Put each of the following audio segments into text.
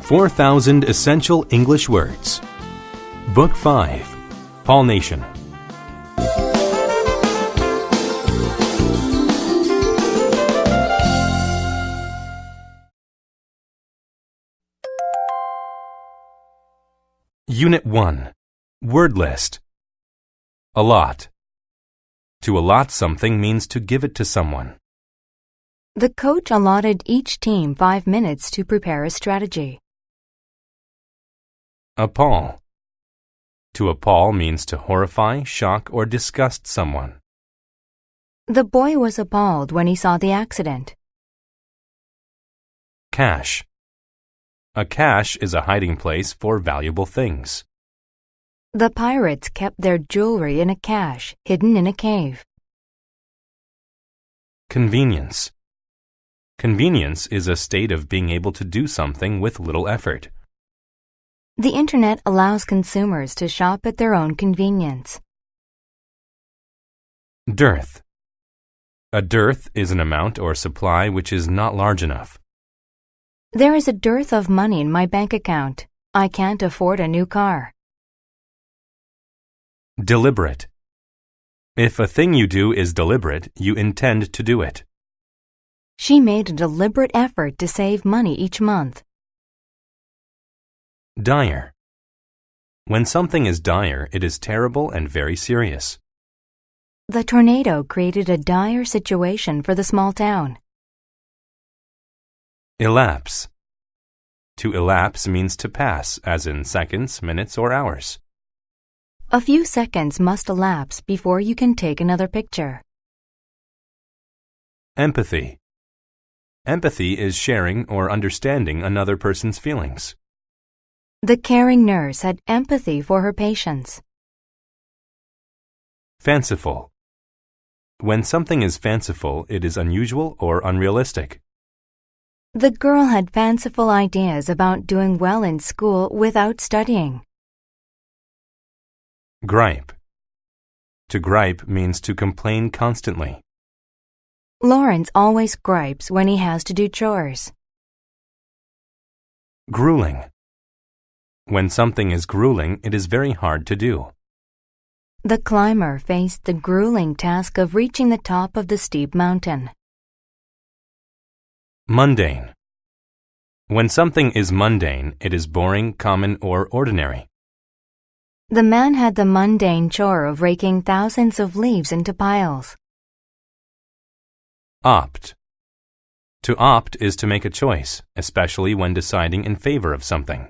4,000 Essential English Words. Book 5. Paul Nation. Unit 1. Word list. Allot. To allot something means to give it to someone. The coach allotted each team 5 minutes to prepare a strategy. Appall. To appall means to horrify, shock, or disgust someone. The boy was appalled when he saw the accident. Cache. A cache is a hiding place for valuable things. The pirates kept their jewelry in a cache hidden in a cave. Convenience. Convenience is a state of being able to do something with little effort. The Internet allows consumers to shop at their own convenience. Dearth. A dearth is an amount or supply which is not large enough. There is a dearth of money in my bank account. I can't afford a new car. Deliberate. If a thing you do is deliberate, you intend to do it. She made a deliberate effort to save money each month. Dire. When something is dire, it is terrible and very serious. The tornado created a dire situation for the small town. Elapse. To elapse means to pass, as in seconds, minutes, or hours. A few seconds must elapse before you can take another picture. Empathy. Empathy is sharing or understanding another person's feelings. The caring nurse had empathy for her patients. Fanciful. When something is fanciful, it is unusual or unrealistic. The girl had fanciful ideas about doing well in school without studying. Gripe. To gripe means to complain constantly. Lawrence always gripes when he has to do chores. Grueling. When something is grueling, it is very hard to do. The climber faced the grueling task of reaching the top of the steep mountain. Mundane. When something is mundane, it is boring, common, or ordinary. The man had the mundane chore of raking thousands of leaves into piles. Opt. To opt is to make a choice, especially when deciding in favor of something.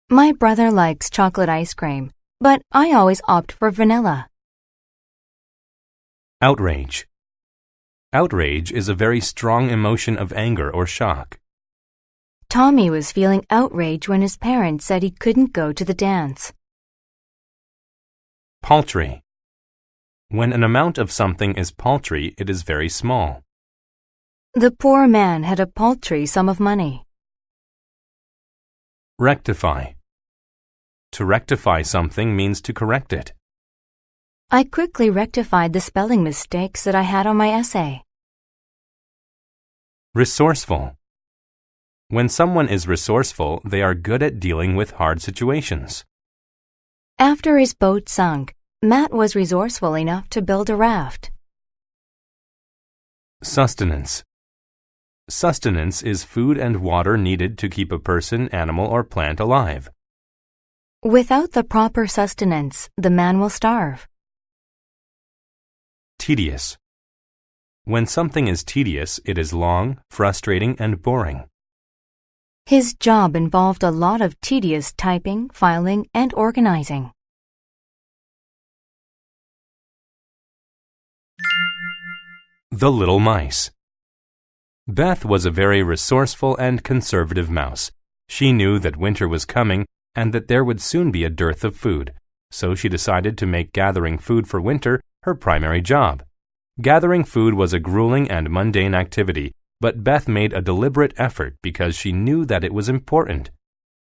My brother likes chocolate ice cream, but I always opt for vanilla. Outrage. Outrage is a very strong emotion of anger or shock. Tommy was feeling outrage when his parents said he couldn't go to the dance. Paltry. When an amount of something is paltry, it is very small. The poor man had a paltry sum of money. Rectify. To rectify something means to correct it. I quickly rectified the spelling mistakes that I had on my essay. Resourceful. When someone is resourceful, they are good at dealing with hard situations. After his boat sunk, Matt was resourceful enough to build a raft. Sustenance. Sustenance is food and water needed to keep a person, animal, or plant alive. Without the proper sustenance, the man will starve. Tedious. When something is tedious, it is long, frustrating, and boring. His job involved a lot of tedious typing, filing, and organizing. The Little Mice. Beth was a very resourceful and conservative mouse. She knew that winter was coming and that there would soon be a dearth of food, so she decided to make gathering food for winter her primary job. Gathering food was a grueling and mundane activity, but Beth made a deliberate effort because she knew that it was important.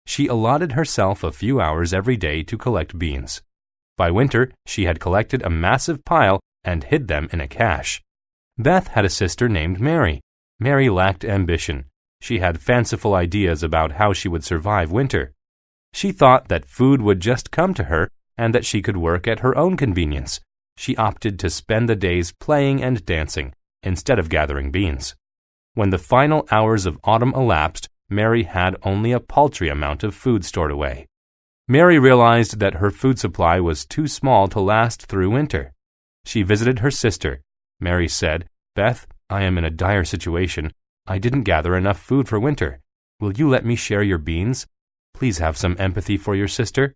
She allotted herself a few hours every day to collect beans. By winter, she had collected a massive pile and hid them in a cache. Beth had a sister named Mary. Mary lacked ambition. She had fanciful ideas about how she would survive winter. She thought that food would just come to her and that she could work at her own convenience. She opted to spend the days playing and dancing instead of gathering beans. When the final hours of autumn elapsed, Mary had only a paltry amount of food stored away. Mary realized that her food supply was too small to last through winter. She visited her sister. Mary said, "Beth, I am in a dire situation. I didn't gather enough food for winter. Will you let me share your beans? Please have some empathy for your sister."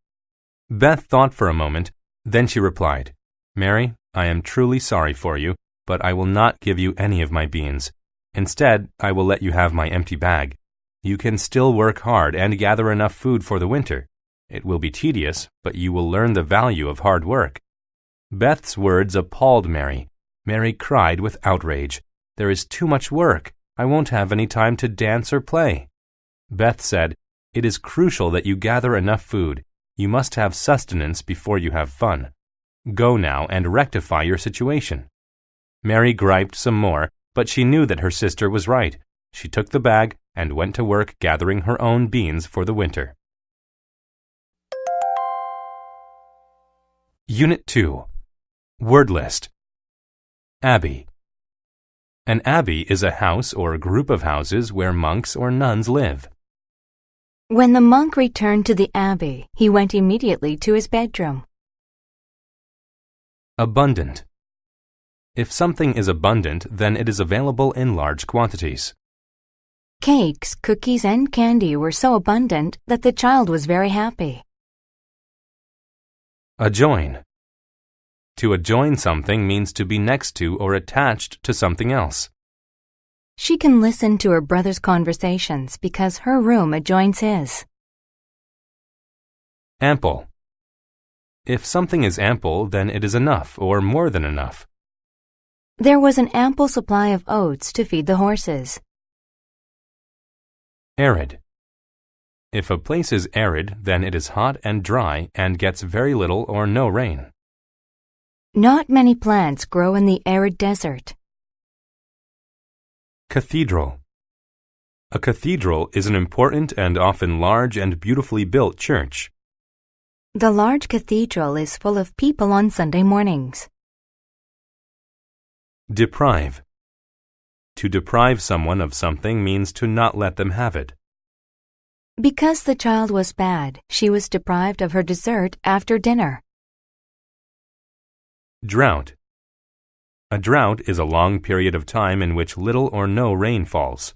Beth thought for a moment. Then she replied, "Mary, I am truly sorry for you, but I will not give you any of my beans. Instead, I will let you have my empty bag. You can still work hard and gather enough food for the winter. It will be tedious, but you will learn the value of hard work." Beth's words appalled Mary. Mary cried with outrage. "There is too much work. I won't have any time to dance or play." Beth said, "It is crucial that you gather enough food. You must have sustenance before you have fun. Go now and rectify your situation." Mary griped some more, but she knew that her sister was right. She took the bag and went to work gathering her own beans for the winter. Unit 2. Word List. Abbey. An abbey is a house or group of houses where monks or nuns live. When the monk returned to the abbey, he went immediately to his bedroom. Abundant. If something is abundant, then it is available in large quantities. Cakes, cookies, and candy were so abundant that the child was very happy. Adjoin. To adjoin something means to be next to or attached to something else. She can listen to her brother's conversations because her room adjoins his. Ample. If something is ample, then it is enough or more than enough. There was an ample supply of oats to feed the horses. Arid. If a place is arid, then it is hot and dry and gets very little or no rain. Not many plants grow in the arid desert. Cathedral. A cathedral is an important and often large and beautifully built church. The large cathedral is full of people on Sunday mornings. Deprive. To deprive someone of something means to not let them have it. Because the child was bad, she was deprived of her dessert after dinner. Drought. A drought is a long period of time in which little or no rain falls.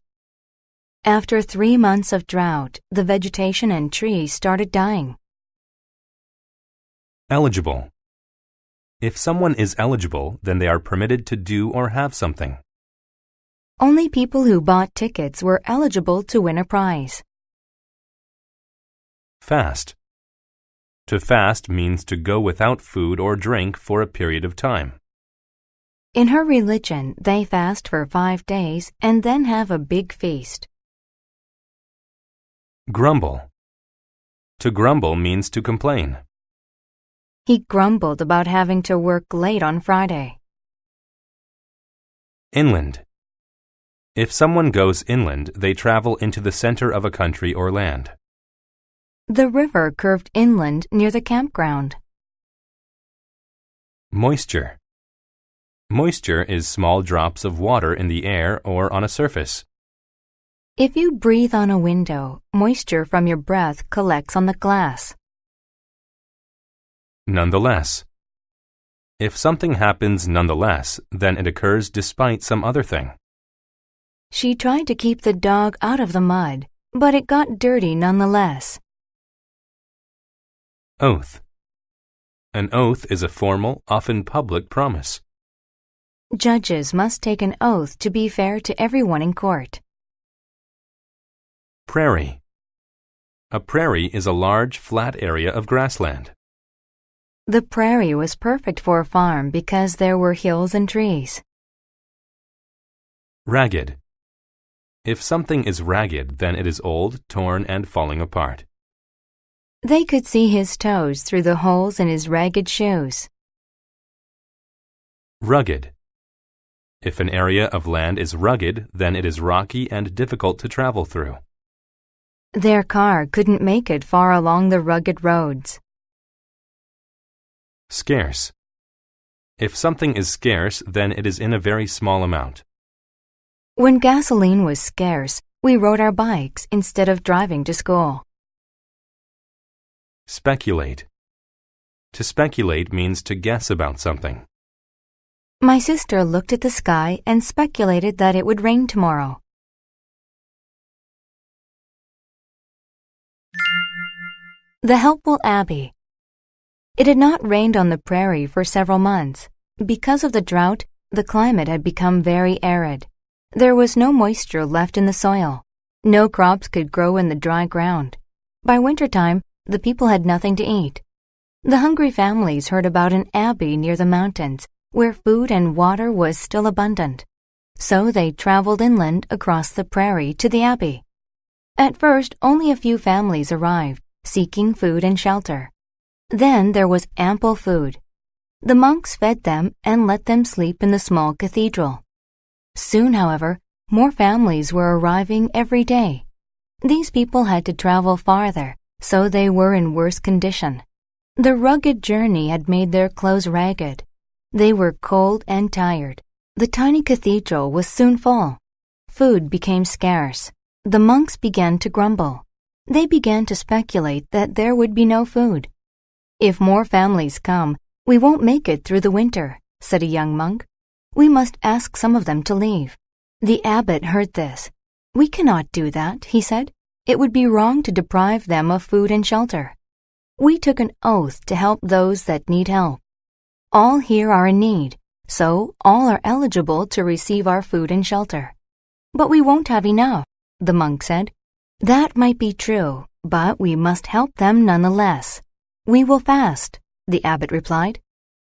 After 3 months of drought, the vegetation and trees started dying. Eligible. If someone is eligible, then they are permitted to do or have something. Only people who bought tickets were eligible to win a prize. Fast. To fast means to go without food or drink for a period of time. In her religion, they fast for 5 days and then have a big feast. Grumble. To grumble means to complain. He grumbled about having to work late on Friday. Inland. If someone goes inland, they travel into the center of a country or land. The river curved inland near the campground. Moisture. Moisture is small drops of water in the air or on a surface. If you breathe on a window, moisture from your breath collects on the glass. Nonetheless. If something happens nonetheless, then it occurs despite some other thing. She tried to keep the dog out of the mud, but it got dirty nonetheless. Oath. An oath is a formal, often public promise. Judges must take an oath to be fair to everyone in court. Prairie. A prairie is a large, flat area of grassland. The prairie was perfect for a farm because there were hills and trees. Ragged. If something is ragged, then it is old, torn, and falling apart. They could see his toes through the holes in his ragged shoes. Rugged. If an area of land is rugged, then it is rocky and difficult to travel through. Their car couldn't make it far along the rugged roads. Scarce. If something is scarce, then it is in a very small amount. When gasoline was scarce, we rode our bikes instead of driving to school. Speculate. To speculate means to guess about something. My sister looked at the sky and speculated that it would rain tomorrow. The Helpful Abbey. It had not rained on the prairie for several months. Because of the drought, the climate had become very arid. There was no moisture left in the soil. No crops could grow in the dry ground. By wintertime, the people had nothing to eat. The hungry families heard about an abbey near the mountains, where food and water was still abundant. So they traveled inland across the prairie to the abbey. At first, only a few families arrived, seeking food and shelter. Then there was ample food. The monks fed them and let them sleep in the small cathedral. Soon, however, more families were arriving every day. These people had to travel farther, so they were in worse condition. The rugged journey had made their clothes ragged. They were cold and tired. The tiny cathedral was soon full. Food became scarce. The monks began to grumble. They began to speculate that there would be no food. "If more families come, we won't make it through the winter," said a young monk. "We must ask some of them to leave." The abbot heard this. "We cannot do that," he said. "It would be wrong to deprive them of food and shelter. We took an oath to help those that need help. All here are in need, so all are eligible to receive our food and shelter." "But we won't have enough," the monk said. "That might be true, but we must help them nonetheless." "We will fast," the abbot replied.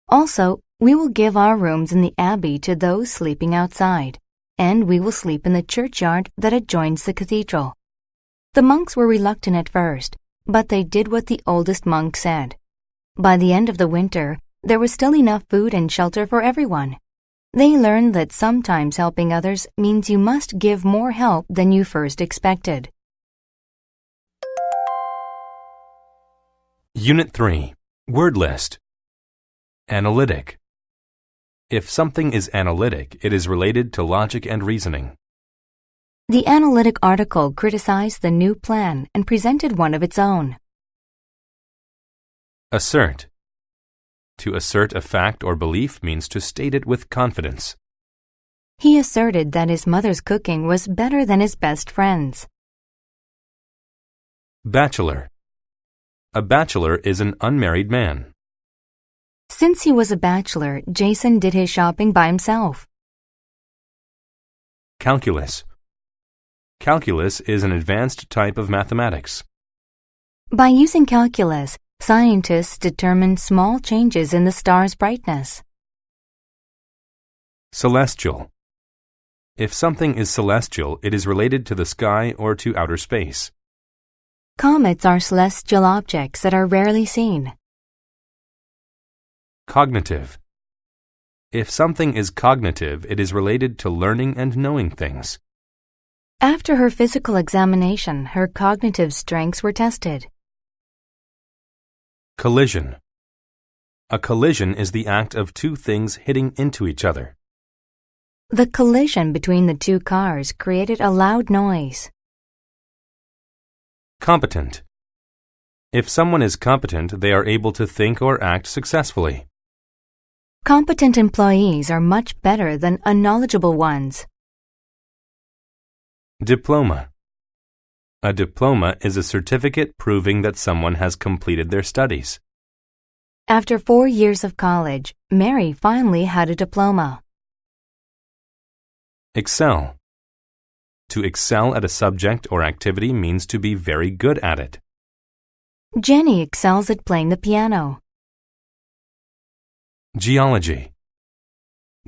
"Also, we will give our rooms in the abbey to those sleeping outside, and we will sleep in the churchyard that adjoins the cathedral." The monks were reluctant at first, but they did what the oldest monk said. By the end of the winter, there was still enough food and shelter for everyone. They learned that sometimes helping others means you must give more help than you first expected. Unit 3. Word list. Analytic. If something is analytic, it is related to logic and reasoning. The analytic article criticized the new plan and presented one of its own. Assert. To assert a fact or belief means to state it with confidence. He asserted that his mother's cooking was better than his best friend's. Bachelor. A bachelor is an unmarried man. Since he was a bachelor, Jason did his shopping by himself. Calculus. Calculus is an advanced type of mathematics. By using calculus, scientists determined small changes in the star's brightness. Celestial. If something is celestial, it is related to the sky or to outer space. Comets are celestial objects that are rarely seen. Cognitive. If something is cognitive, it is related to learning and knowing things. After her physical examination, her cognitive strengths were tested. Collision. A collision is the act of two things hitting into each other. The collision between the two cars created a loud noise. Competent. If someone is competent, they are able to think or act successfully. Competent employees are much better than unknowledgeable ones. Diploma. A diploma is a certificate proving that someone has completed their studies. After 4 years of college, Mary finally had a diploma. Excel. To excel at a subject or activity means to be very good at it. Jenny excels at playing the piano. Geology.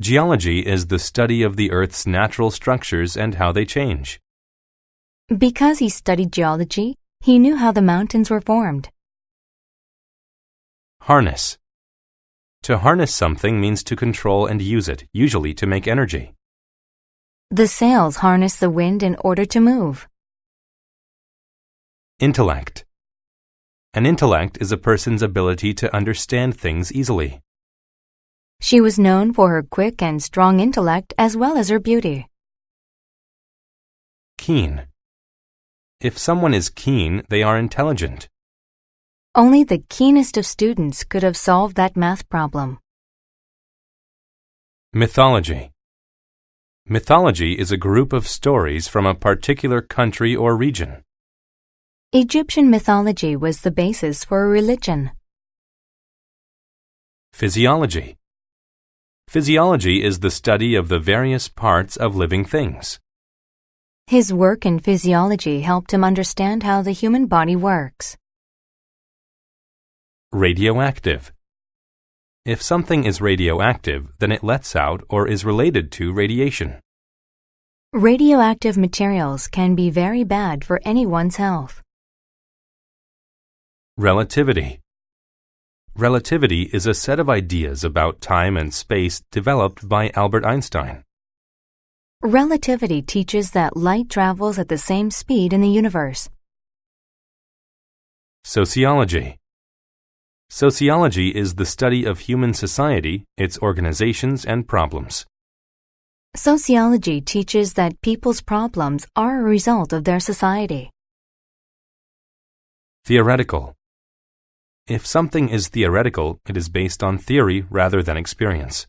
Geology is the study of the Earth's natural structures and how they change. Because he studied geology, he knew how the mountains were formed. Harness. To harness something means to control and use it, usually to make energy. The sails harness the wind in order to move. Intellect. An intellect is a person's ability to understand things easily. She was known for her quick and strong intellect as well as her beauty. Keen. If someone is keen, they are intelligent. Only the keenest of students could have solved that math problem. Mythology. Mythology is a group of stories from a particular country or region. Egyptian mythology was the basis for a religion. Physiology. Physiology is the study of the various parts of living things. His work in physiology helped him understand how the human body works. Radioactive. If something is radioactive, then it lets out or is related to radiation. Radioactive materials can be very bad for anyone's health. Relativity. Relativity is a set of ideas about time and space developed by Albert Einstein. Relativity teaches that light travels at the same speed in the universe. Sociology. Sociology is the study of human society, its organizations and problems. Sociology teaches that people's problems are a result of their society. Theoretical. If something is theoretical, it is based on theory rather than experience.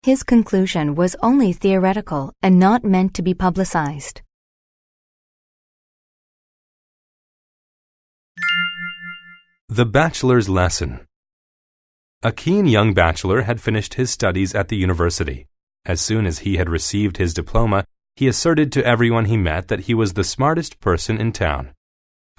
His conclusion was only theoretical and not meant to be publicized. The Bachelor's Lesson. A keen young bachelor had finished his studies at the university. As soon as he had received his diploma, he asserted to everyone he met that he was the smartest person in town.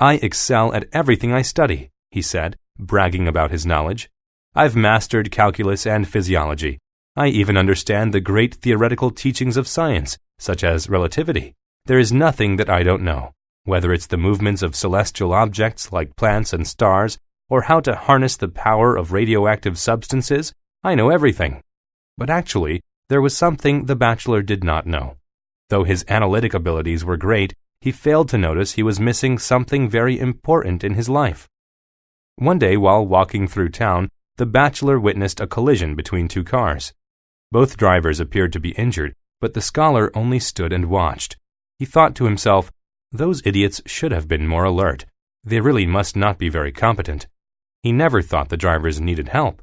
"I excel at everything I study," he said, bragging about his knowledge. "I've mastered calculus and physiology. I even understand the great theoretical teachings of science, such as relativity. There is nothing that I don't know. Whether it's the movements of celestial objects like plants and stars, or how to harness the power of radioactive substances, I know everything." But actually, there was something the bachelor did not know. Though his analytic abilities were great, he failed to notice he was missing something very important in his life. One day, while walking through town, the bachelor witnessed a collision between two cars. Both drivers appeared to be injured, but the scholar only stood and watched. He thought to himself, "Those idiots should have been more alert. They really must not be very competent." He never thought the drivers needed help.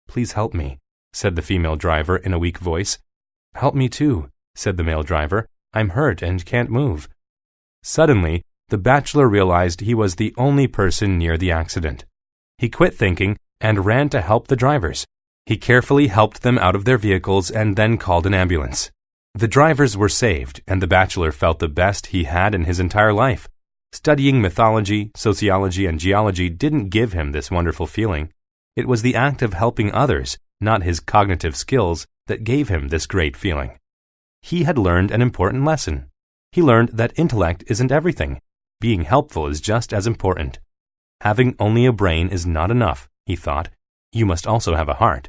"Please help me," said the female driver in a weak voice. "Help me too," said the male driver. "I'm hurt and can't move." Suddenly, the bachelor realized he was the only person near the accident. He quit thinking and ran to help the drivers. He carefully helped them out of their vehicles and then called an ambulance. The drivers were saved, and the bachelor felt the best he had in his entire life. Studying mythology, sociology, and geology didn't give him this wonderful feeling. It was the act of helping others, not his cognitive skills, that gave him this great feeling. He had learned an important lesson. He learned that intellect isn't everything. Being helpful is just as important. Having only a brain is not enough, he thought. You must also have a heart.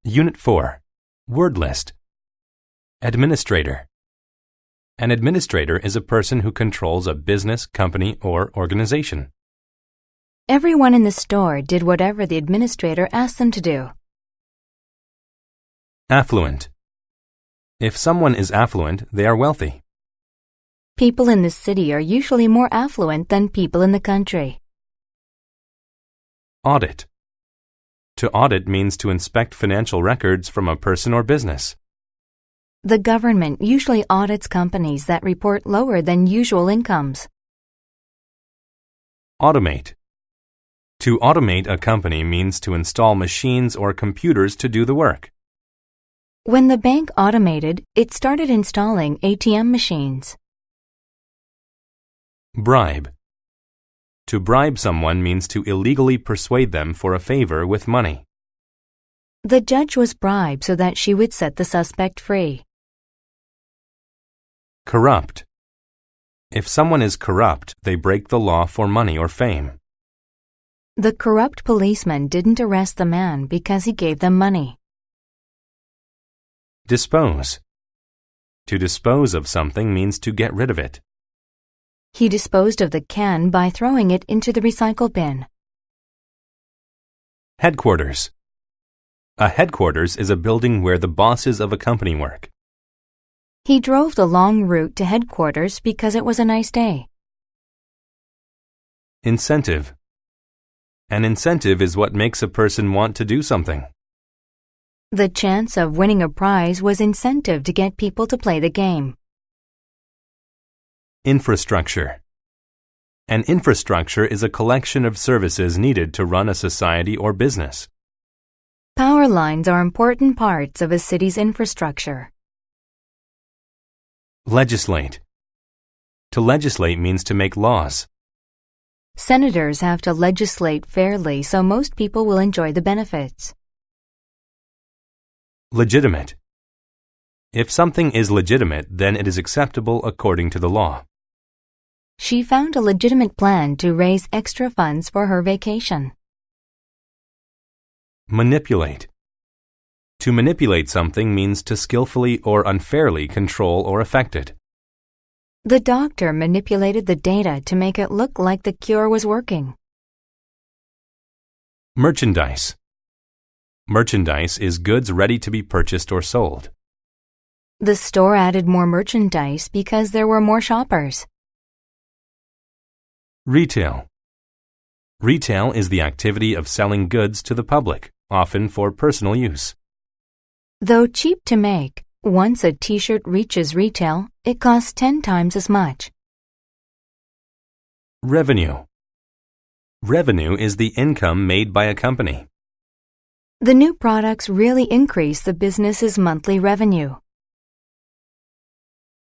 Unit 4. Word List. Administrator. An administrator is a person who controls a business, company, or organization. Everyone in the store did whatever the administrator asked them to do. Affluent. If someone is affluent, they are wealthy. People in the city are usually more affluent than people in the country. Audit. To audit means to inspect financial records from a person or business. The government usually audits companies that report lower than usual incomes. Automate. To automate a company means to install machines or computers to do the work. When the bank automated, it started installing ATM machines. Bribe. To bribe someone means to illegally persuade them for a favor with money. The judge was bribed so that she would set the suspect free. Corrupt. If someone is corrupt, they break the law for money or fame. The corrupt policeman didn't arrest the man because he gave them money. Dispose. To dispose of something means to get rid of it. He disposed of the can by throwing it into the recycle bin. Headquarters. A headquarters is a building where the bosses of a company work. He drove the long route to headquarters because it was a nice day. Incentive. An incentive is what makes a person want to do something. The chance of winning a prize was incentive to get people to play the game. Infrastructure. An infrastructure is a collection of services needed to run a society or business. Power lines are important parts of a city's infrastructure. Legislate. To legislate means to make laws. Senators have to legislate fairly so most people will enjoy the benefits. Legitimate. If something is legitimate, then it is acceptable according to the law. She found a legitimate plan to raise extra funds for her vacation. Manipulate. To manipulate something means to skillfully or unfairly control or affect it. The doctor manipulated the data to make it look like the cure was working. Merchandise. Merchandise is goods ready to be purchased or sold. The store added more merchandise because there were more shoppers. Retail. Retail is the activity of selling goods to the public, often for personal use. Though cheap to make, once a t-shirt reaches retail, it costs 10 times as much. Revenue. Revenue is the income made by a company. The new products really increase the business's monthly revenue.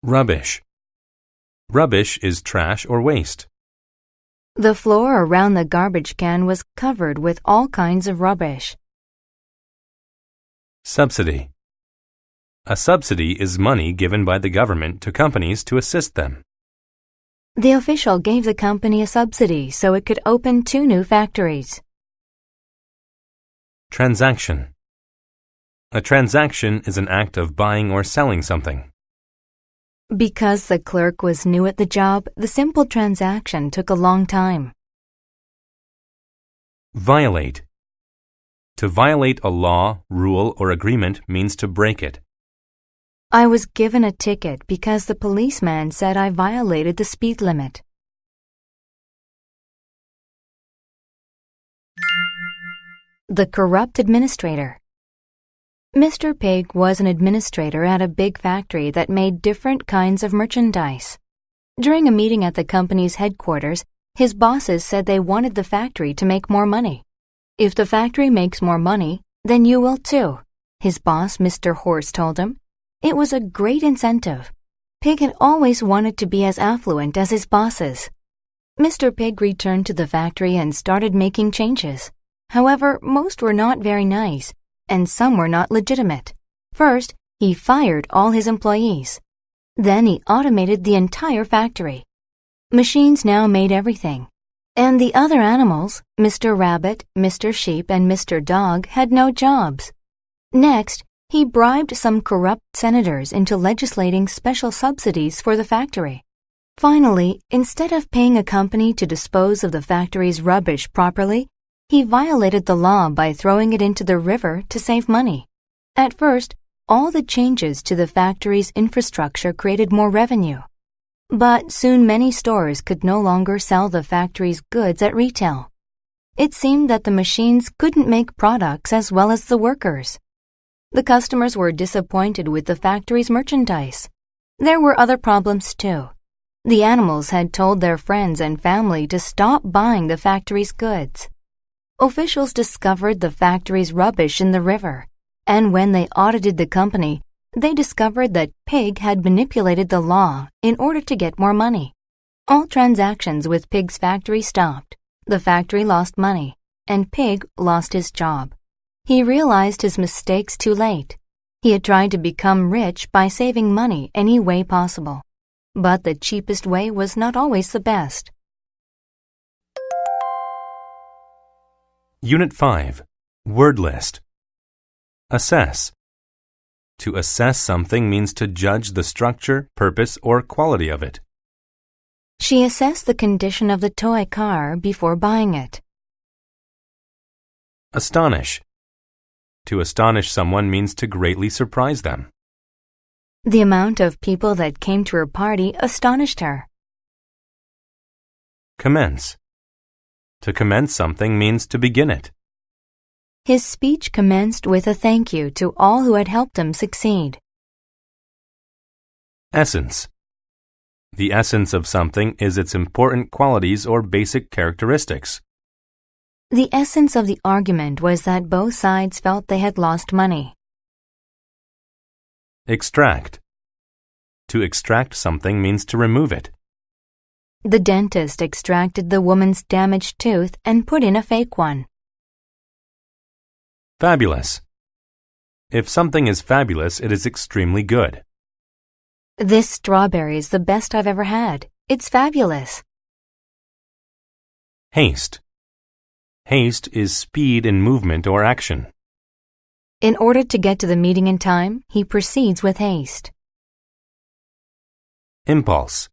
Rubbish. Rubbish is trash or waste. The floor around the garbage can was covered with all kinds of rubbish. Subsidy. A subsidy is money given by the government to companies to assist them. The official gave the company a subsidy so it could open 2 new factories. Transaction. A transaction is an act of buying or selling something. Because the clerk was new at the job, the simple transaction took a long time. Violate. To violate a law, rule, or agreement means to break it. I was given a ticket because the policeman said I violated the speed limit. The corrupt administrator. Mr. Pig was an administrator at a big factory that made different kinds of merchandise. During a meeting at the company's headquarters, his bosses said they wanted the factory to make more money. If the factory makes more money, then you will too, his boss, Mr. Horse, told him. It was a great incentive. Pig had always wanted to be as affluent as his bosses. Mr. Pig returned to the factory and started making changes. However, most were not very nice, and some were not legitimate. First, he fired all his employees. Then he automated the entire factory. Machines now made everything. And the other animals, Mr. Rabbit, Mr. Sheep, and Mr. Dog, had no jobs. Next, he bribed some corrupt senators into legislating special subsidies for the factory. Finally, instead of paying a company to dispose of the factory's rubbish properly, he violated the law by throwing it into the river to save money. At first, all the changes to the factory's infrastructure created more revenue. But soon many stores could no longer sell the factory's goods at retail. It seemed that the machines couldn't make products as well as the workers. The customers were disappointed with the factory's merchandise. There were other problems too. The animals had told their friends and family to stop buying the factory's goods. Officials discovered the factory's rubbish in the river, and when they audited the company, they discovered that Pig had manipulated the law in order to get more money. All transactions with Pig's factory stopped. The factory lost money, and Pig lost his job. He realized his mistakes too late. He had tried to become rich by saving money any way possible. But the cheapest way was not always the best. Unit 5. Word list. Assess. To assess something means to judge the structure, purpose, or quality of it. She assessed the condition of the toy car before buying it. Astonish. To astonish someone means to greatly surprise them. The amount of people that came to her party astonished her. Commence. To commence something means to begin it. His speech commenced with a thank you to all who had helped him succeed. Essence. The essence of something is its important qualities or basic characteristics. The essence of the argument was that both sides felt they had lost money. Extract. To extract something means to remove it. The dentist extracted the woman's damaged tooth and put in a fake one. Fabulous. If something is fabulous, it is extremely good. This strawberry is the best I've ever had. It's fabulous. Haste. Haste is speed in movement or action. In order to get to the meeting in time, he proceeds with haste. Impulse.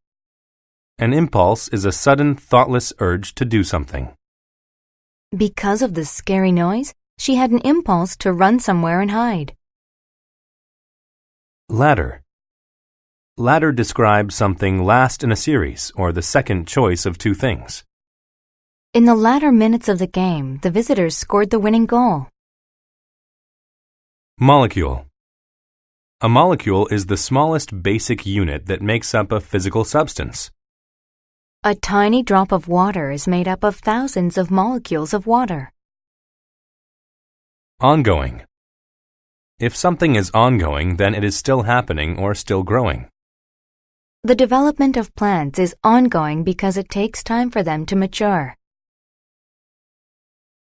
An impulse is a sudden, thoughtless urge to do something. Because of the scary noise, she had an impulse to run somewhere and hide. Ladder. Ladder describes something last in a series or the second choice of two things. In the latter minutes of the game, the visitors scored the winning goal. Molecule. A molecule is the smallest basic unit that makes up a physical substance. A tiny drop of water is made up of thousands of molecules of water. Ongoing. If something is ongoing, then it is still happening or still growing. The development of plants is ongoing because it takes time for them to mature.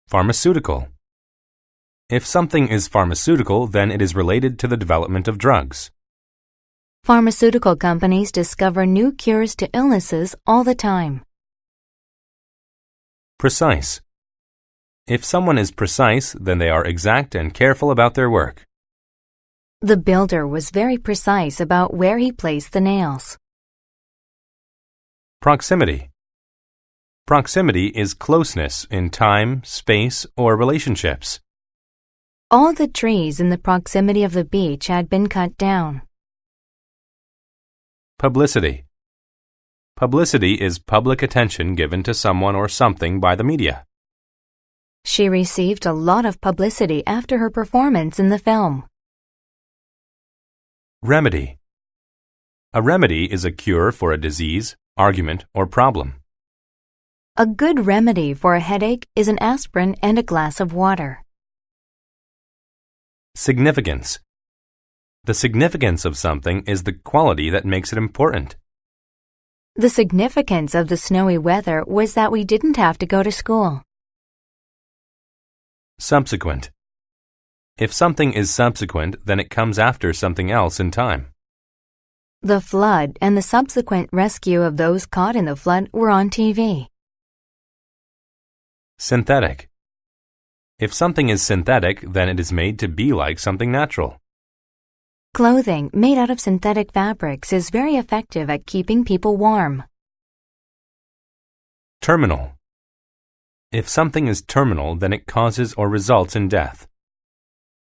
Pharmaceutical. If something is pharmaceutical, then it is related to the development of drugs. Pharmaceutical companies discover new cures to illnesses all the time. Precise. If someone is precise, then they are exact and careful about their work. The builder was very precise about where he placed the nails. Proximity. Proximity is closeness in time, space, or relationships. All the trees in the proximity of the beach had been cut down. Publicity. Publicity is public attention given to someone or something by the media. She received a lot of publicity after her performance in the film. Remedy. A remedy is a cure for a disease, argument, or problem. A good remedy for a headache is an aspirin and a glass of water. Significance. The significance of something is the quality that makes it important. The significance of the snowy weather was that we didn't have to go to school. Subsequent. If something is subsequent, then it comes after something else in time. The flood and the subsequent rescue of those caught in the flood were on TV. Synthetic. If something is synthetic, then it is made to be like something natural. Clothing made out of synthetic fabrics is very effective at keeping people warm. Terminal. If something is terminal, then it causes or results in death.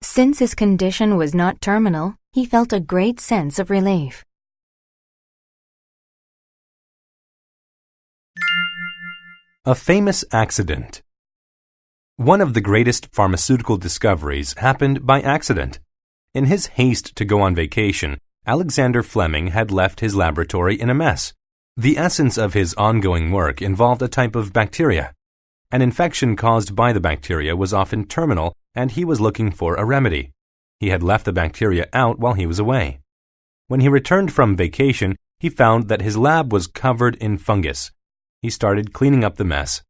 Since his condition was not terminal, he felt a great sense of relief. A famous accident. One of the greatest pharmaceutical discoveries happened by accident. In his haste to go on vacation, Alexander Fleming had left his laboratory in a mess. The essence of his ongoing work involved a type of bacteria. An infection caused by the bacteria was often terminal, and he was looking for a remedy. He had left the bacteria out while he was away. When he returned from vacation, he found that his lab was covered in fungus. He started cleaning up the mess.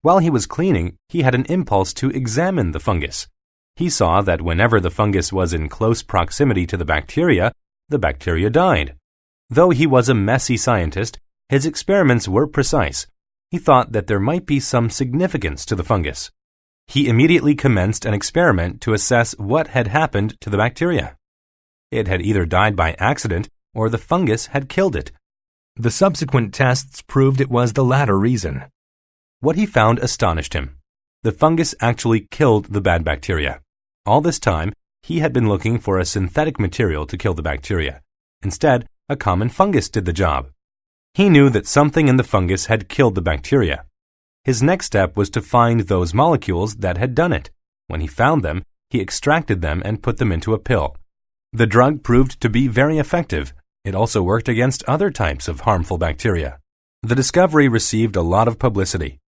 While he was cleaning, he had an impulse to examine the fungus. He saw that whenever the fungus was in close proximity to the bacteria died. Though he was a messy scientist, his experiments were precise. He thought that there might be some significance to the fungus. He immediately commenced an experiment to assess what had happened to the bacteria. It had either died by accident or the fungus had killed it. The subsequent tests proved it was the latter reason. What he found astonished him. The fungus actually killed the bad bacteria. All this time, he had been looking for a synthetic material to kill the bacteria. Instead, a common fungus did the job. He knew that something in the fungus had killed the bacteria. His next step was to find those molecules that had done it. When he found them, he extracted them and put them into a pill. The drug proved to be very effective. It also worked against other types of harmful bacteria. The discovery received a lot of publicity.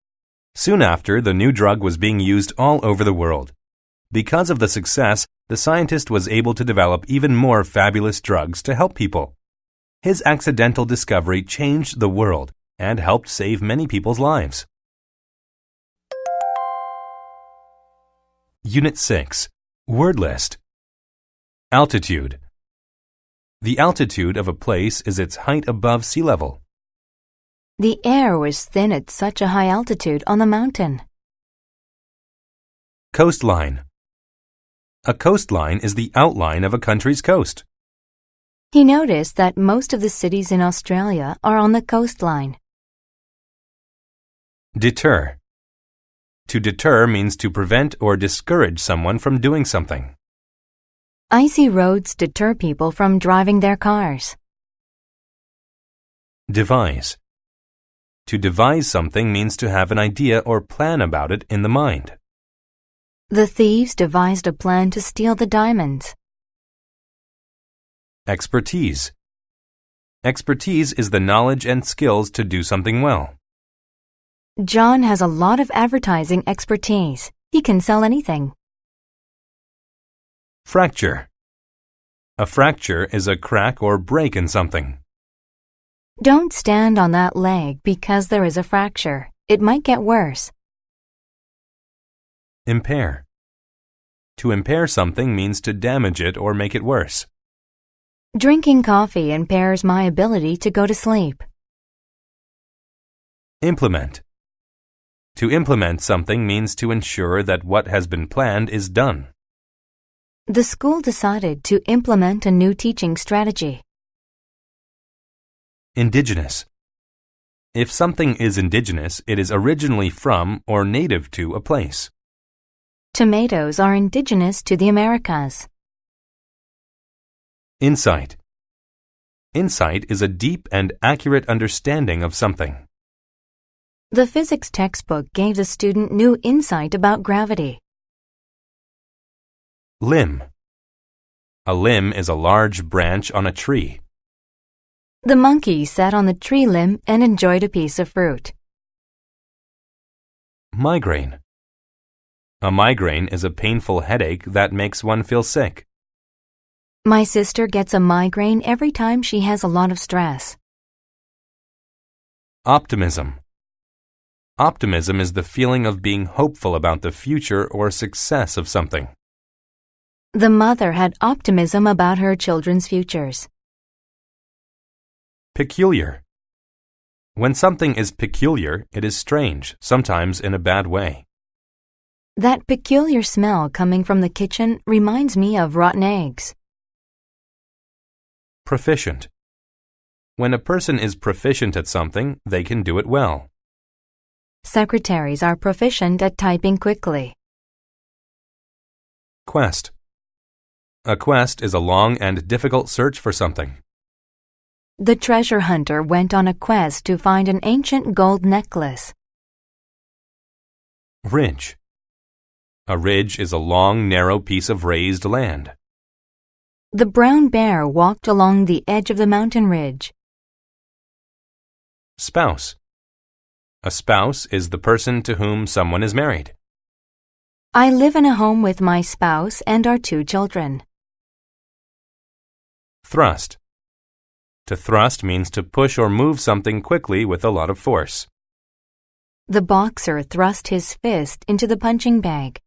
Soon after, the new drug was being used all over the world. Because of the success, the scientist was able to develop even more fabulous drugs to help people. His accidental discovery changed the world and helped save many people's lives. Unit 6. Word List. Altitude. The altitude of a place is its height above sea level. The air was thin at such a high altitude on the mountain. Coastline. A coastline is the outline of a country's coast. He noticed that most of the cities in Australia are on the coastline. Deter. To deter means to prevent or discourage someone from doing something. Icy roads deter people from driving their cars. Devise. To devise something means to have an idea or plan about it in the mind. The thieves devised a plan to steal the diamonds. Expertise. Expertise is the knowledge and skills to do something well. John has a lot of advertising expertise. He can sell anything. Fracture. A fracture is a crack or break in something. Don't stand on that leg because there is a fracture. It might get worse. Impair. To impair something means to damage it or make it worse. Drinking coffee impairs my ability to go to sleep. Implement. To implement something means to ensure that what has been planned is done. The school decided to implement a new teaching strategy. Indigenous. If something is indigenous, it is originally from or native to a place. Tomatoes are indigenous to the Americas. Insight. Insight is a deep and accurate understanding of something. The physics textbook gave the student new insight about gravity. Limb. A limb is a large branch on a tree. The monkey sat on the tree limb and enjoyed a piece of fruit. Migraine. A migraine is a painful headache that makes one feel sick. My sister gets a migraine every time she has a lot of stress. Optimism. Optimism is the feeling of being hopeful about the future or success of something. The mother had optimism about her children's futures. Peculiar. When something is peculiar, it is strange, sometimes in a bad way. That peculiar smell coming from the kitchen reminds me of rotten eggs. Proficient. When a person is proficient at something, they can do it well. Secretaries are proficient at typing quickly. Quest. A quest is a long and difficult search for something. The treasure hunter went on a quest to find an ancient gold necklace. Ridge. A ridge is a long, narrow piece of raised land. The brown bear walked along the edge of the mountain ridge. Spouse. A spouse is the person to whom someone is married. I live in a home with my spouse and our 2 children. Thrust. To thrust means to push or move something quickly with a lot of force. The boxer thrust his fist into the punching bag.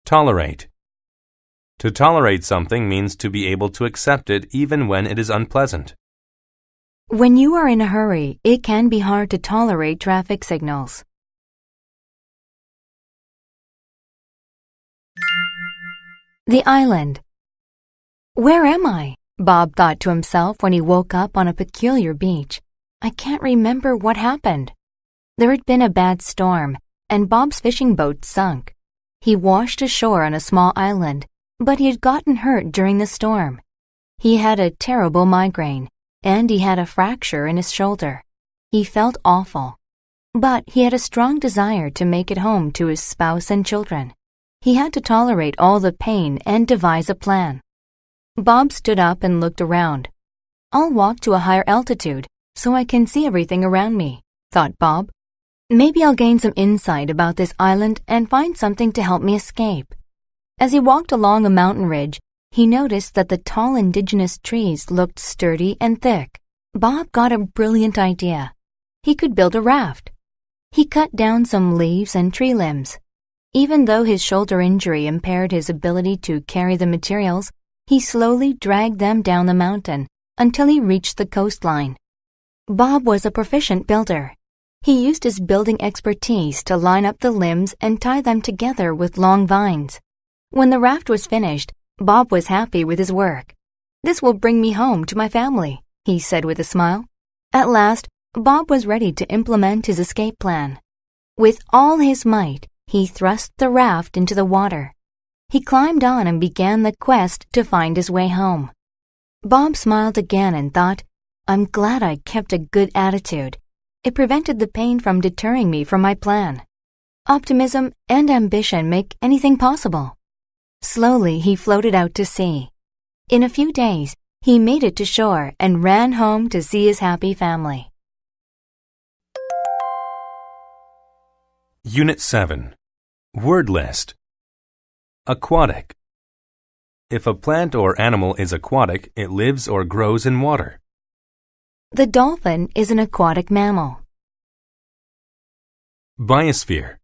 Tolerate. To tolerate something means to be able to accept it even when it is unpleasant. When you are in a hurry, it can be hard to tolerate traffic signals. The island. Where am I? Bob thought to himself when he woke up on a peculiar beach. I can't remember what happened. There had been a bad storm, and Bob's fishing boat sunk. He washed ashore on a small island, but he had gotten hurt during the storm. He had a terrible migraine, and he had a fracture in his shoulder. He felt awful. But he had a strong desire to make it home to his spouse and children. He had to tolerate all the pain and devise a plan. Bob stood up and looked around. I'll walk to a higher altitude so I can see everything around me, thought Bob. Maybe I'll gain some insight about this island and find something to help me escape. As he walked along a mountain ridge, he noticed that the tall indigenous trees looked sturdy and thick. Bob got a brilliant idea. He could build a raft. He cut down some leaves and tree limbs. Even though his shoulder injury impaired his ability to carry the materials, he slowly dragged them down the mountain until he reached the coastline. Bob was a proficient builder. He used his building expertise to line up the limbs and tie them together with long vines. When the raft was finished, Bob was happy with his work. "This will bring me home to my family," he said with a smile. At last, Bob was ready to implement his escape plan. With all his might, he thrust the raft into the water. He climbed on and began the quest to find his way home. Bob smiled again and thought, "I'm glad I kept a good attitude. It prevented the pain from deterring me from my plan." Optimism and ambition make anything possible. Slowly, he floated out to sea. In a few days, he made it to shore and ran home to see his happy family. Unit 7. Word list. Aquatic. If a plant or animal is aquatic, it lives or grows in water. The dolphin is an aquatic mammal. Biosphere.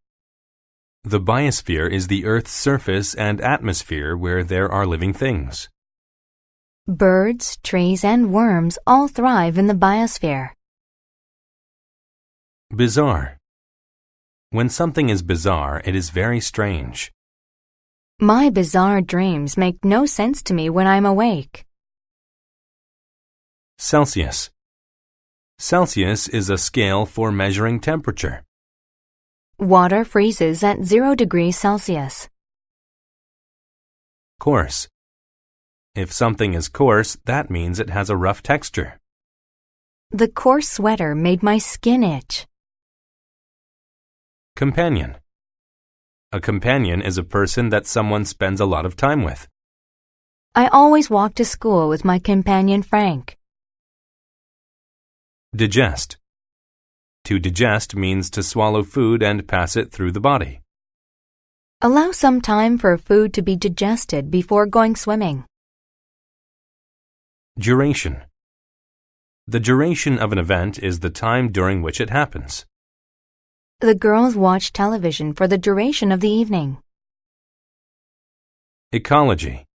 The biosphere is the Earth's surface and atmosphere where there are living things. Birds, trees, and worms all thrive in the biosphere. Bizarre. When something is bizarre, it is very strange. My bizarre dreams make no sense to me when I'm awake. Celsius. Celsius is a scale for measuring temperature. Water freezes at 0 degrees Celsius. Coarse. If something is coarse, that means it has a rough texture. The coarse sweater made my skin itch. Companion. A companion is a person that someone spends a lot of time with. I always walk to school with my companion Frank. Digest. To digest means to swallow food and pass it through the body. Allow some time for food to be digested before going swimming. Duration. The duration of an event is the time during which it happens. The girls watch television for the duration of the evening. Ecology.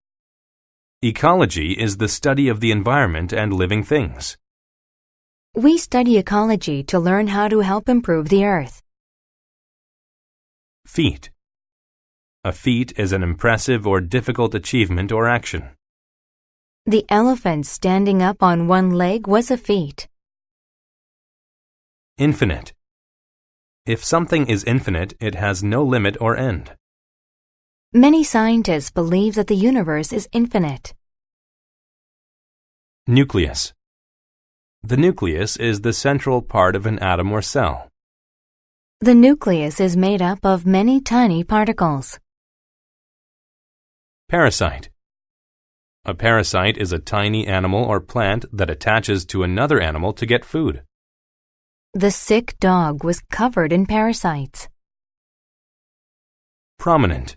Ecology is the study of the environment and living things. We study ecology to learn how to help improve the earth. Feat. A feat is an impressive or difficult achievement or action. The elephant standing up on one leg was a feat. Infinite. If something is infinite, it has no limit or end. Many scientists believe that the universe is infinite. Nucleus. The nucleus is the central part of an atom or cell. The nucleus is made up of many tiny particles. Parasite. A parasite is a tiny animal or plant that attaches to another animal to get food. The sick dog was covered in parasites. Prominent.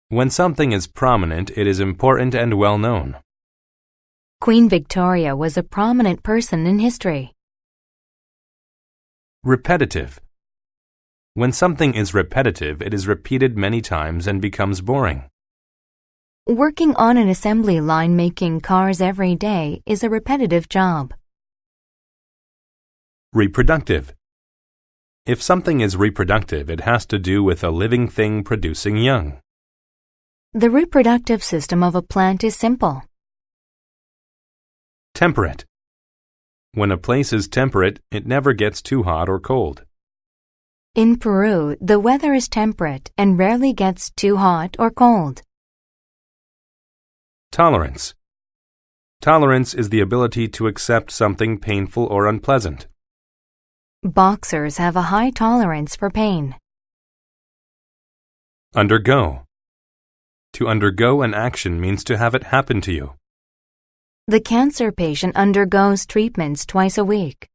When something is prominent, it is important and well known. Queen Victoria was a prominent person in history. Repetitive. When something is repetitive, it is repeated many times and becomes boring. Working on an assembly line making cars every day is a repetitive job. Reproductive. If something is reproductive, it has to do with a living thing producing young. The reproductive system of a plant is simple. Temperate. When a place is temperate, it never gets too hot or cold. In Peru, the weather is temperate and rarely gets too hot or cold. Tolerance. Tolerance is the ability to accept something painful or unpleasant. Boxers have a high tolerance for pain. Undergo. To undergo an action means to have it happen to you. The cancer patient undergoes treatments twice a week.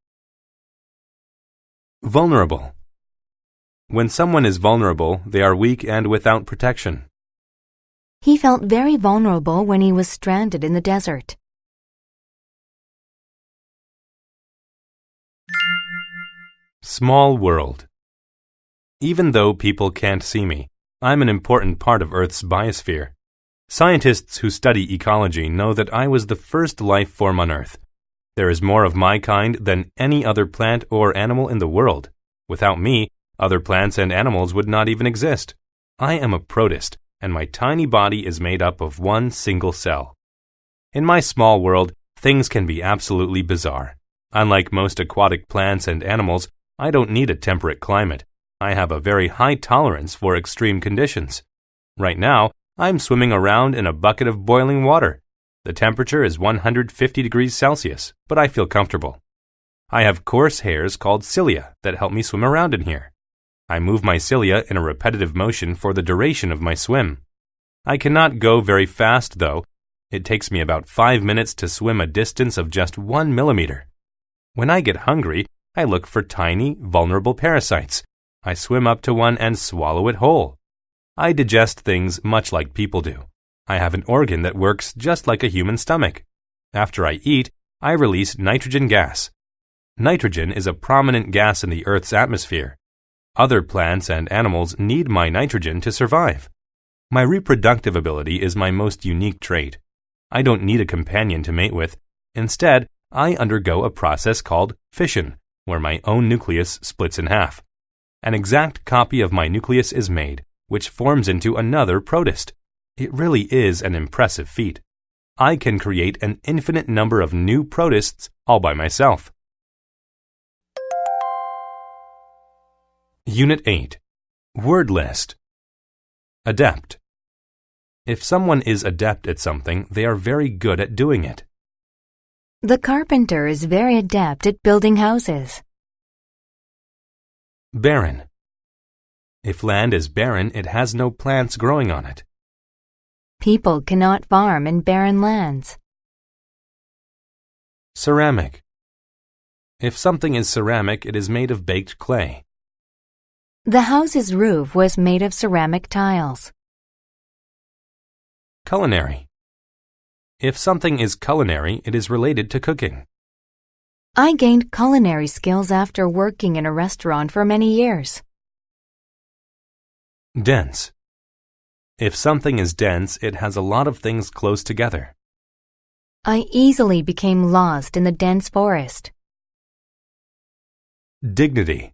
Vulnerable. When someone is vulnerable, they are weak and without protection. He felt very vulnerable when he was stranded in the desert. Small world. Even though people can't see me, I'm an important part of Earth's biosphere. Scientists who study ecology know that I was the first life form on Earth. There is more of my kind than any other plant or animal in the world. Without me, other plants and animals would not even exist. I am a protist, and my tiny body is made up of one single cell. In my small world, things can be absolutely bizarre. Unlike most aquatic plants and animals, I don't need a temperate climate. I have a very high tolerance for extreme conditions. Right now, I'm swimming around in a bucket of boiling water. The temperature is 150 degrees Celsius, but I feel comfortable. I have coarse hairs called cilia that help me swim around in here. I move my cilia in a repetitive motion for the duration of my swim. I cannot go very fast, though. It takes me about 5 minutes to swim a distance of just 1 millimeter. When I get hungry, I look for tiny, vulnerable parasites. I swim up to one and swallow it whole. I digest things much like people do. I have an organ that works just like a human stomach. After I eat, I release nitrogen gas. Nitrogen is a prominent gas in the Earth's atmosphere. Other plants and animals need my nitrogen to survive. My reproductive ability is my most unique trait. I don't need a companion to mate with. Instead, I undergo a process called fission, where my own nucleus splits in half. An exact copy of my nucleus is made, which forms into another protist. It really is an impressive feat. I can create an infinite number of new protists all by myself. Unit 8. Word list. Adept. If someone is adept at something, they are very good at doing it. The carpenter is very adept at building houses. Barren. If land is barren, it has no plants growing on it. People cannot farm in barren lands. Ceramic. If something is ceramic, it is made of baked clay. The house's roof was made of ceramic tiles. Culinary. If something is culinary, it is related to cooking. I gained culinary skills after working in a restaurant for many years. Dense. If something is dense, it has a lot of things close together. I easily became lost in the dense forest. Dignity.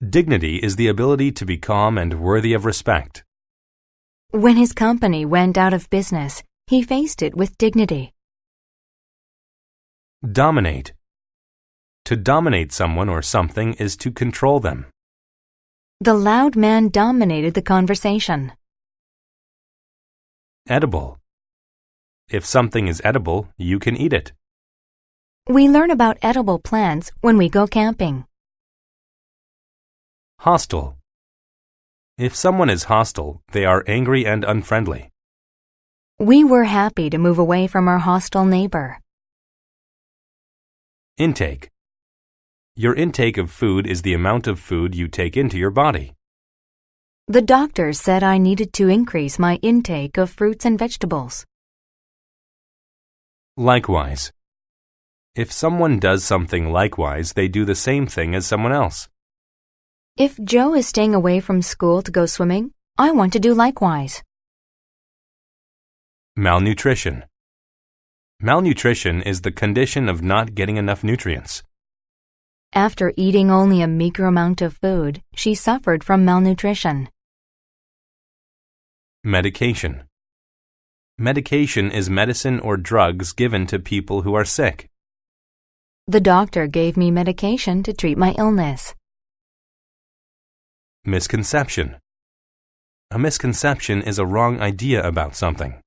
Dignity is the ability to be calm and worthy of respect. When his company went out of business, he faced it with dignity. Dominate. To dominate someone or something is to control them. The loud man dominated the conversation. Edible. If something is edible, you can eat it. We learn about edible plants when we go camping. Hostile. If someone is hostile, they are angry and unfriendly. We were happy to move away from our hostile neighbor. Intake. Your intake of food is the amount of food you take into your body. The doctor said I needed to increase my intake of fruits and vegetables. Likewise. If someone does something likewise, they do the same thing as someone else. If Joe is staying away from school to go swimming, I want to do likewise. Malnutrition. Malnutrition is the condition of not getting enough nutrients. After eating only a meager amount of food, she suffered from malnutrition. Medication. Medication is medicine or drugs given to people who are sick. The doctor gave me medication to treat my illness. Misconception. A misconception is a wrong idea about something.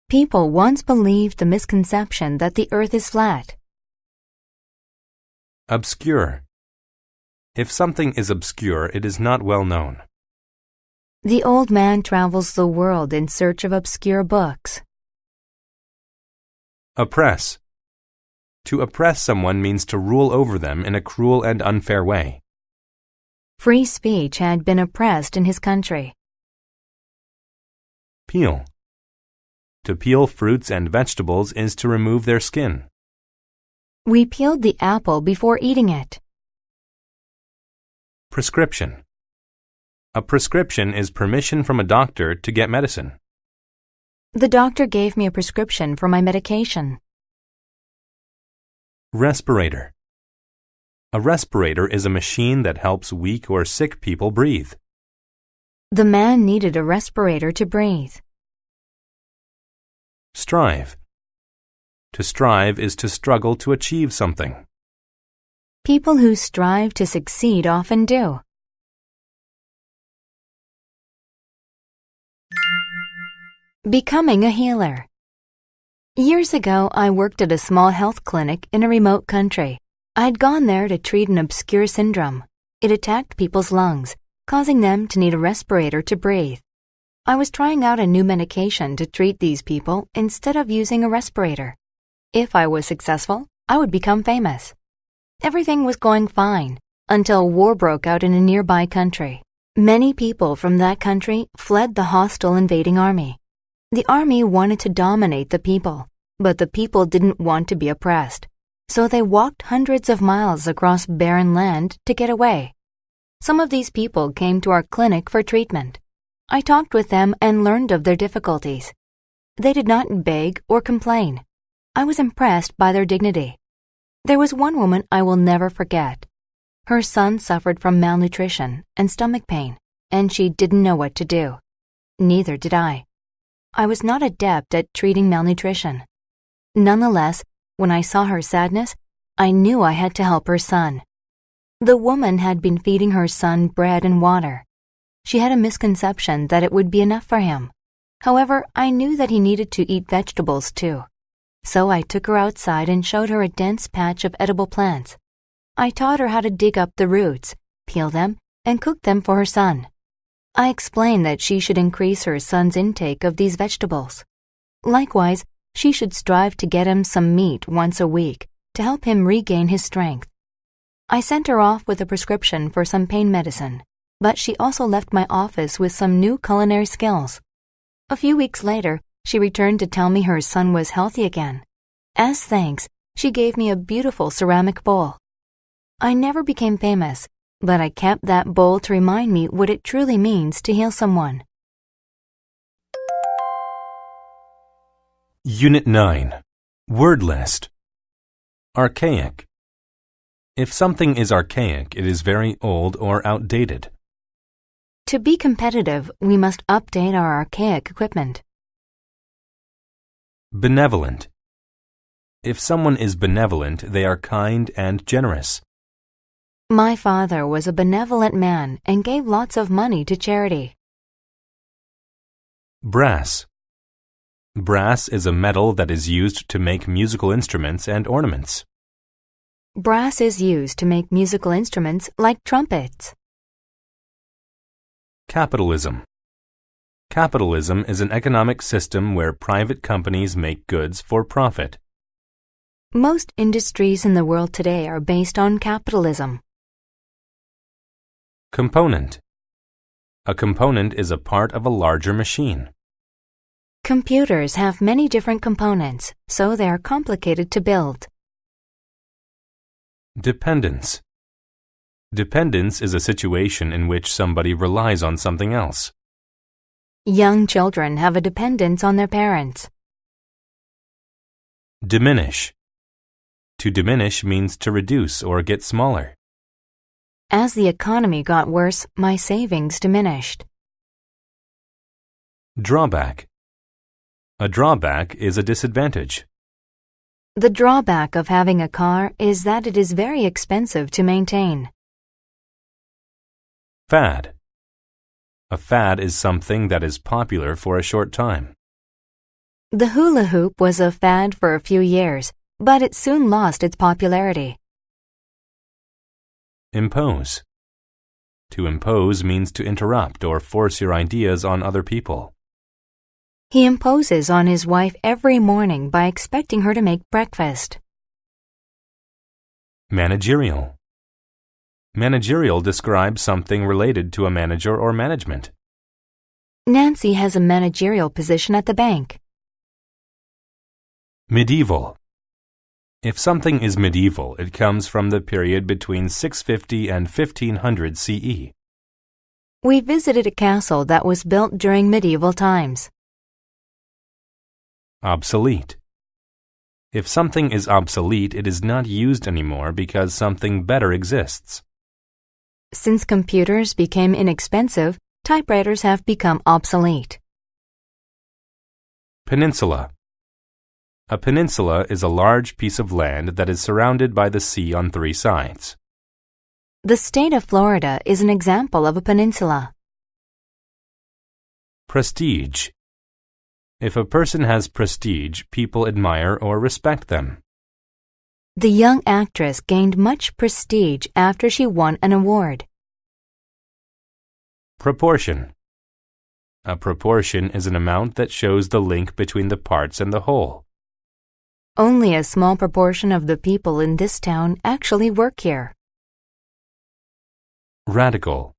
People once believed the misconception that the earth is flat. Obscure. If something is obscure, it is not well known. The old man travels the world in search of obscure books. Oppress. To oppress someone means to rule over them in a cruel and unfair way. Free speech had been oppressed in his country. Peel. To peel fruits and vegetables is to remove their skin. We peeled the apple before eating it. Prescription. A prescription is permission from a doctor to get medicine. The doctor gave me a prescription for my medication. Respirator. A respirator is a machine that helps weak or sick people breathe. The man needed a respirator to breathe. Strive. To strive is to struggle to achieve something. People who strive to succeed often do. Becoming a healer. Years ago, I worked at a small health clinic in a remote country. I'd gone there to treat an obscure syndrome. It attacked people's lungs, causing them to need a respirator to breathe. I was trying out a new medication to treat these people instead of using a respirator. If I was successful, I would become famous. Everything was going fine until war broke out in a nearby country. Many people from that country fled the hostile invading army. The army wanted to dominate the people, but the people didn't want to be oppressed. So they walked hundreds of miles across barren land to get away. Some of these people came to our clinic for treatment. I talked with them and learned of their difficulties. They did not beg or complain. I was impressed by their dignity. There was one woman I will never forget. Her son suffered from malnutrition and stomach pain, and she didn't know what to do. Neither did I. I was not adept at treating malnutrition. Nonetheless, when I saw her sadness, I knew I had to help her son. The woman had been feeding her son bread and water. She had a misconception that it would be enough for him. However, I knew that he needed to eat vegetables too. So I took her outside and showed her a dense patch of edible plants. I taught her how to dig up the roots, peel them, and cook them for her son. I explained that she should increase her son's intake of these vegetables. Likewise, she should strive to get him some meat once a week to help him regain his strength. I sent her off with a prescription for some pain medicine, but she also left my office with some new culinary skills. A few weeks later, she returned to tell me her son was healthy again. As thanks, she gave me a beautiful ceramic bowl. I never became famous, but I kept that bowl to remind me what it truly means to heal someone. Unit 9. Word list. Archaic. If something is archaic, it is very old or outdated. To be competitive, we must update our archaic equipment. Benevolent. If someone is benevolent, they are kind and generous. My father was a benevolent man and gave lots of money to charity. Brass. Brass is a metal that is used to make musical instruments and ornaments. Brass is used to make musical instruments like trumpets. Capitalism. Capitalism is an economic system where private companies make goods for profit. Most industries in the world today are based on capitalism. Component. A component is a part of a larger machine. Computers have many different components, so they are complicated to build. Dependence. Dependence is a situation in which somebody relies on something else. Young children have a dependence on their parents. Diminish. To diminish means to reduce or get smaller. As the economy got worse, my savings diminished. Drawback. A drawback is a disadvantage. The drawback of having a car is that it is very expensive to maintain. Fad. A fad is something that is popular for a short time. The hula hoop was a fad for a few years, but it soon lost its popularity. Impose. To impose means to interrupt or force your ideas on other people. He imposes on his wife every morning by expecting her to make breakfast. Managerial. Managerial describes something related to a manager or management. Nancy has a managerial position at the bank. Medieval. If something is medieval, it comes from the period between 650 and 1500 CE. We visited a castle that was built during medieval times. Obsolete. If something is obsolete, it is not used anymore because something better exists. Since computers became inexpensive, typewriters have become obsolete. Peninsula. A peninsula is a large piece of land that is surrounded by the sea on 3 sides. The state of Florida is an example of a peninsula. Prestige. If a person has prestige, people admire or respect them. The young actress gained much prestige after she won an award. Proportion. A proportion is an amount that shows the link between the parts and the whole. Only a small proportion of the people in this town actually work here. Radical.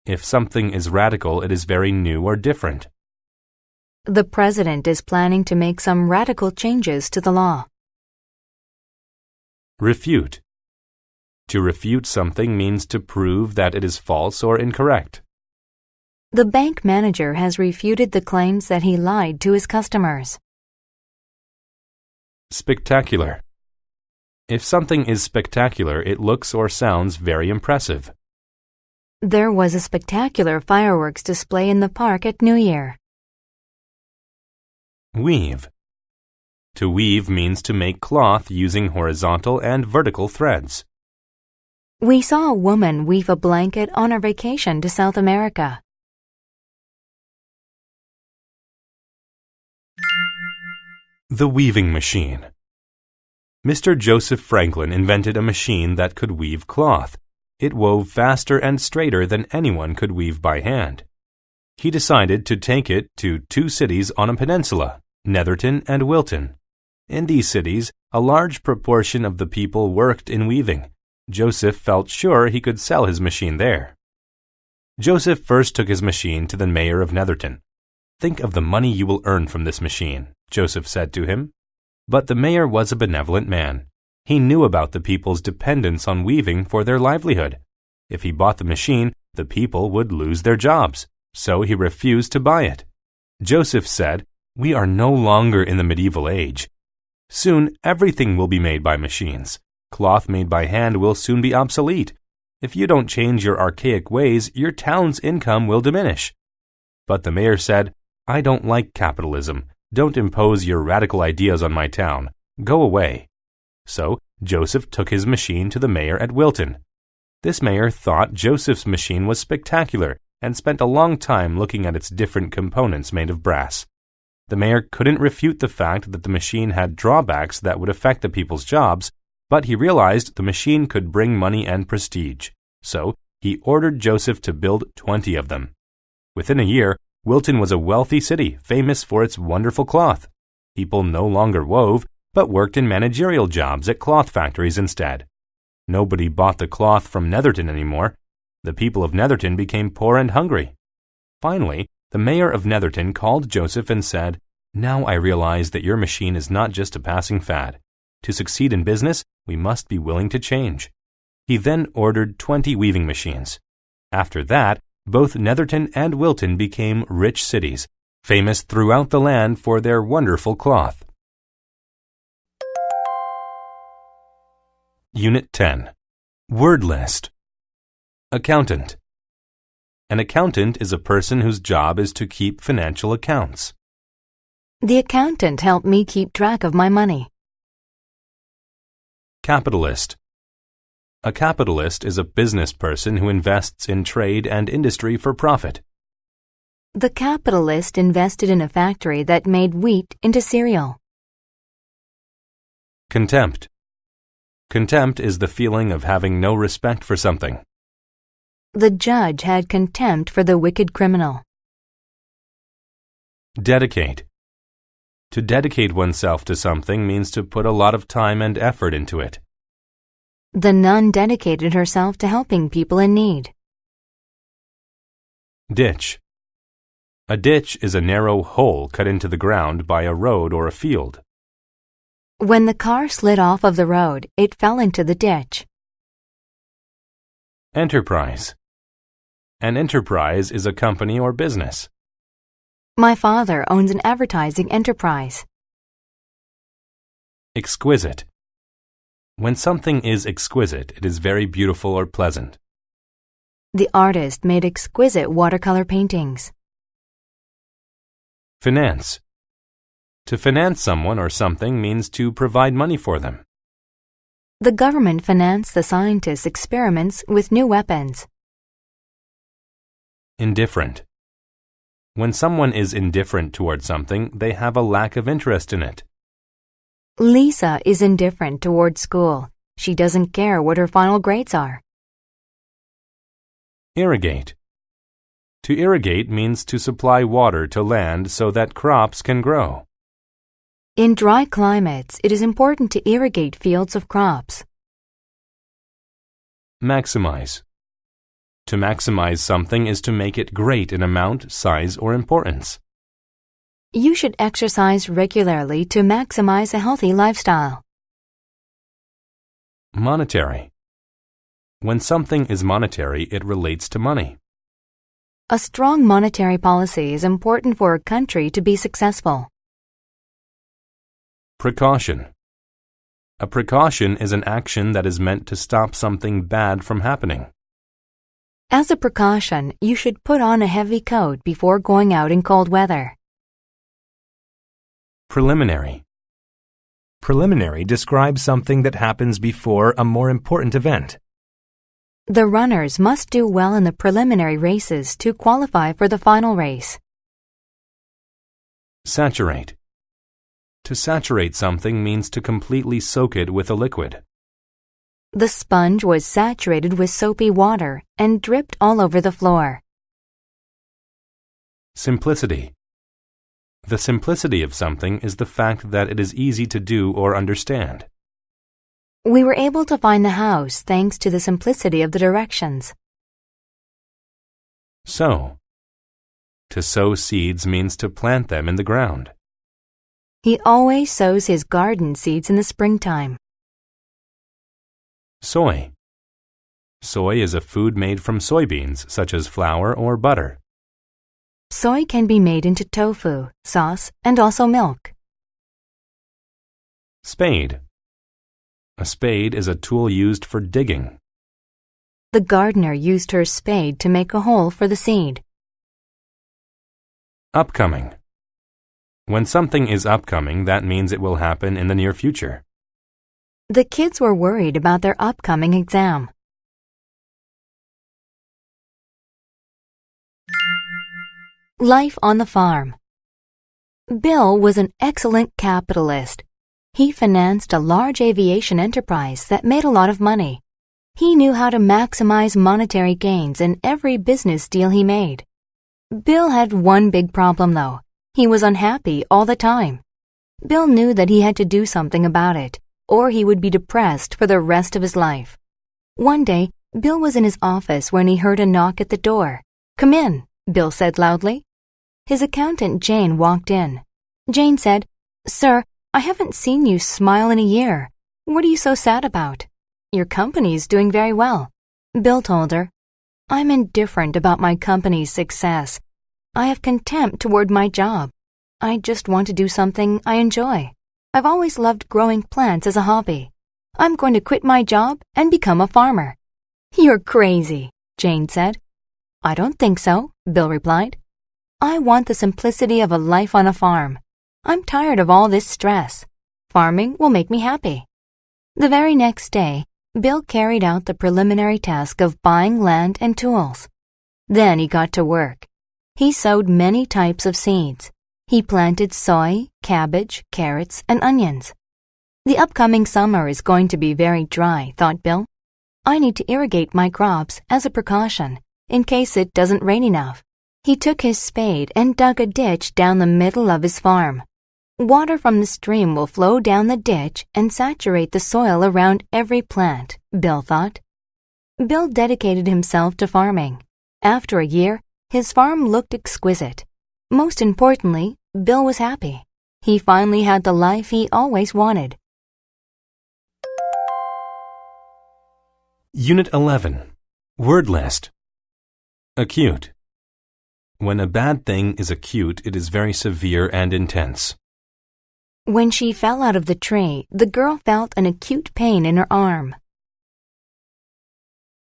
If something is radical, it is very new or different. The president is planning to make some radical changes to the law. Refute. To refute something means to prove that it is false or incorrect. The bank manager has refuted the claims that he lied to his customers. Spectacular. If something is spectacular, it looks or sounds very impressive. There was a spectacular fireworks display in the park at New Year. Weave. To weave means to make cloth using horizontal and vertical threads. We saw a woman weave a blanket on our vacation to South America. The weaving machine. Mr. Joseph Franklin invented a machine that could weave cloth. It wove faster and straighter than anyone could weave by hand. He decided to take it to 2 cities on a peninsula, Netherton and Wilton. In these cities, a large proportion of the people worked in weaving. Joseph felt sure he could sell his machine there. Joseph first took his machine to the mayor of Netherton. "Think of the money you will earn from this machine," Joseph said to him. But the mayor was a benevolent man. He knew about the people's dependence on weaving for their livelihood. If he bought the machine, the people would lose their jobs, so he refused to buy it. Joseph said, "We are no longer in the medieval age. Soon everything will be made by machines. Cloth made by hand will soon be obsolete. If you don't change your archaic ways, your town's income will diminish." But the mayor said, "I don't like capitalism. Don't impose your radical ideas on my town. Go away." So Joseph took his machine to the mayor at Wilton. This mayor thought Joseph's machine was spectacular and spent a long time looking at its different components made of brass. The mayor couldn't refute the fact that the machine had drawbacks that would affect the people's jobs, but he realized the machine could bring money and prestige. So he ordered Joseph to build 20 of them. Within a year, Wilton was a wealthy city, famous for its wonderful cloth. People no longer wove, but worked in managerial jobs at cloth factories instead. Nobody bought the cloth from Netherton anymore. The people of Netherton became poor and hungry. Finally, the mayor of Netherton called Joseph and said, "Now I realize that your machine is not just a passing fad. To succeed in business, we must be willing to change." He then ordered 20 weaving machines. After that, both Netherton and Wilton became rich cities, famous throughout the land for their wonderful cloth. Unit 10. Word list. Accountant. An accountant is a person whose job is to keep financial accounts. The accountant helped me keep track of my money. Capitalist. A capitalist is a business person who invests in trade and industry for profit. The capitalist invested in a factory that made wheat into cereal. Contempt. Contempt is the feeling of having no respect for something. The judge had contempt for the wicked criminal. Dedicate. To dedicate oneself to something means to put a lot of time and effort into it. The nun dedicated herself to helping people in need. Ditch. A ditch is a narrow hole cut into the ground by a road or a field. When the car slid off of the road, it fell into the ditch. Enterprise. An enterprise is a company or business. My father owns an advertising enterprise. Exquisite. When something is exquisite, it is very beautiful or pleasant. The artist made exquisite watercolor paintings. Finance. To finance someone or something means to provide money for them. The government financed the scientists' experiments with new weapons. Indifferent. When someone is indifferent toward something, they have a lack of interest in it. Lisa is indifferent toward school. She doesn't care what her final grades are. Irrigate. To irrigate means to supply water to land so that crops can grow. In dry climates, it is important to irrigate fields of crops. Maximize. To maximize something is to make it great in amount, size, or importance. You should exercise regularly to maximize a healthy lifestyle. Monetary. When something is monetary, it relates to money. A strong monetary policy is important for a country to be successful. Precaution. A precaution is an action that is meant to stop something bad from happening. As a precaution, you should put on a heavy coat before going out in cold weather. Preliminary. Preliminary describes something that happens before a more important event. The runners must do well in the preliminary races to qualify for the final race. Saturate. To saturate something means to completely soak it with a liquid. The sponge was saturated with soapy water and dripped all over the floor. Simplicity. The simplicity of something is the fact that it is easy to do or understand. We were able to find the house thanks to the simplicity of the directions. Sow. To sow seeds means to plant them in the ground. He always sows his garden seeds in the springtime. Soy. Soy is a food made from soybeans, such as flour or butter. Soy can be made into tofu, sauce, and also milk. Spade. A spade is a tool used for digging. The gardener used her spade to make a hole for the seed. Upcoming. When something is upcoming, that means it will happen in the near future. The kids were worried about their upcoming exam. Life on the farm. Bill was an excellent capitalist. He financed a large aviation enterprise that made a lot of money. He knew how to maximize monetary gains in every business deal he made. Bill had one big problem, though. He was unhappy all the time. Bill knew that he had to do something about it, or he would be depressed for the rest of his life. One day, Bill was in his office when he heard a knock at the door. "Come in," Bill said loudly. His accountant, Jane, walked in. Jane said, "Sir, I haven't seen you smile in a year. What are you so sad about? Your company's doing very well." Bill told her, "I'm indifferent about my company's success. I have contempt toward my job. I just want to do something I enjoy. I've always loved growing plants as a hobby. I'm going to quit my job and become a farmer." "You're crazy," Jane said. "I don't think so," Bill replied. "I want the simplicity of a life on a farm. I'm tired of all this stress. Farming will make me happy." The very next day, Bill carried out the preliminary task of buying land and tools. Then he got to work. He sowed many types of seeds. He planted soy, cabbage, carrots, and onions. The upcoming summer is going to be very dry, thought Bill. I need to irrigate my crops as a precaution, in case it doesn't rain enough. He took his spade and dug a ditch down the middle of his farm. Water from the stream will flow down the ditch and saturate the soil around every plant, Bill thought. Bill dedicated himself to farming. After a year, his farm looked exquisite. Most importantly, Bill was happy. He finally had the life he always wanted. Unit 11. Word list. Acute. When a bad thing is acute, it is very severe and intense. When she fell out of the tree, the girl felt an acute pain in her arm.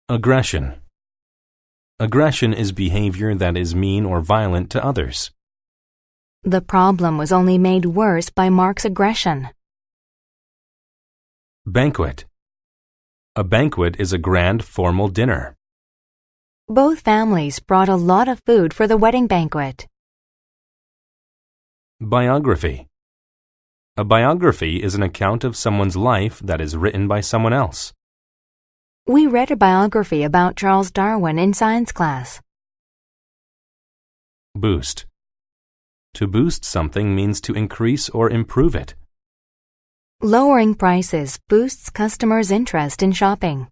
Aggression. Aggression is behavior that is mean or violent to others. The problem was only made worse by Mark's aggression. Banquet. A banquet is a grand formal dinner. Both families brought a lot of food for the wedding banquet. Biography. A biography is an account of someone's life that is written by someone else. We read a biography about Charles Darwin in science class. Boost. To boost something means to increase or improve it. Lowering prices boosts customers' interest in shopping.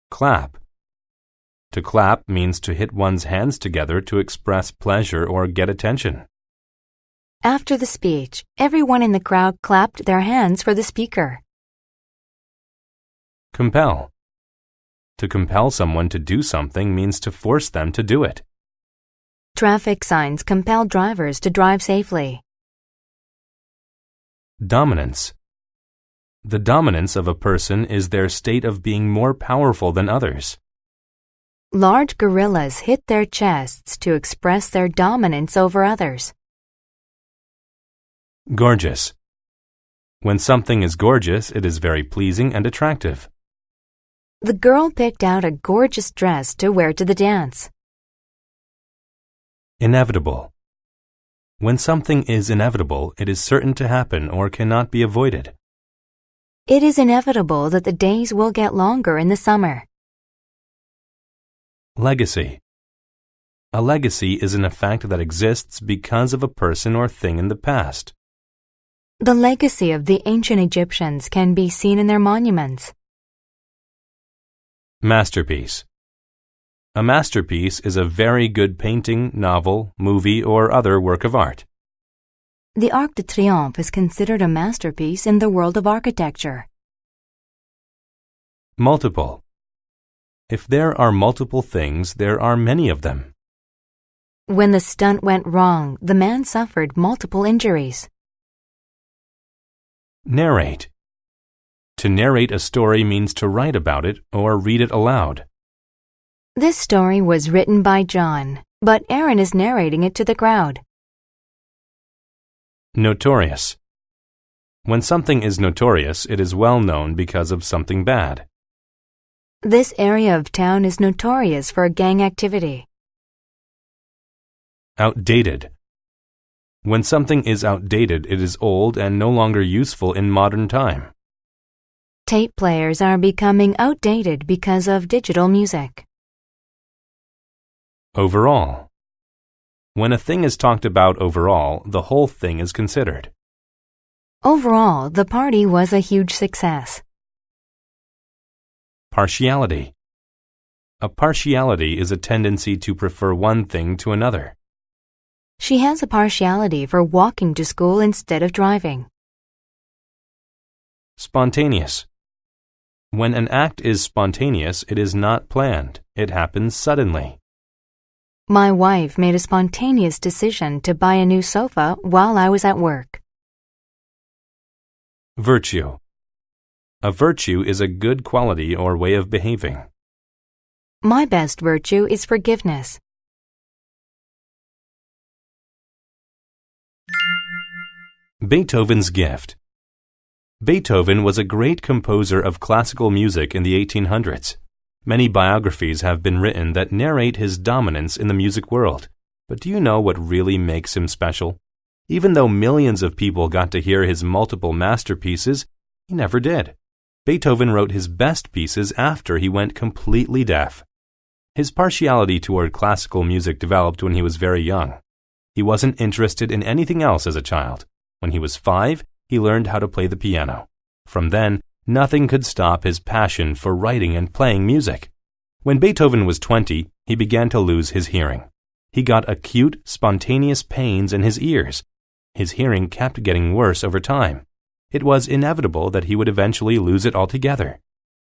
Clap. To clap means to hit one's hands together to express pleasure or get attention. After the speech, everyone in the crowd clapped their hands for the speaker. Compel. To compel someone to do something means to force them to do it. Traffic signs compel drivers to drive safely. Dominance. The dominance of a person is their state of being more powerful than others. Large gorillas hit their chests to express their dominance over others. Gorgeous. When something is gorgeous, it is very pleasing and attractive. The girl picked out a gorgeous dress to wear to the dance. Inevitable. When something is inevitable, it is certain to happen or cannot be avoided. It is inevitable that the days will get longer in the summer. Legacy. A legacy is an effect that exists because of a person or thing in the past. The legacy of the ancient Egyptians can be seen in their monuments. Masterpiece. A masterpiece is a very good painting, novel, movie, or other work of art. The Arc de Triomphe is considered a masterpiece in the world of architecture. Multiple. If there are multiple things, there are many of them. When the stunt went wrong, the man suffered multiple injuries. Narrate. To narrate a story means to write about it or read it aloud. This story was written by John, but Aaron is narrating it to the crowd. Notorious. When something is notorious, it is well known because of something bad. This area of town is notorious for gang activity. Outdated. When something is outdated, it is old and no longer useful in modern time. Tape players are becoming outdated because of digital music. Overall. When a thing is talked about overall, the whole thing is considered. Overall, the party was a huge success. Partiality. A partiality is a tendency to prefer one thing to another. She has a partiality for walking to school instead of driving. Spontaneous. When an act is spontaneous, it is not planned. It happens suddenly. My wife made a spontaneous decision to buy a new sofa while I was at work. Virtue. A virtue is a good quality or way of behaving. My best virtue is forgiveness. Beethoven's gift. Beethoven was a great composer of classical music in the 1800s. Many biographies have been written that narrate his dominance in the music world. But do you know what really makes him special? Even though millions of people got to hear his multiple masterpieces, he never did. Beethoven wrote his best pieces after he went completely deaf. His partiality toward classical music developed when he was very young. He wasn't interested in anything else as a child. When he was 5, he learned how to play the piano. From then, nothing could stop his passion for writing and playing music. When Beethoven was 20, he began to lose his hearing. He got acute, spontaneous pains in his ears. His hearing kept getting worse over time. It was inevitable that he would eventually lose it altogether.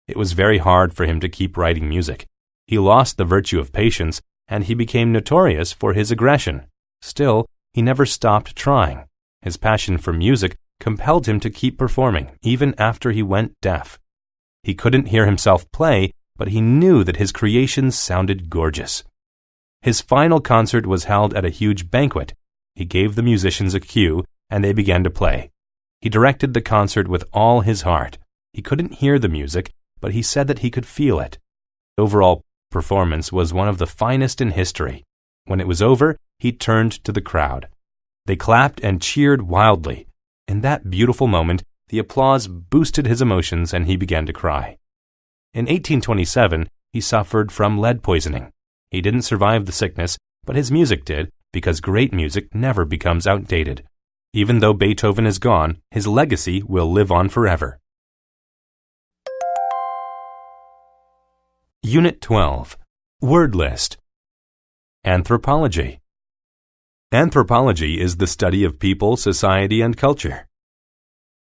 It was very hard for him to keep writing music. He lost the virtue of patience, and he became notorious for his aggression. Still, he never stopped trying. His passion for music compelled him to keep performing, even after he went deaf. He couldn't hear himself play, but he knew that his creations sounded gorgeous. His final concert was held at a huge banquet. He gave the musicians a cue, and they began to play. He directed the concert with all his heart. He couldn't hear the music, but he said that he could feel it. The overall performance was one of the finest in history. When it was over, he turned to the crowd. They clapped and cheered wildly. In that beautiful moment, the applause boosted his emotions and he began to cry. In 1827, he suffered from lead poisoning. He didn't survive the sickness, but his music did, because great music never becomes outdated. Even though Beethoven is gone, his legacy will live on forever. Unit 12. Word List. Anthropology. Anthropology is the study of people, society, and culture.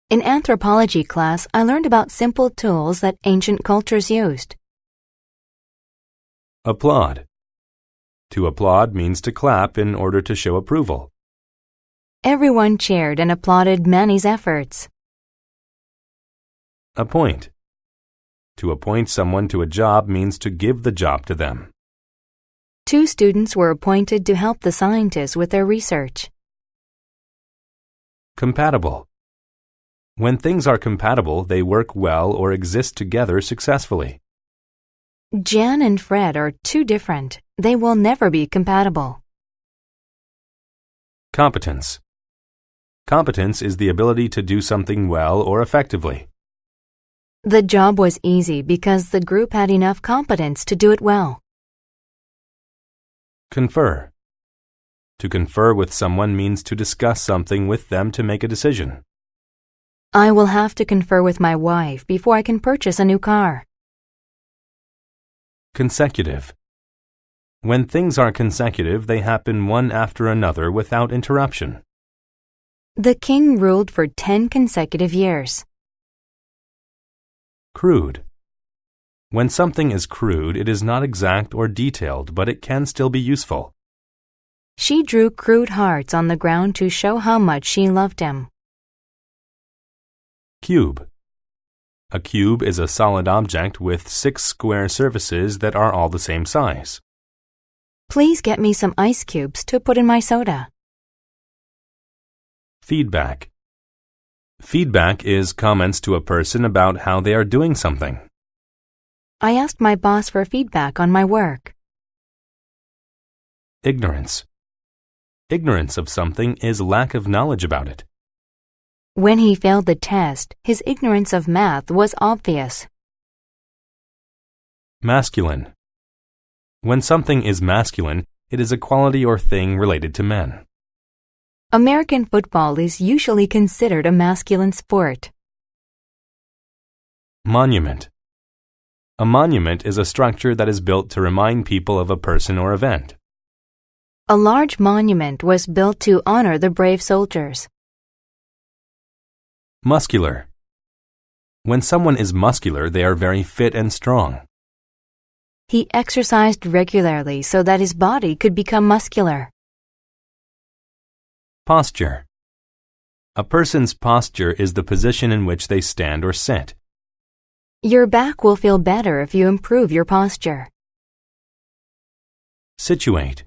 In anthropology class, I learned about simple tools that ancient cultures used. Applaud. To applaud means to clap in order to show approval. Everyone cheered and applauded Manny's efforts. Appoint. To appoint someone to a job means to give the job to them. 2 students were appointed to help the scientists with their research. Compatible. When things are compatible, they work well or exist together successfully. Jan and Fred are too different. They will never be compatible. Competence. Competence is the ability to do something well or effectively. The job was easy because the group had enough competence to do it well. Confer. To confer with someone means to discuss something with them to make a decision. I will have to confer with my wife before I can purchase a new car. Consecutive. When things are consecutive, they happen one after another without interruption. The king ruled for 10 consecutive years. Crude. When something is crude, it is not exact or detailed, but it can still be useful. She drew crude hearts on the ground to show how much she loved him. Cube. A cube is a solid object with 6 square surfaces that are all the same size. Please get me some ice cubes to put in my soda. Feedback. Feedback is comments to a person about how they are doing something. I asked my boss for feedback on my work. Ignorance. Ignorance of something is lack of knowledge about it. When he failed the test, his ignorance of math was obvious. Masculine. When something is masculine, it is a quality or thing related to men. American football is usually considered a masculine sport. Monument. A monument is a structure that is built to remind people of a person or event. A large monument was built to honor the brave soldiers. Muscular. When someone is muscular, they are very fit and strong. He exercised regularly so that his body could become muscular. Posture. A person's posture is the position in which they stand or sit. Your back will feel better if you improve your posture. Situate.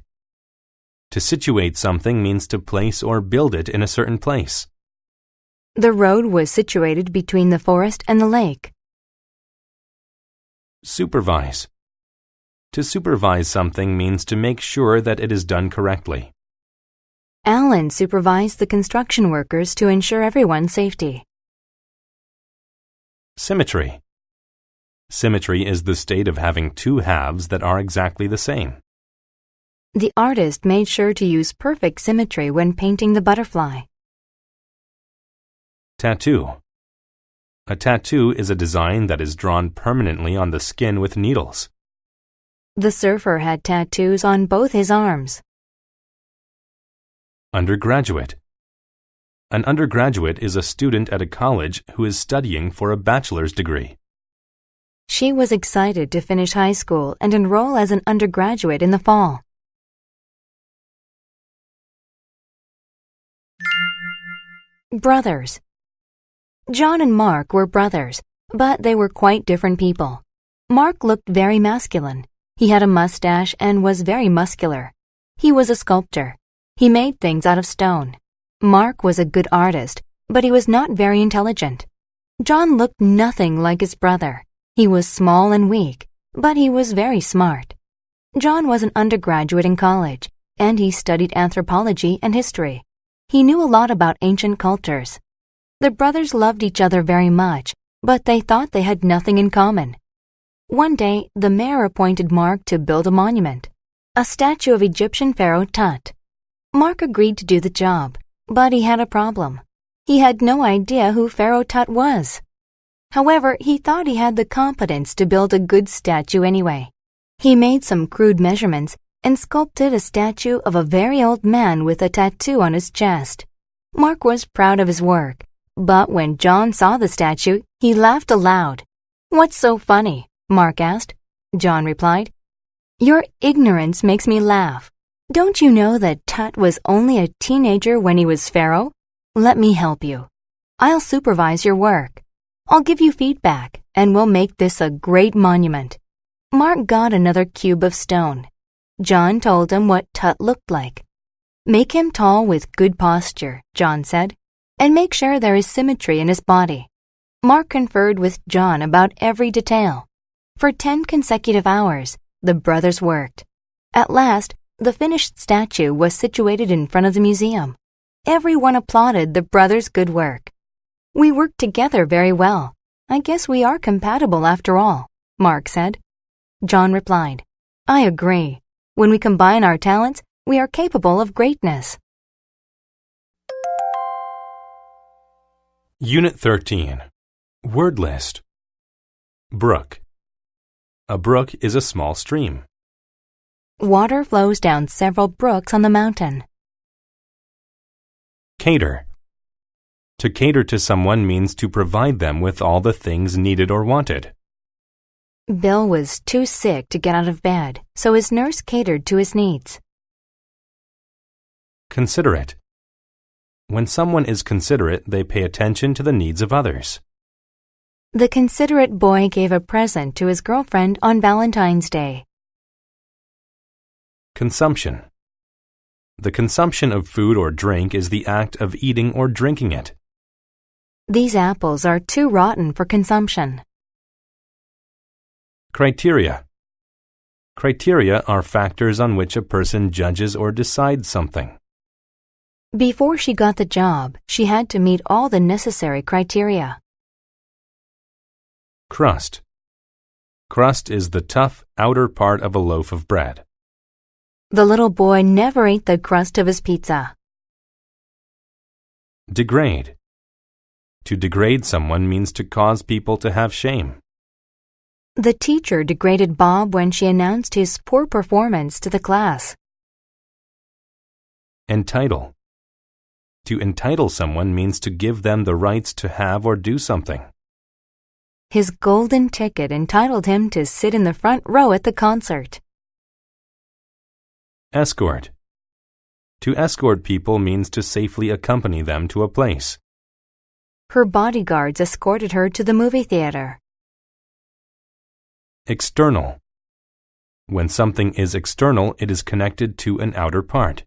To situate something means to place or build it in a certain place. The road was situated between the forest and the lake. Supervise. To supervise something means to make sure that it is done correctly. Alan supervised the construction workers to ensure everyone's safety. Symmetry. Symmetry is the state of having two halves that are exactly the same. The artist made sure to use perfect symmetry when painting the butterfly. Tattoo. A tattoo is a design that is drawn permanently on the skin with needles. The surfer had tattoos on both his arms. Undergraduate. An undergraduate is a student at a college who is studying for a bachelor's degree. She was excited to finish high school and enroll as an undergraduate in the fall. Brothers. John and Mark were brothers, but they were quite different people. Mark looked very masculine. He had a mustache and was very muscular. He was a sculptor. He made things out of stone. Mark was a good artist, but he was not very intelligent. John looked nothing like his brother. He was small and weak, but he was very smart. John was an undergraduate in college, and he studied anthropology and history. He knew a lot about ancient cultures. The brothers loved each other very much, but they thought they had nothing in common. One day, the mayor appointed Mark to build a monument, a statue of Egyptian pharaoh Tut. Mark agreed to do the job, but he had a problem. He had no idea who Pharaoh Tut was. However, he thought he had the competence to build a good statue anyway. He made some crude measurements and sculpted a statue of a very old man with a tattoo on his chest. Mark was proud of his work, but when John saw the statue, he laughed aloud. "What's so funny?" Mark asked. John replied, "Your ignorance makes me laugh. Don't you know that Tut was only a teenager when he was pharaoh? Let me help you. I'll supervise your work. I'll give you feedback, and we'll make this a great monument." Mark got another cube of stone. John told him what Tut looked like. "Make him tall with good posture," John said, "and make sure there is symmetry in his body." Mark conferred with John about every detail. For 10 consecutive hours, the brothers worked. At last, the finished statue was situated in front of the museum. Everyone applauded the brothers' good work. "We worked together very well. I guess we are compatible after all," Mark said. John replied, "I agree. When we combine our talents, we are capable of greatness." Unit 13. Word list. Brook. A brook is a small stream. Water flows down several brooks on the mountain. Cater. To cater to someone means to provide them with all the things needed or wanted. Bill was too sick to get out of bed, so his nurse catered to his needs. Considerate. When someone is considerate, they pay attention to the needs of others. The considerate boy gave a present to his girlfriend on Valentine's Day. Consumption. The consumption of food or drink is the act of eating or drinking it. These apples are too rotten for consumption. Criteria. Criteria are factors on which a person judges or decides something. Before she got the job, she had to meet all the necessary criteria. Crust. Crust is the tough outer part of a loaf of bread. The little boy never ate the crust of his pizza. Degrade. To degrade someone means to cause people to have shame. The teacher degraded Bob when she announced his poor performance to the class. Entitle. To entitle someone means to give them the rights to have or do something. His golden ticket entitled him to sit in the front row at the concert. Escort. To escort people means to safely accompany them to a place. Her bodyguards escorted her to the movie theater. External. When something is external, it is connected to an outer part.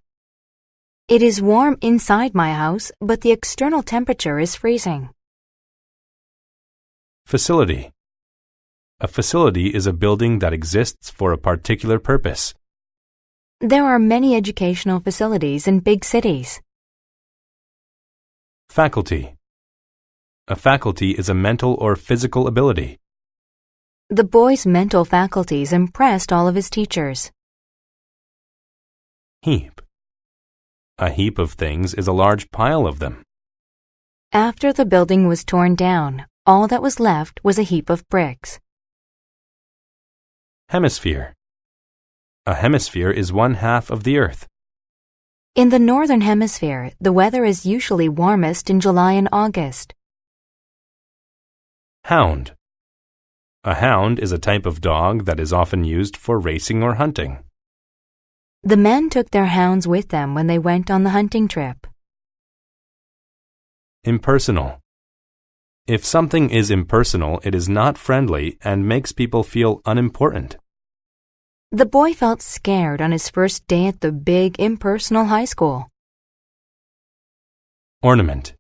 It is warm inside my house, but the external temperature is freezing. Facility. A facility is a building that exists for a particular purpose. There are many educational facilities in big cities. Faculty. A faculty is a mental or physical ability. The boy's mental faculties impressed all of his teachers. Heap. A heap of things is a large pile of them. After the building was torn down, all that was left was a heap of bricks. Hemisphere. A hemisphere is one half of the Earth. In the northern hemisphere, the weather is usually warmest in July and August. Hound. A hound is a type of dog that is often used for racing or hunting. The men took their hounds with them when they went on the hunting trip. Impersonal. If something is impersonal, it is not friendly and makes people feel unimportant. The boy felt scared on his first day at the big, impersonal high school. Ornament.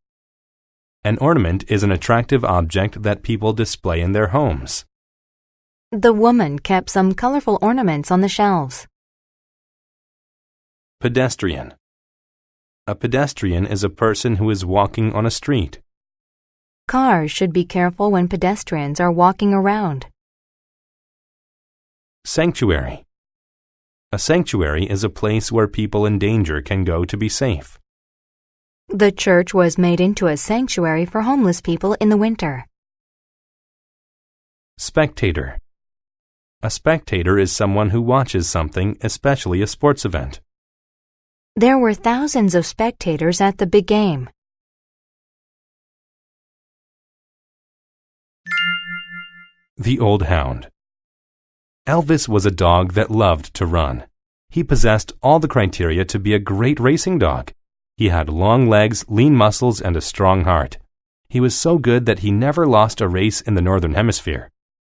An ornament is an attractive object that people display in their homes. The woman kept some colorful ornaments on the shelves. Pedestrian. A pedestrian is a person who is walking on a street. Cars should be careful when pedestrians are walking around. Sanctuary. A sanctuary is a place where people in danger can go to be safe. The church was made into a sanctuary for homeless people in the winter. Spectator. A spectator is someone who watches something, especially a sports event. There were thousands of spectators at the big game. The Old Hound. Elvis was a dog that loved to run. He possessed all the criteria to be a great racing dog. He had long legs, lean muscles, and a strong heart. He was so good that he never lost a race in the Northern Hemisphere.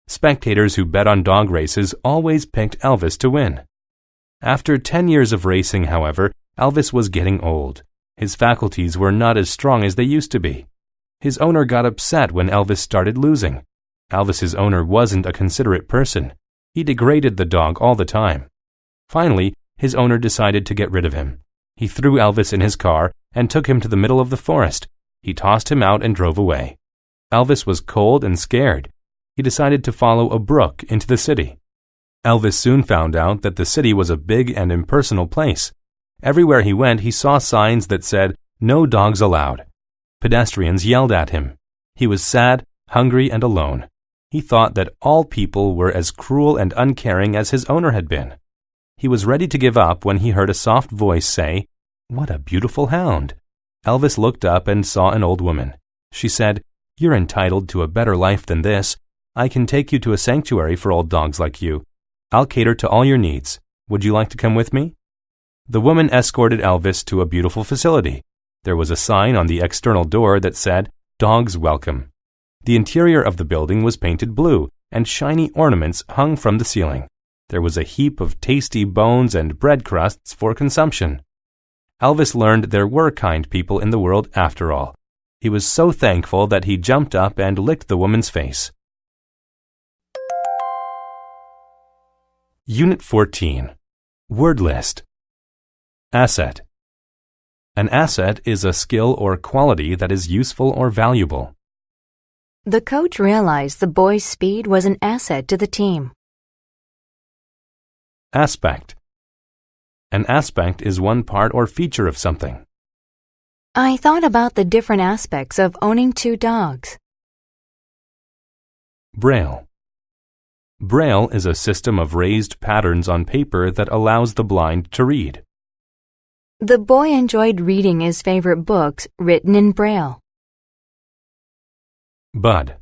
Spectators who bet on dog races always picked Elvis to win. After 10 years of racing, however, Elvis was getting old. His faculties were not as strong as they used to be. His owner got upset when Elvis started losing. Elvis's owner wasn't a considerate person. He degraded the dog all the time. Finally, his owner decided to get rid of him. He threw Elvis in his car and took him to the middle of the forest. He tossed him out and drove away. Elvis was cold and scared. He decided to follow a brook into the city. Elvis soon found out that the city was a big and impersonal place. Everywhere he went, he saw signs that said, "No dogs allowed." Pedestrians yelled at him. He was sad, hungry, and alone. He thought that all people were as cruel and uncaring as his owner had been. He was ready to give up when he heard a soft voice say, "What a beautiful hound." Elvis looked up and saw an old woman. She said, "You're entitled to a better life than this. I can take you to a sanctuary for old dogs like you. I'll cater to all your needs. Would you like to come with me?" The woman escorted Elvis to a beautiful facility. There was a sign on the external door that said, "Dogs Welcome." The interior of the building was painted blue, and shiny ornaments hung from the ceiling. There was a heap of tasty bones and bread crusts for consumption. Elvis learned there were kind people in the world after all. He was so thankful that he jumped up and licked the woman's face. Unit 14. Word List. Asset. An asset is a skill or quality that is useful or valuable. The coach realized the boy's speed was an asset to the team. Aspect. An aspect is one part or feature of something. I thought about the different aspects of owning 2 dogs. Braille. Braille is a system of raised patterns on paper that allows the blind to read. The boy enjoyed reading his favorite books written in Braille. Bud.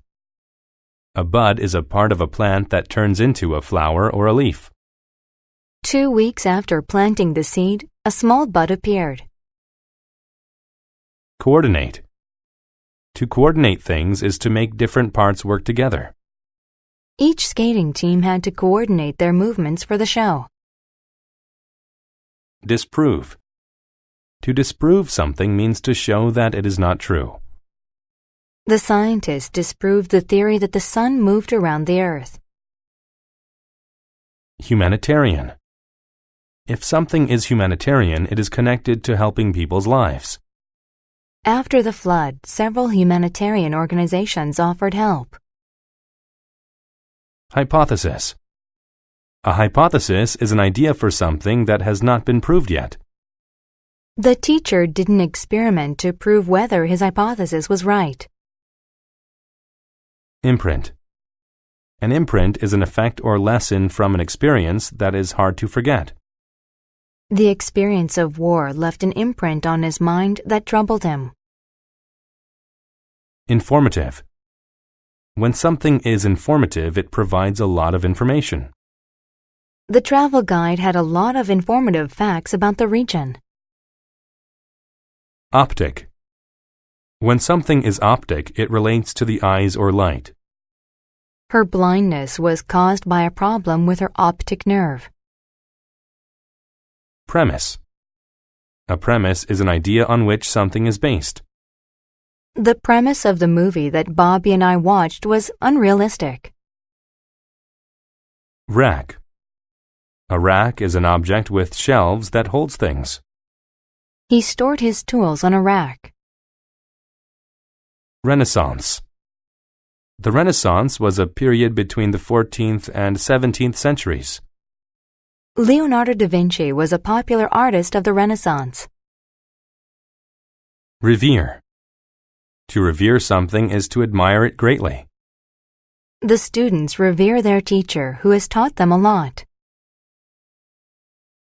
A bud is a part of a plant that turns into a flower or a leaf. 2 weeks after planting the seed, a small bud appeared. Coordinate. To coordinate things is to make different parts work together. Each skating team had to coordinate their movements for the show. Disprove. To disprove something means to show that it is not true. The scientists disproved the theory that the sun moved around the earth. Humanitarian. If something is humanitarian, it is connected to helping people's lives. After the flood, several humanitarian organizations offered help. Hypothesis. A hypothesis is an idea for something that has not been proved yet. The teacher did an experiment to prove whether his hypothesis was right. Imprint. An imprint is an effect or lesson from an experience that is hard to forget. The experience of war left an imprint on his mind that troubled him. Informative. When something is informative, it provides a lot of information. The travel guide had a lot of informative facts about the region. Optic. When something is optic, it relates to the eyes or light. Her blindness was caused by a problem with her optic nerve. Premise. A premise is an idea on which something is based. The premise of the movie that Bobby and I watched was unrealistic. Rack. A rack is an object with shelves that holds things. He stored his tools on a rack. Renaissance. The Renaissance was a period between the 14th and 17th centuries. Leonardo da Vinci was a popular artist of the Renaissance. Revere. To revere something is to admire it greatly. The students revere their teacher, who has taught them a lot.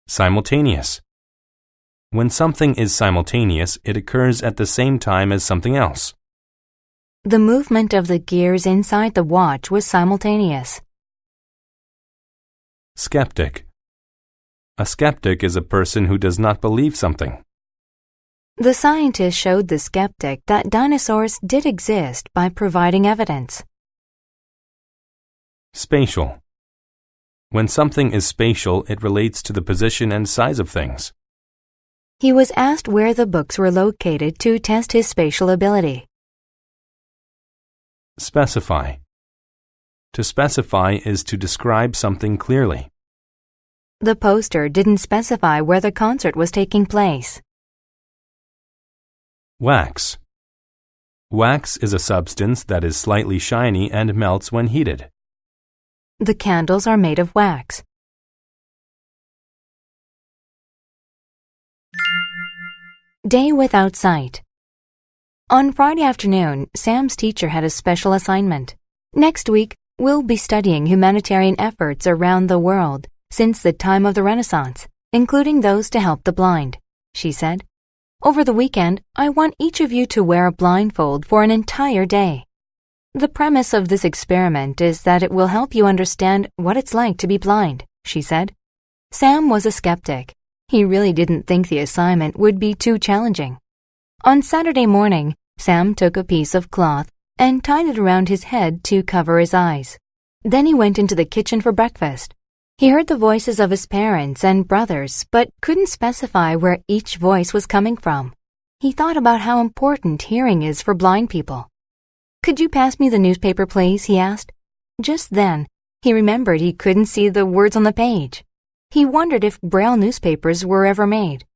Simultaneous. When something is simultaneous, it occurs at the same time as something else. The movement of the gears inside the watch was simultaneous. Skeptic. A skeptic is a person who does not believe something. The scientists showed the skeptic that dinosaurs did exist by providing evidence. Spatial. When something is spatial, it relates to the position and size of things. He was asked where the books were located to test his spatial ability. Specify. To specify is to describe something clearly. The poster didn't specify where the concert was taking place. Wax. Wax is a substance that is slightly shiny and melts when heated. The candles are made of wax. Day without sight. On Friday afternoon, Sam's teacher had a special assignment. Next week, we'll be studying humanitarian efforts around the world since the time of the Renaissance, including those to help the blind, she said. Over the weekend, I want each of you to wear a blindfold for an entire day. The premise of this experiment is that it will help you understand what it's like to be blind, she said. Sam was a skeptic. He really didn't think the assignment would be too challenging. On Saturday morning, Sam took a piece of cloth and tied it around his head to cover his eyes. Then he went into the kitchen for breakfast. He heard the voices of his parents and brothers, but couldn't specify where each voice was coming from. He thought about how important hearing is for blind people. "Could you pass me the newspaper, please?" he asked. Just then, he remembered he couldn't see the words on the page. He wondered if Braille newspapers were ever made.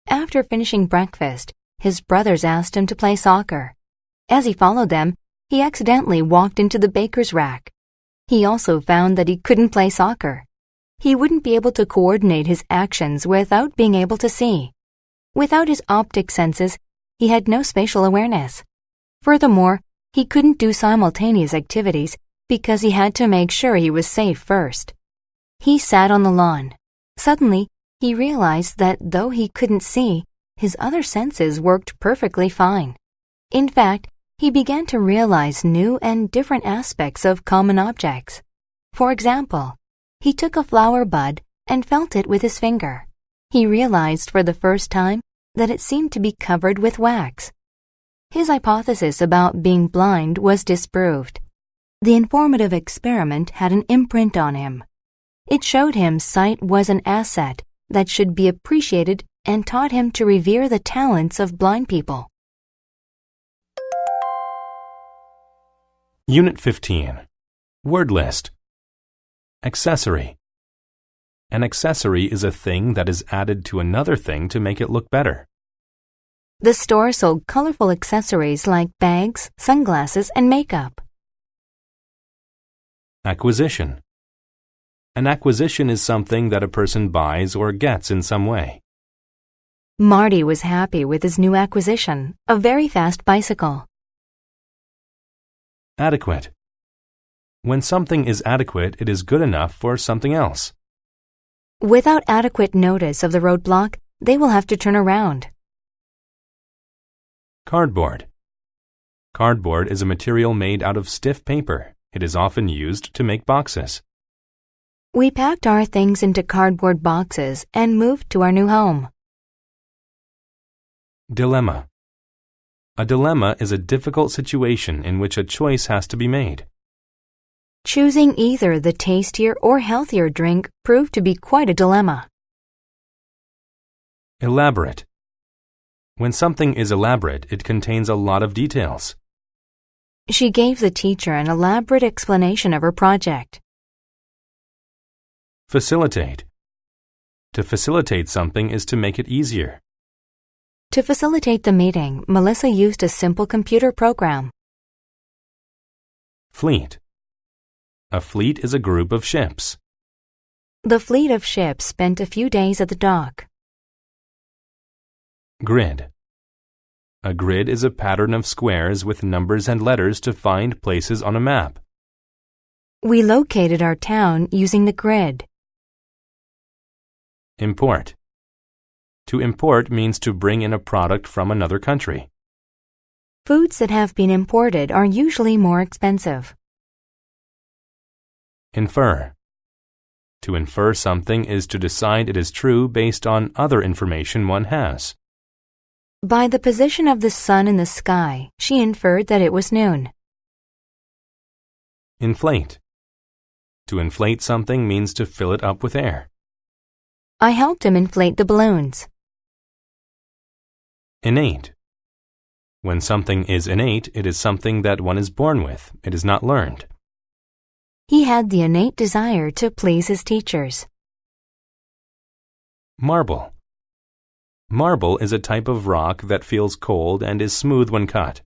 After finishing breakfast, his brothers asked him to play soccer. As he followed them, he accidentally walked into the baker's rack. He also found that he couldn't play soccer. He wouldn't be able to coordinate his actions without being able to see. Without his optic senses, he had no spatial awareness. Furthermore, he couldn't do simultaneous activities because he had to make sure he was safe first. He sat on the lawn. Suddenly, he realized that though he couldn't see, his other senses worked perfectly fine. In fact, he began to realize new and different aspects of common objects. For example, he took a flower bud and felt it with his finger. He realized for the first time that it seemed to be covered with wax. His hypothesis about being blind was disproved. The informative experiment had an imprint on him. It showed him sight was an asset that should be appreciated and taught him to revere the talents of blind people. Unit 15. Word list. Accessory. An accessory is a thing that is added to another thing to make it look better. The store sold colorful accessories like bags, sunglasses, and makeup. Acquisition. An acquisition is something that a person buys or gets in some way. Marty was happy with his new acquisition, a very fast bicycle. Adequate. When something is adequate, it is good enough for something else. Without adequate notice of the roadblock, they will have to turn around. Cardboard. Cardboard is a material made out of stiff paper. It is often used to make boxes. We packed our things into cardboard boxes and moved to our new home. Dilemma. A dilemma is a difficult situation in which a choice has to be made. Choosing either the tastier or healthier drink proved to be quite a dilemma. Elaborate. When something is elaborate, it contains a lot of details. She gave the teacher an elaborate explanation of her project. Facilitate. To facilitate something is to make it easier. To facilitate the meeting, Melissa used a simple computer program. Fleet. A fleet is a group of ships. The fleet of ships spent a few days at the dock. Grid. A grid is a pattern of squares with numbers and letters to find places on a map. We located our town using the grid. Import. To import means to bring in a product from another country. Foods that have been imported are usually more expensive. Infer. To infer something is to decide it is true based on other information one has. By the position of the sun in the sky, she inferred that it was noon. Inflate. To inflate something means to fill it up with air. I helped him inflate the balloons. Innate. When something is innate, it is something that one is born with. It is not learned. He had the innate desire to please his teachers. Marble. Marble is a type of rock that feels cold and is smooth when cut.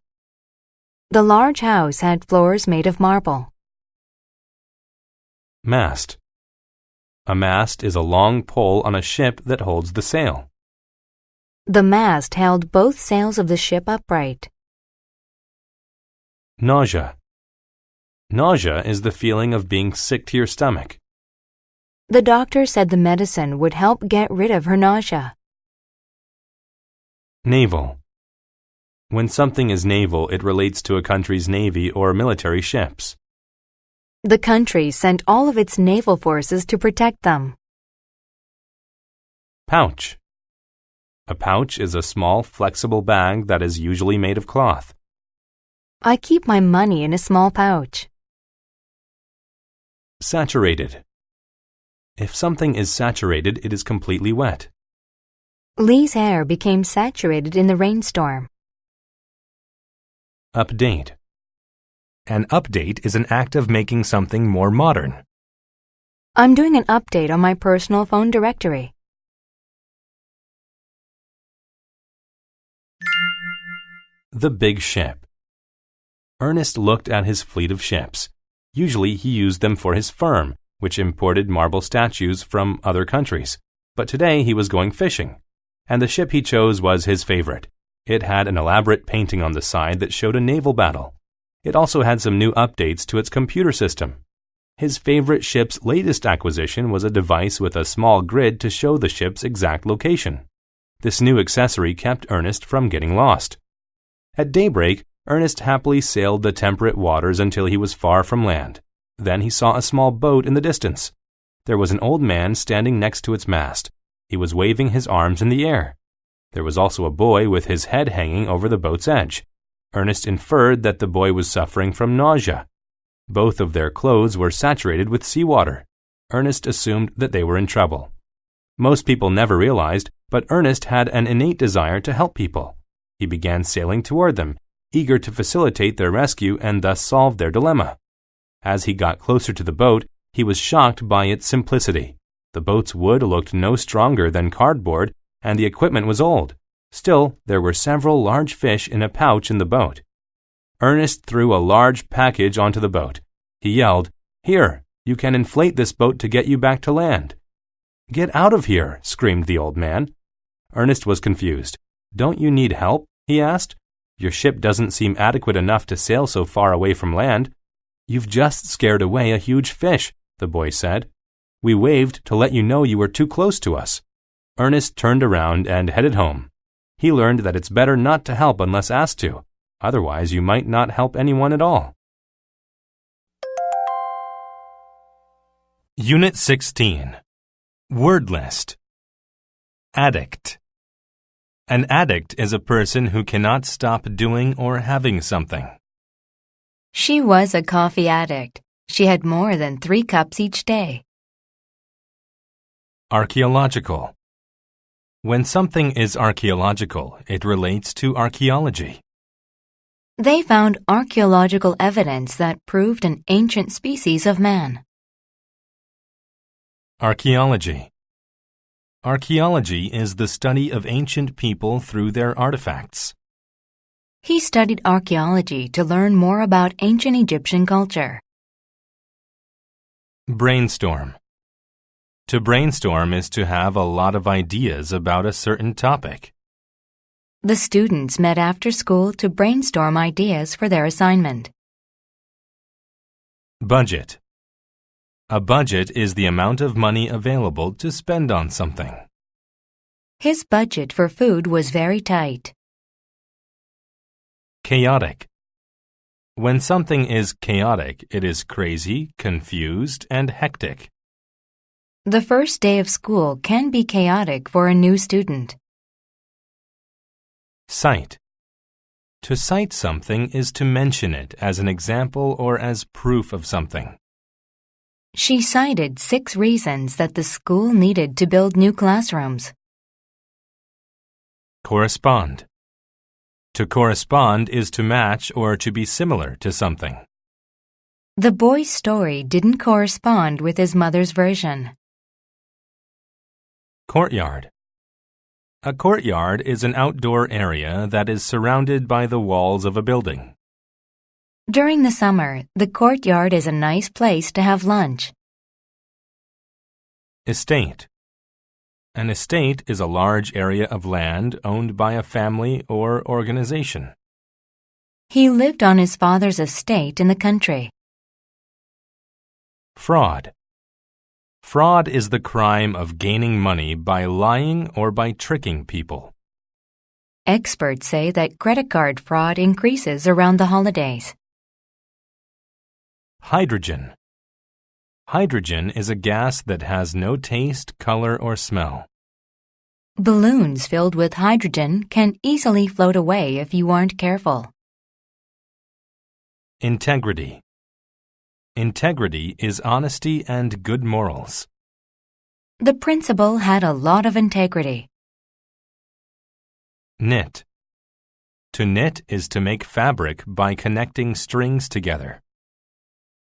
The large house had floors made of marble. Mast. A mast is a long pole on a ship that holds the sail. The mast held both sails of the ship upright. Nausea. Nausea is the feeling of being sick to your stomach. The doctor said the medicine would help get rid of her nausea. Naval. When something is naval, it relates to a country's navy or military ships. The country sent all of its naval forces to protect them. Pouch. A pouch is a small, flexible bag that is usually made of cloth. I keep my money in a small pouch. Saturated. If something is saturated, it is completely wet. Lee's hair became saturated in the rainstorm. Update. An update is an act of making something more modern. I'm doing an update on my personal phone directory. The big ship. Ernest looked at his fleet of ships. Usually he used them for his firm, which imported marble statues from other countries. But today he was going fishing, and the ship he chose was his favorite. It had an elaborate painting on the side that showed a naval battle. It also had some new updates to its computer system. His favorite ship's latest acquisition was a device with a small grid to show the ship's exact location. This new accessory kept Ernest from getting lost. At daybreak, Ernest happily sailed the temperate waters until he was far from land. Then he saw a small boat in the distance. There was an old man standing next to its mast. He was waving his arms in the air. There was also a boy with his head hanging over the boat's edge. Ernest inferred that the boy was suffering from nausea. Both of their clothes were saturated with seawater. Ernest assumed that they were in trouble. Most people never realized, but Ernest had an innate desire to help people. He began sailing toward them, eager to facilitate their rescue and thus solve their dilemma. As he got closer to the boat, he was shocked by its simplicity. The boat's wood looked no stronger than cardboard, and the equipment was old. Still, there were several large fish in a pouch in the boat. Ernest threw a large package onto the boat. He yelled, "Here, you can inflate this boat to get you back to land." "Get out of here," screamed the old man. Ernest was confused. "Don't you need help?" he asked. "Your ship doesn't seem adequate enough to sail so far away from land." "You've just scared away a huge fish," the boy said. "We waved to let you know you were too close to us." Ernest turned around and headed home. He learned that it's better not to help unless asked to. Otherwise, you might not help anyone at all. Unit 16. Word list. Addict. An addict is a person who cannot stop doing or having something. She was a coffee addict. She had more than 3 cups each day. Archaeological. When something is archaeological, it relates to archaeology. They found archaeological evidence that proved an ancient species of man. Archaeology. Archaeology is the study of ancient people through their artifacts. He studied archaeology to learn more about ancient Egyptian culture. Brainstorm. To brainstorm is to have a lot of ideas about a certain topic. The students met after school to brainstorm ideas for their assignment. Budget. A budget is the amount of money available to spend on something. His budget for food was very tight. Chaotic. When something is chaotic, it is crazy, confused, and hectic. The first day of school can be chaotic for a new student. Cite. To cite something is to mention it as an example or as proof of something. She cited 6 reasons that the school needed to build new classrooms. Correspond. To correspond is to match or to be similar to something. The boy's story didn't correspond with his mother's version. Courtyard. A courtyard is an outdoor area that is surrounded by the walls of a building. During the summer, the courtyard is a nice place to have lunch. Estate. An estate is a large area of land owned by a family or organization. He lived on his father's estate in the country. Fraud. Fraud is the crime of gaining money by lying or by tricking people. Experts say that credit card fraud increases around the holidays. Hydrogen. Hydrogen is a gas that has no taste, color, or smell. Balloons filled with hydrogen can easily float away if you aren't careful. Integrity. Integrity is honesty and good morals. The principal had a lot of integrity. Knit. To knit is to make fabric by connecting strings together.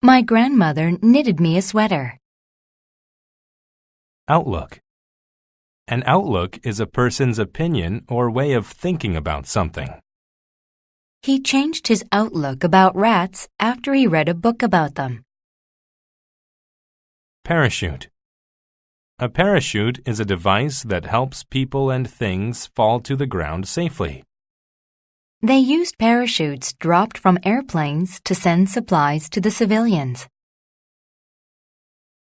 My grandmother knitted me a sweater. Outlook. An outlook is a person's opinion or way of thinking about something. He changed his outlook about rats after he read a book about them. Parachute. A parachute is a device that helps people and things fall to the ground safely. They used parachutes dropped from airplanes to send supplies to the civilians.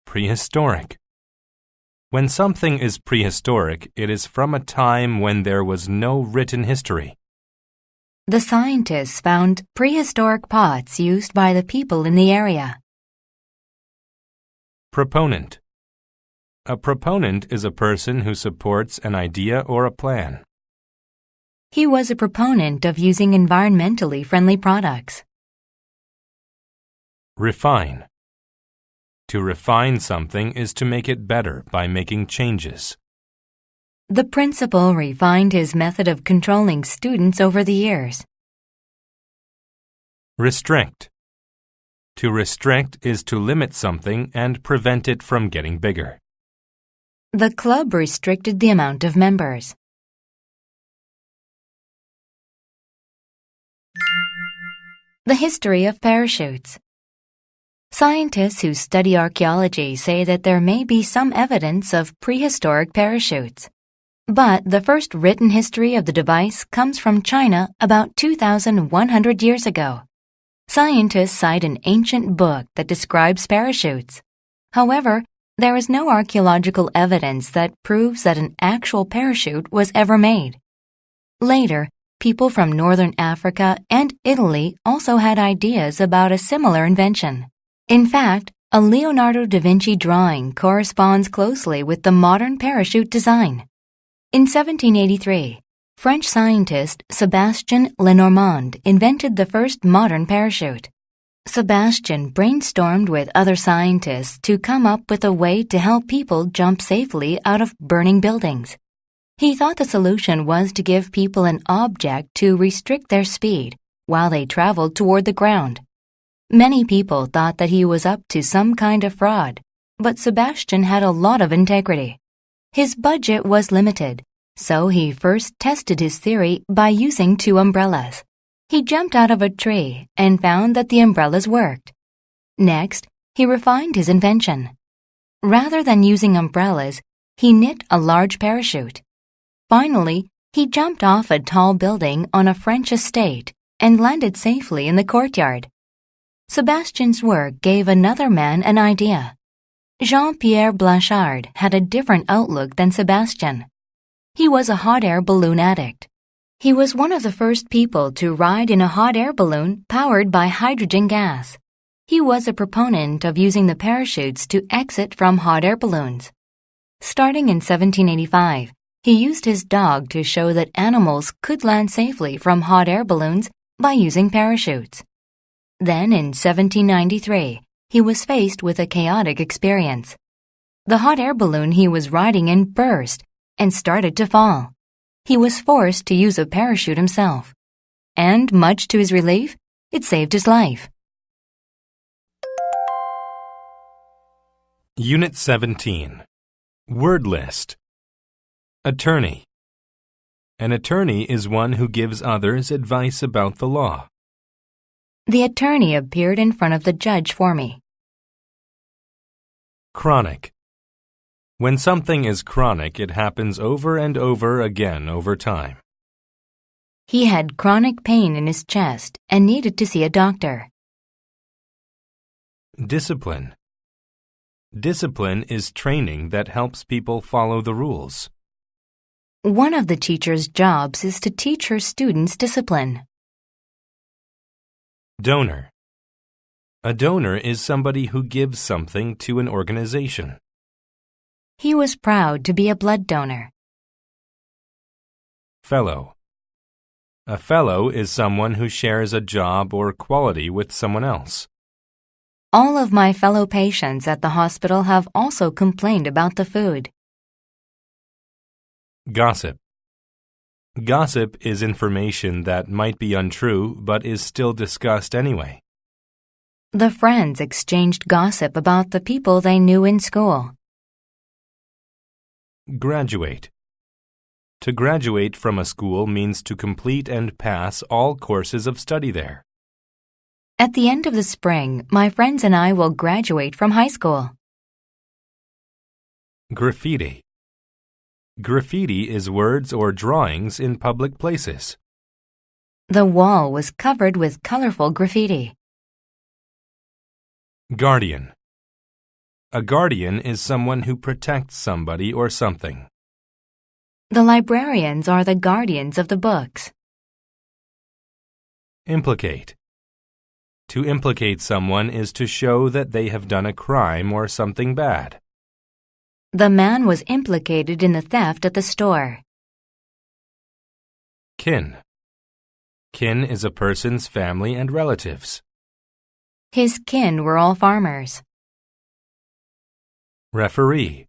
Prehistoric. When something is prehistoric, it is from a time when there was no written history. The scientists found prehistoric pots used by the people in the area. Proponent. A proponent is a person who supports an idea or a plan. He was a proponent of using environmentally friendly products. Refine. To refine something is to make it better by making changes. The principal refined his method of controlling students over the years. Restrict. To restrict is to limit something and prevent it from getting bigger. The club restricted the amount of members. The history of parachutes. Scientists who study archaeology say that there may be some evidence of prehistoric parachutes. But the first written history of the device comes from China about 2,100 years ago. Scientists cite an ancient book that describes parachutes. However, there is no archaeological evidence that proves that an actual parachute was ever made. Later, people from northern Africa and Italy also had ideas about a similar invention. In fact, a Leonardo da Vinci drawing corresponds closely with the modern parachute design. In 1783, French scientist Sébastien Lenormand invented the first modern parachute. Sébastien brainstormed with other scientists to come up with a way to help people jump safely out of burning buildings. He thought the solution was to give people an object to restrict their speed while they traveled toward the ground. Many people thought that he was up to some kind of fraud, but Sébastien had a lot of integrity. His budget was limited, so he first tested his theory by using 2 umbrellas. He jumped out of a tree and found that the umbrellas worked. Next, he refined his invention. Rather than using umbrellas, he knit a large parachute. Finally, he jumped off a tall building on a French estate and landed safely in the courtyard. Sébastien's work gave another man an idea. Jean-Pierre Blanchard had a different outlook than Sébastien. He was a hot air balloon addict. He was one of the first people to ride in a hot air balloon powered by hydrogen gas. He was a proponent of using the parachutes to exit from hot air balloons. Starting in 1785, he used his dog to show that animals could land safely from hot air balloons by using parachutes. Then in 1793, he was faced with a chaotic experience. The hot air balloon he was riding in burst and started to fall. He was forced to use a parachute himself. And much to his relief, it saved his life. Unit 17. Word list. Attorney. An attorney is one who gives others advice about the law. The attorney appeared in front of the judge for me. Chronic. When something is chronic, it happens over and over again over time. He had chronic pain in his chest and needed to see a doctor. Discipline. Discipline is training that helps people follow the rules. One of the teacher's jobs is to teach her students discipline. Donor. A donor is somebody who gives something to an organization. He was proud to be a blood donor. Fellow. A fellow is someone who shares a job or quality with someone else. All of my fellow patients at the hospital have also complained about the food. Gossip. Gossip is information that might be untrue but is still discussed anyway. The friends exchanged gossip about the people they knew in school. Graduate. To graduate from a school means to complete and pass all courses of study there. At the end of the spring, my friends and I will graduate from high school. Graffiti. Graffiti is words or drawings in public places. The wall was covered with colorful graffiti. Guardian. A guardian is someone who protects somebody or something. The librarians are the guardians of the books. Implicate. To implicate someone is to show that they have done a crime or something bad. The man was implicated in the theft at the store. Kin. Kin is a person's family and relatives. His kin were all farmers. Referee.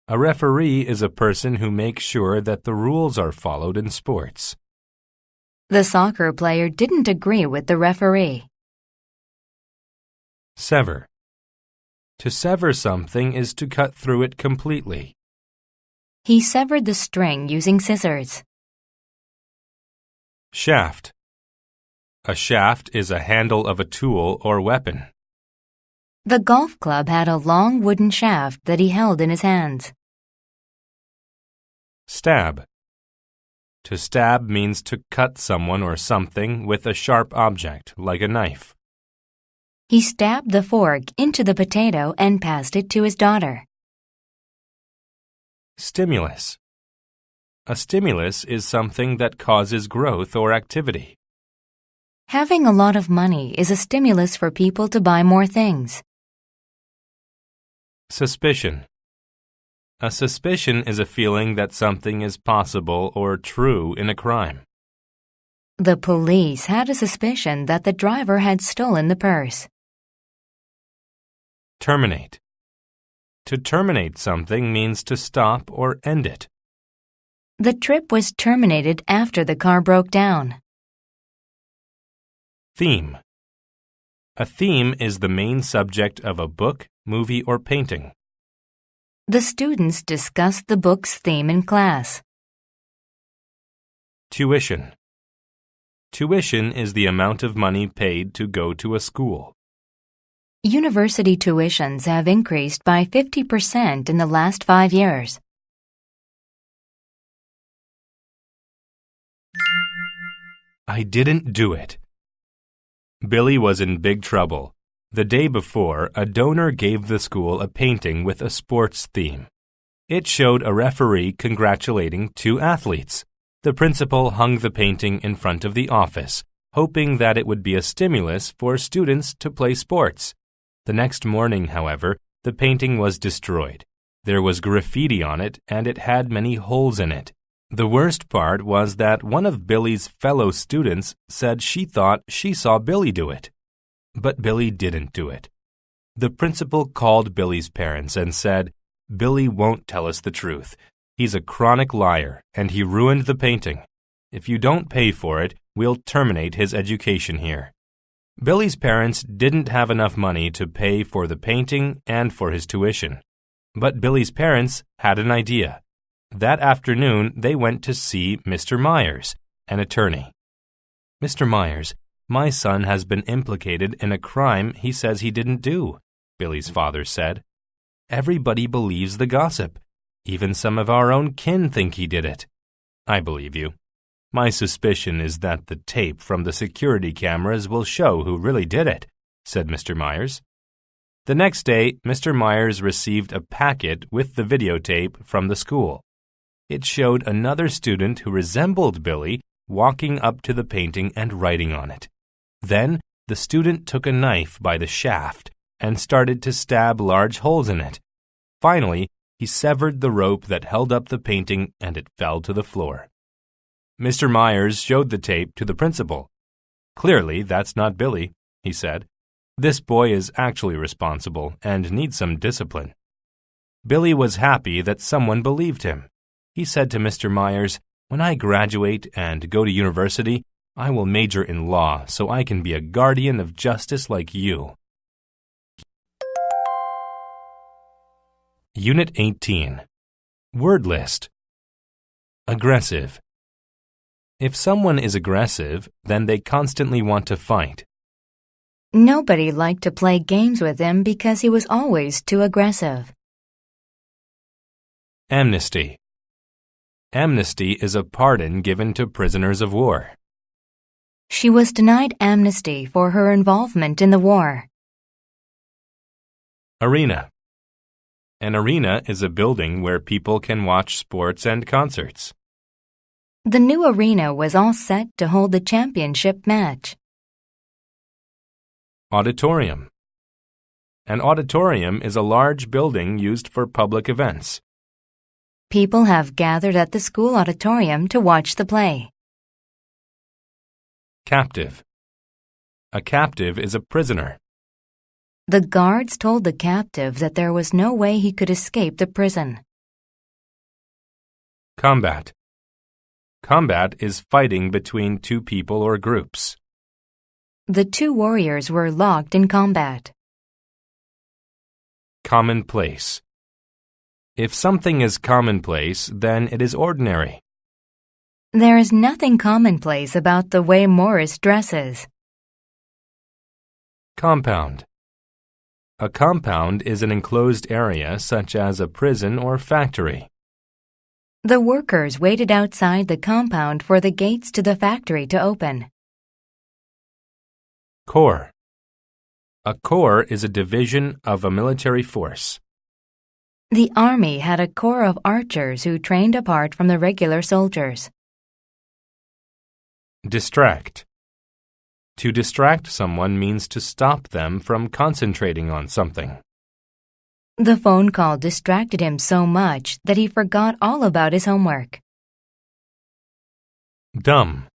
A referee is a person who makes sure that the rules are followed in sports. The soccer player didn't agree with the referee. Sever. To sever something is to cut through it completely. He severed the string using scissors. Shaft. A shaft is a handle of a tool or weapon. The golf club had a long wooden shaft that he held in his hands. Stab. To stab means to cut someone or something with a sharp object, like a knife. He stabbed the fork into the potato and passed it to his daughter. Stimulus. A stimulus is something that causes growth or activity. Having a lot of money is a stimulus for people to buy more things. Suspicion. A suspicion is a feeling that something is possible or true in a crime. The police had a suspicion that the driver had stolen the purse. Terminate. To terminate something means to stop or end it. The trip was terminated after the car broke down. Theme. A theme is the main subject of a book, movie, or painting. The students discussed the book's theme in class. Tuition. Tuition is the amount of money paid to go to a school. University tuitions have increased by 50% in the last 5 years. I didn't do it. Billy was in big trouble. The day before, a donor gave the school a painting with a sports theme. It showed a referee congratulating 2 athletes. The principal hung the painting in front of the office, hoping that it would be a stimulus for students to play sports. The next morning, however, the painting was destroyed. There was graffiti on it, and it had many holes in it. The worst part was that one of Billy's fellow students said she thought she saw Billy do it. But Billy didn't do it. The principal called Billy's parents and said, "Billy won't tell us the truth. He's a chronic liar, and he ruined the painting. If you don't pay for it, we'll terminate his education here." Billy's parents didn't have enough money to pay for the painting and for his tuition. But Billy's parents had an idea. That afternoon, they went to see Mr. Myers, an attorney. "Mr. Myers, my son has been implicated in a crime he says he didn't do," Billy's father said. "Everybody believes the gossip. Even some of our own kin think he did it." "I believe you. My suspicion is that the tape from the security cameras will show who really did it," said Mr. Myers. The next day, Mr. Myers received a packet with the videotape from the school. It showed another student who resembled Billy walking up to the painting and writing on it. Then, the student took a knife by the shaft and started to stab large holes in it. Finally, he severed the rope that held up the painting and it fell to the floor. Mr. Myers showed the tape to the principal. "Clearly, that's not Billy," he said. "This boy is actually responsible and needs some discipline." Billy was happy that someone believed him. He said to Mr. Myers, "When I graduate and go to university, I will major in law so I can be a guardian of justice like you." Unit 18. Word list. Aggressive. If someone is aggressive, then they constantly want to fight. Nobody liked to play games with him because he was always too aggressive. Amnesty. Amnesty is a pardon given to prisoners of war. She was denied amnesty for her involvement in the war. Arena. An arena is a building where people can watch sports and concerts. The new arena was all set to hold the championship match. Auditorium. An auditorium is a large building used for public events. People have gathered at the school auditorium to watch the play. Captive. A captive is a prisoner. The guards told the captive that there was no way he could escape the prison. Combat. Combat is fighting between two people or groups. The two warriors were locked in combat. Commonplace. If something is commonplace, then it is ordinary. There is nothing commonplace about the way Morris dresses. Compound. A compound is an enclosed area such as a prison or factory. The workers waited outside the compound for the gates to the factory to open. Corps. A corps is a division of a military force. The army had a corps of archers who trained apart from the regular soldiers. Distract. To distract someone means to stop them from concentrating on something. The phone call distracted him so much that he forgot all about his homework. Dumb.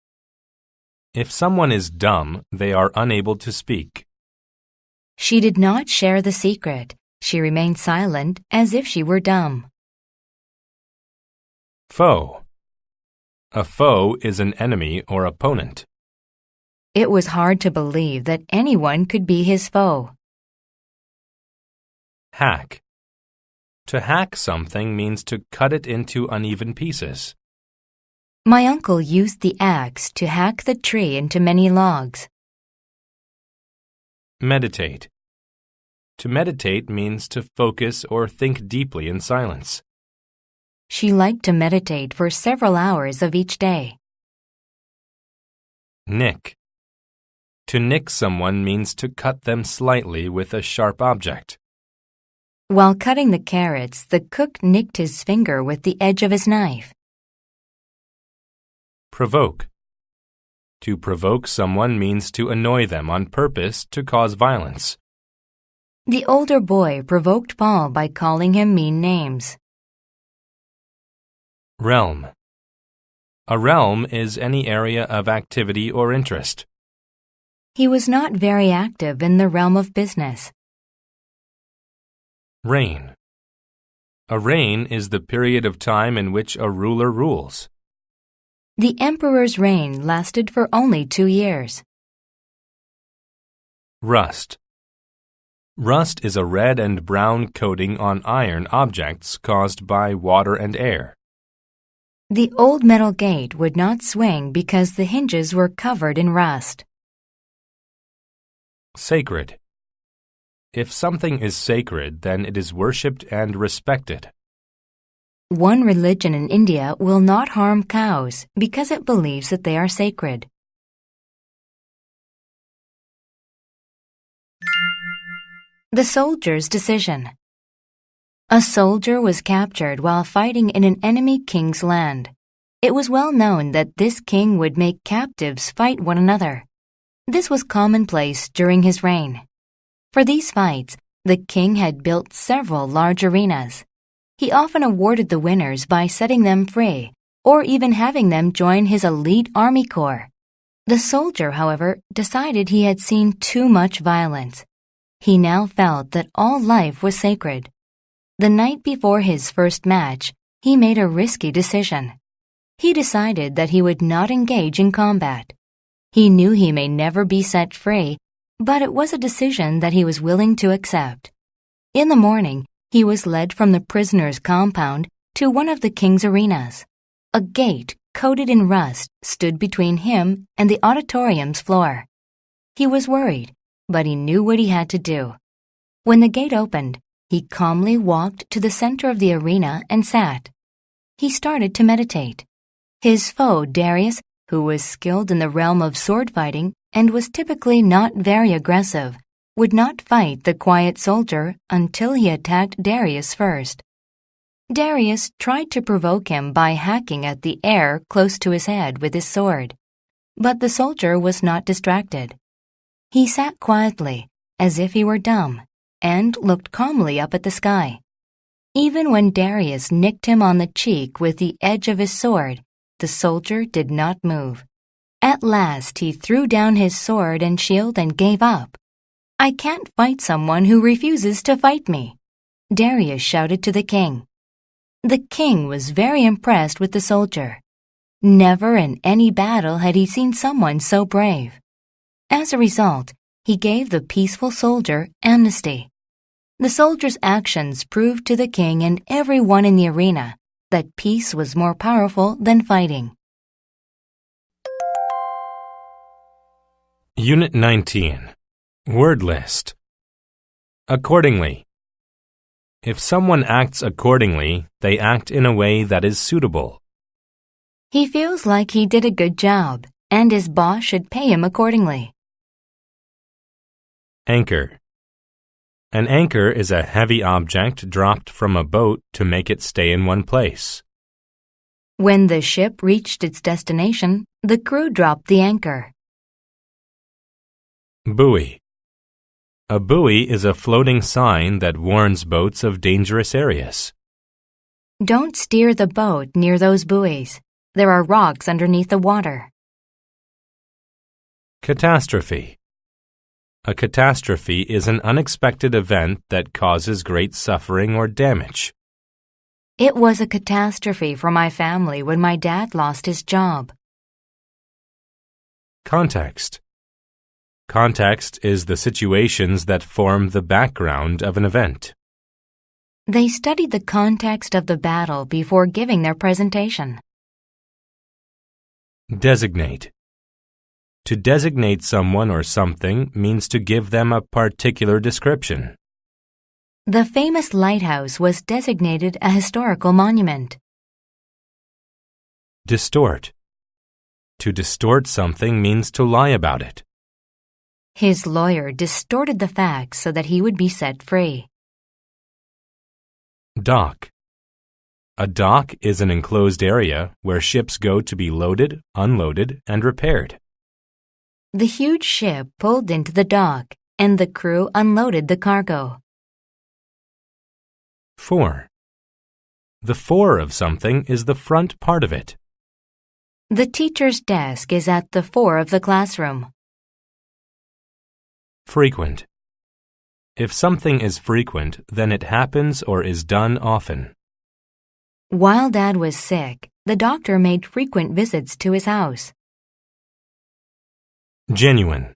If someone is dumb, they are unable to speak. She did not share the secret. She remained silent as if she were dumb. Foe. A foe is an enemy or opponent. It was hard to believe that anyone could be his foe. Hack. To hack something means to cut it into uneven pieces. My uncle used the axe to hack the tree into many logs. Meditate. To meditate means to focus or think deeply in silence. She liked to meditate for several hours of each day. Nick. To nick someone means to cut them slightly with a sharp object. While cutting the carrots, the cook nicked his finger with the edge of his knife. Provoke. To provoke someone means to annoy them on purpose to cause violence. The older boy provoked Paul by calling him mean names. Realm. A realm is any area of activity or interest. He was not very active in the realm of business. Reign. A reign is the period of time in which a ruler rules. The emperor's reign lasted for only 2 years. Rust. Rust is a red and brown coating on iron objects caused by water and air. The old metal gate would not swing because the hinges were covered in rust. Sacred. If something is sacred, then it is worshipped and respected. One religion in India will not harm cows because it believes that they are sacred. The soldier's decision. A soldier was captured while fighting in an enemy king's land. It was well known that this king would make captives fight one another. This was commonplace during his reign. For these fights, the king had built several large arenas. He often awarded the winners by setting them free, or even having them join his elite army corps. The soldier, however, decided he had seen too much violence. He now felt that all life was sacred. The night before his first match, he made a risky decision. He decided that he would not engage in combat. He knew he may never be set free, but it was a decision that he was willing to accept. In the morning, he was led from the prisoner's compound to one of the king's arenas. A gate coated in rust stood between him and the auditorium's floor. He was worried, but he knew what he had to do. When the gate opened, he calmly walked to the center of the arena and sat. He started to meditate. His foe, Darius, who was skilled in the realm of sword fighting and was typically not very aggressive, would not fight the quiet soldier until he attacked Darius first. Darius tried to provoke him by hacking at the air close to his head with his sword, but the soldier was not distracted. He sat quietly, as if he were dumb, and looked calmly up at the sky. Even when Darius nicked him on the cheek with the edge of his sword, the soldier did not move. At last he threw down his sword and shield and gave up. "I can't fight someone who refuses to fight me," Darius shouted to the king. The king was very impressed with the soldier. Never in any battle had he seen someone so brave. As a result, he gave the peaceful soldier amnesty. The soldier's actions proved to the king and everyone in the arena that peace was more powerful than fighting. Unit 19. Word list. Accordingly. If someone acts accordingly, they act in a way that is suitable. He feels like he did a good job, and his boss should pay him accordingly. Anchor. An anchor is a heavy object dropped from a boat to make it stay in one place. When the ship reached its destination, the crew dropped the anchor. Buoy. A buoy is a floating sign that warns boats of dangerous areas. Don't steer the boat near those buoys. There are rocks underneath the water. Catastrophe. A catastrophe is an unexpected event that causes great suffering or damage. It was a catastrophe for my family when my dad lost his job. Context. Context is the situations that form the background of an event. They studied the context of the battle before giving their presentation. Designate. To designate someone or something means to give them a particular description. The famous lighthouse was designated a historical monument. Distort. To distort something means to lie about it. His lawyer distorted the facts so that he would be set free. Dock. A dock is an enclosed area where ships go to be loaded, unloaded, and repaired. The huge ship pulled into the dock, and the crew unloaded the cargo. Fore. The fore of something is the front part of it. The teacher's desk is at the fore of the classroom. Frequent. If something is frequent, then it happens or is done often. While Dad was sick, the doctor made frequent visits to his house. Genuine.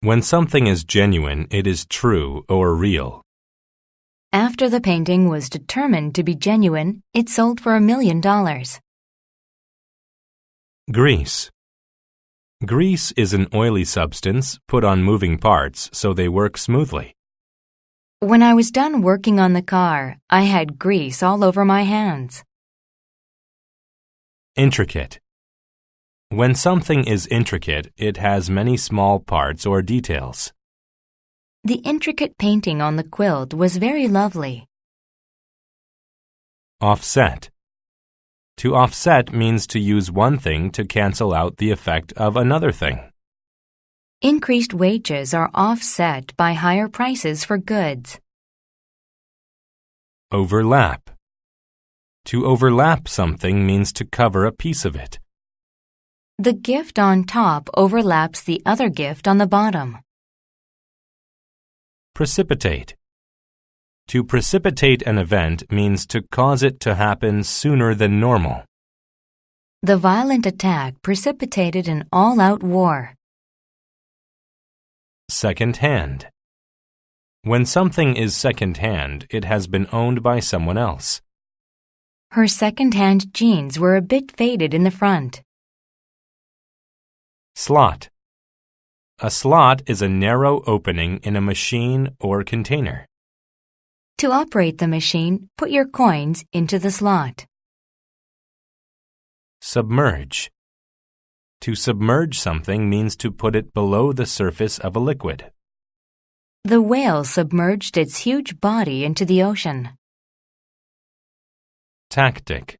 When something is genuine, it is true or real. After the painting was determined to be genuine, it sold for $1 million. Grease. Grease is an oily substance put on moving parts so they work smoothly. When I was done working on the car, I had grease all over my hands. Intricate. When something is intricate, it has many small parts or details. The intricate painting on the quilt was very lovely. Offset. To offset means to use one thing to cancel out the effect of another thing. Increased wages are offset by higher prices for goods. Overlap. To overlap something means to cover a piece of it. The gift on top overlaps the other gift on the bottom. Precipitate. To precipitate an event means to cause it to happen sooner than normal. The violent attack precipitated an all-out war. Second-hand. When something is second-hand, it has been owned by someone else. Her second-hand jeans were a bit faded in the front. Slot. A slot is a narrow opening in a machine or container. To operate the machine, put your coins into the slot. Submerge. To submerge something means to put it below the surface of a liquid. The whale submerged its huge body into the ocean. Tactic.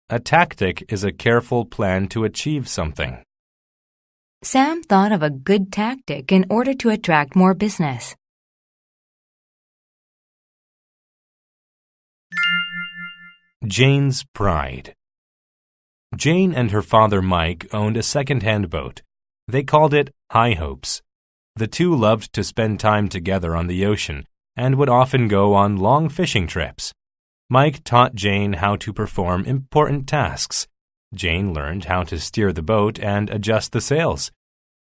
A tactic is a careful plan to achieve something. Sam thought of a good tactic in order to attract more business. Jane's pride. Jane and her father Mike owned a second-hand boat. They called it High Hopes. The two loved to spend time together on the ocean and would often go on long fishing trips. Mike taught Jane how to perform important tasks. Jane learned how to steer the boat and adjust the sails.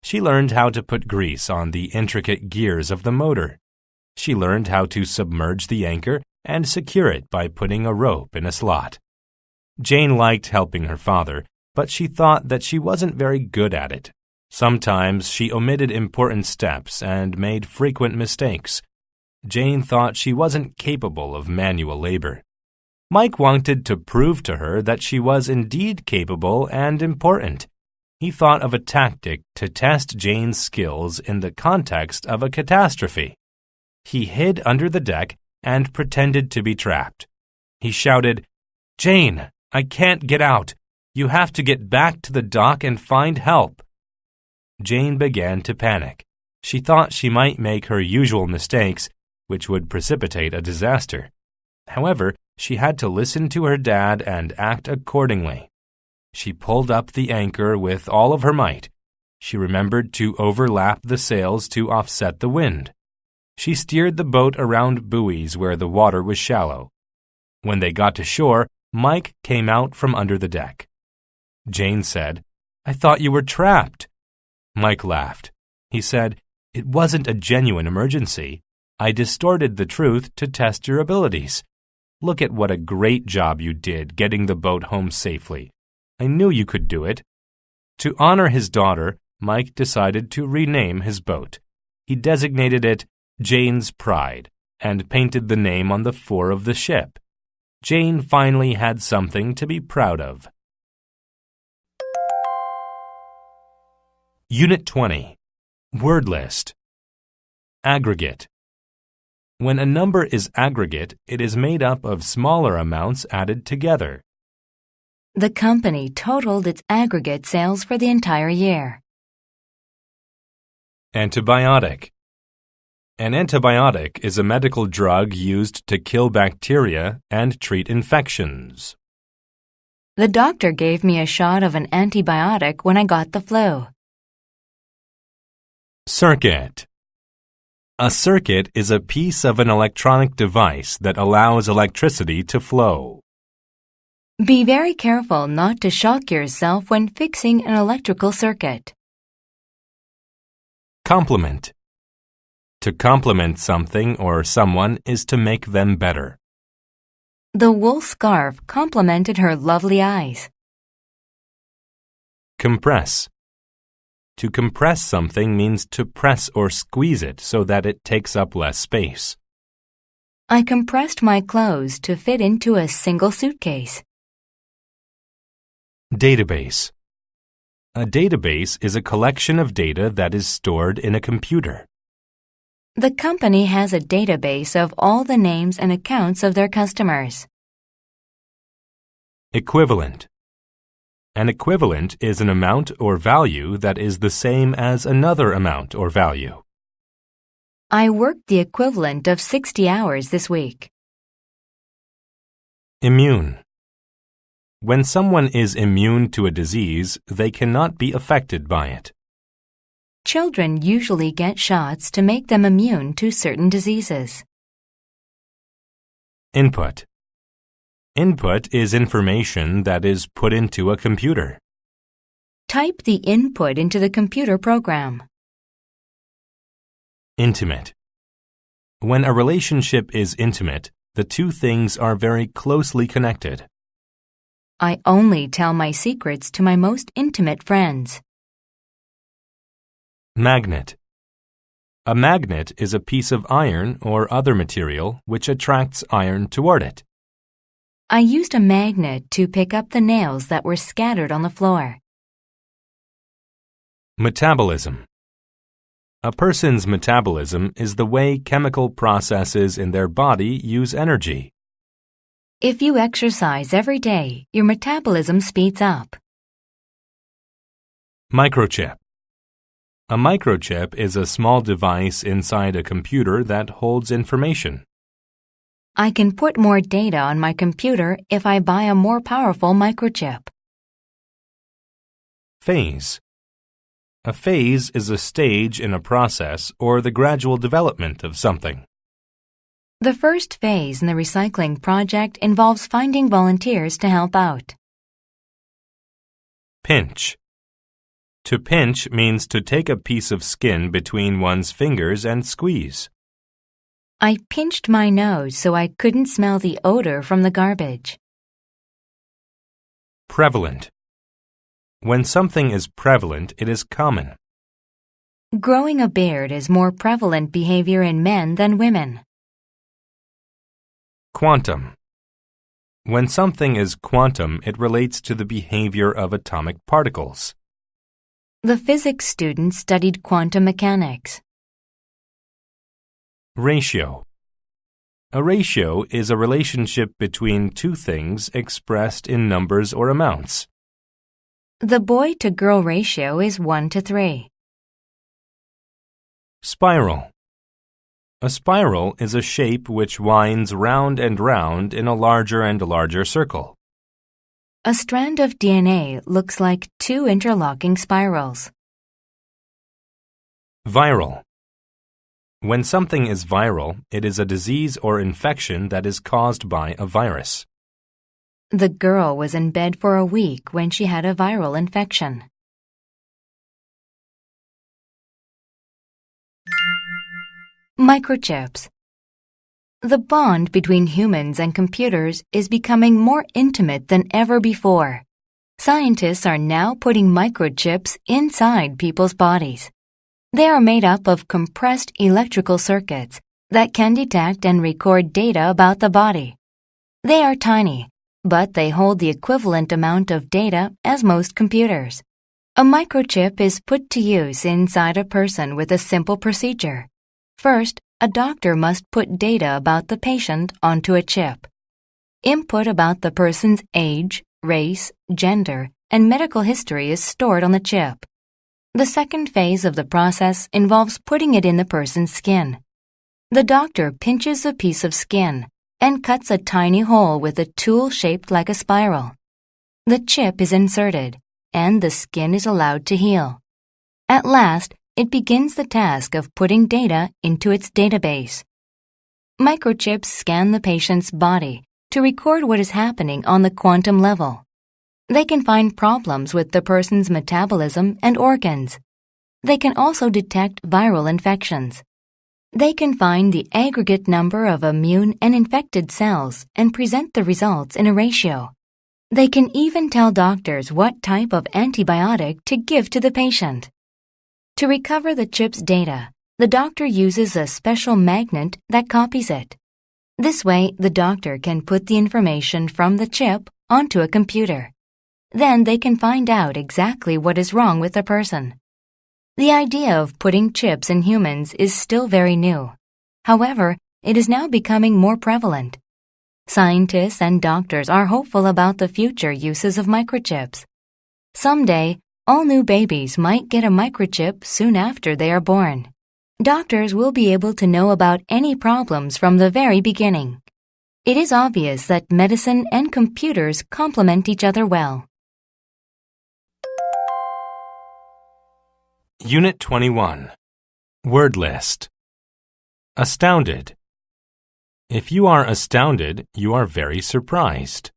She learned how to put grease on the intricate gears of the motor. She learned how to submerge the anchor and secure it by putting a rope in a slot. Jane liked helping her father, but she thought that she wasn't very good at it. Sometimes she omitted important steps and made frequent mistakes. Jane thought she wasn't capable of manual labor. Mike wanted to prove to her that she was indeed capable and important. He thought of a tactic to test Jane's skills in the context of a catastrophe. He hid under the deck and pretended to be trapped. He shouted, "Jane, I can't get out. You have to get back to the dock and find help." Jane began to panic. She thought she might make her usual mistakes, which would precipitate a disaster. However, she had to listen to her dad and act accordingly. She pulled up the anchor with all of her might. She remembered to overlap the sails to offset the wind. She steered the boat around buoys where the water was shallow. When they got to shore, Mike came out from under the deck. Jane said, "I thought you were trapped." Mike laughed. He said, "It wasn't a genuine emergency. I distorted the truth to test your abilities. Look at what a great job you did getting the boat home safely. I knew you could do it." To honor his daughter, Mike decided to rename his boat. He designated it Jane's Pride and painted the name on the fore of the ship. Jane finally had something to be proud of. Unit 20. Word list. Aggregate. When a number is aggregate, it is made up of smaller amounts added together. The company totaled its aggregate sales for the entire year. Antibiotic. An antibiotic is a medical drug used to kill bacteria and treat infections. The doctor gave me a shot of an antibiotic when I got the flu. Circuit. A circuit is a piece of an electronic device that allows electricity to flow. Be very careful not to shock yourself when fixing an electrical circuit. Complement. To compliment something or someone is to make them better. The wool scarf complimented her lovely eyes. Compress. To compress something means to press or squeeze it so that it takes up less space. I compressed my clothes to fit into a single suitcase. Database. A database is a collection of data that is stored in a computer. The company has a database of all the names and accounts of their customers. Equivalent. An equivalent is an amount or value that is the same as another amount or value. I worked the equivalent of 60 hours this week. Immune. When someone is immune to a disease, they cannot be affected by it. Children usually get shots to make them immune to certain diseases. Input. Input is information that is put into a computer. Type the input into the computer program. Intimate. When a relationship is intimate, the two things are very closely connected. I only tell my secrets to my most intimate friends. Magnet. A magnet is a piece of iron or other material which attracts iron toward it. I used a magnet to pick up the nails that were scattered on the floor. Metabolism. A person's metabolism is the way chemical processes in their body use energy. If you exercise every day, your metabolism speeds up. Microchip. A microchip is a small device inside a computer that holds information. I can put more data on my computer if I buy a more powerful microchip. Phase. A phase is a stage in a process or the gradual development of something. The first phase in the recycling project involves finding volunteers to help out. Pinch. To pinch means to take a piece of skin between one's fingers and squeeze. I pinched my nose so I couldn't smell the odor from the garbage. Prevalent. When something is prevalent, it is common. Growing a beard is more prevalent behavior in men than women. Quantum. When something is quantum, it relates to the behavior of atomic particles. The physics student studied quantum mechanics. Ratio. A ratio is a relationship between two things expressed in numbers or amounts. The boy-to-girl ratio is 1:3. Spiral. A spiral is a shape which winds round and round in a larger and larger circle. A strand of DNA looks like two interlocking spirals. Viral. When something is viral, it is a disease or infection that is caused by a virus. The girl was in bed for a week when she had a viral infection. Microchips. The bond between humans and computers is becoming more intimate than ever before. Scientists are now putting microchips inside people's bodies. They are made up of compressed electrical circuits that can detect and record data about the body. They are tiny, but they hold the equivalent amount of data as most computers. A microchip is put to use inside a person with a simple procedure. First, a doctor must put data about the patient onto a chip. Input about the person's age, race, gender, and medical history is stored on the chip. The second phase of the process involves putting it in the person's skin. The doctor pinches a piece of skin and cuts a tiny hole with a tool shaped like a spiral. The chip is inserted, and the skin is allowed to heal. At last, it begins the task of putting data into its database. Microchips scan the patient's body to record what is happening on the quantum level. They can find problems with the person's metabolism and organs. They can also detect viral infections. They can find the aggregate number of immune and infected cells and present the results in a ratio. They can even tell doctors what type of antibiotic to give to the patient. To recover the chip's data, the doctor uses a special magnet that copies it. This way, the doctor can put the information from the chip onto a computer. Then they can find out exactly what is wrong with the person. The idea of putting chips in humans is still very new. However, it is now becoming more prevalent. Scientists and doctors are hopeful about the future uses of microchips. Someday, all new babies might get a microchip soon after they are born. Doctors will be able to know about any problems from the very beginning. It is obvious that medicine and computers complement each other well. Unit 21. Word list. Astounded. If you are astounded, you are very surprised.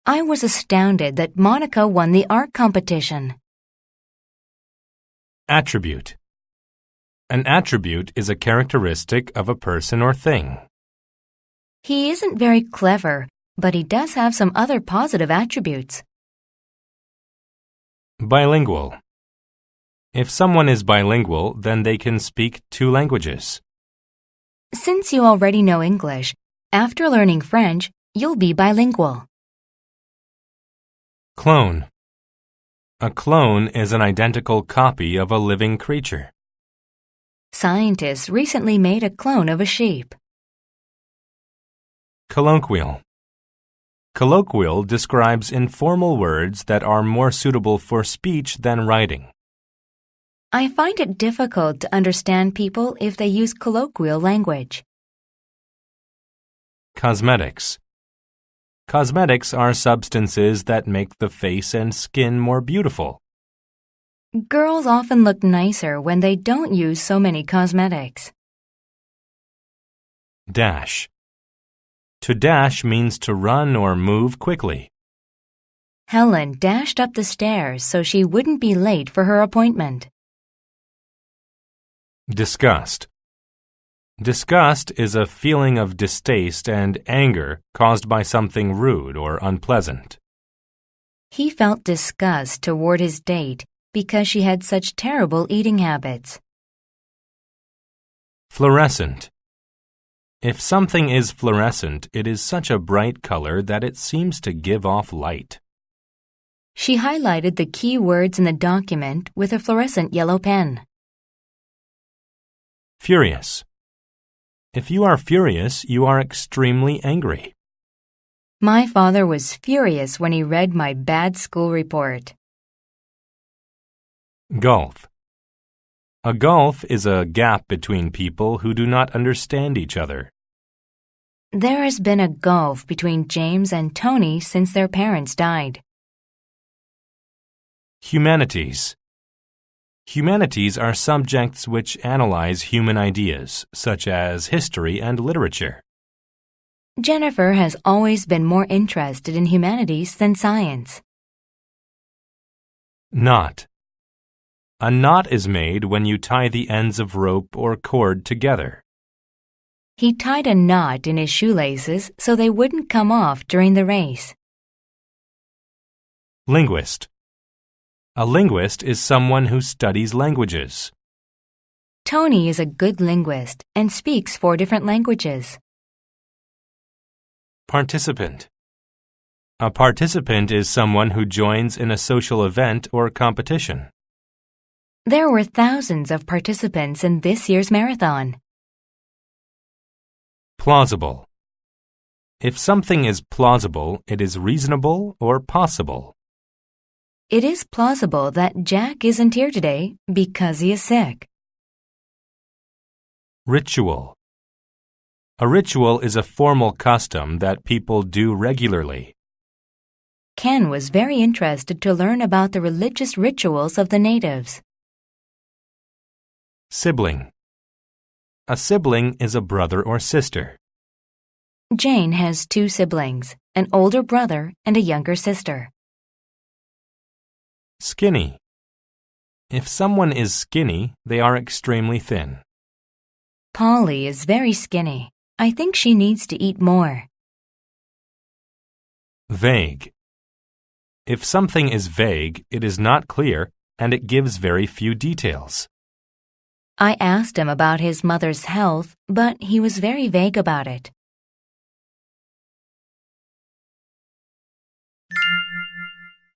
I was astounded that Monica won the art competition. Attribute. An attribute is a characteristic of a person or thing. He isn't very clever, but he does have some other positive attributes. Bilingual. If someone is bilingual, then they can speak two languages. Since you already know English, after learning French, you'll be bilingual. Clone. A clone is an identical copy of a living creature. Scientists recently made a clone of a sheep. Colloquial. Colloquial describes informal words that are more suitable for speech than writing. I find it difficult to understand people if they use colloquial language. Cosmetics. Cosmetics are substances that make the face and skin more beautiful. Girls often look nicer when they don't use so many cosmetics. Dash. To dash means to run or move quickly. Helen dashed up the stairs so she wouldn't be late for her appointment. Disgust. Disgust is a feeling of distaste and anger caused by something rude or unpleasant. He felt disgust toward his date because she had such terrible eating habits. Fluorescent. If something is fluorescent, it is such a bright color that it seems to give off light. She highlighted the key words in the document with a fluorescent yellow pen. Furious. If you are furious, you are extremely angry. My father was furious when he read my bad school report. Gulf. A gulf is a gap between people who do not understand each other. There has been a gulf between James and Tony since their parents died. Humanities. Humanities are subjects which analyze human ideas, such as history and literature. Jennifer has always been more interested in humanities than science. Knot. A knot is made when you tie the ends of rope or cord together. He tied a knot in his shoelaces so they wouldn't come off during the race. Linguist. A linguist is someone who studies languages. Tony is a good linguist and speaks 4 different languages. Participant. A participant is someone who joins in a social event or competition. There were thousands of participants in this year's marathon. Plausible. If something is plausible, it is reasonable or possible. It is plausible that Jack isn't here today because he is sick. Ritual. A ritual is a formal custom that people do regularly. Ken was very interested to learn about the religious rituals of the natives. Sibling. A sibling is a brother or sister. Jane has 2 siblings, an older brother and a younger sister. Skinny. If someone is skinny, they are extremely thin. Polly is very skinny. I think she needs to eat more. Vague. If something is vague, it is not clear and it gives very few details. I asked him about his mother's health, but he was very vague about it.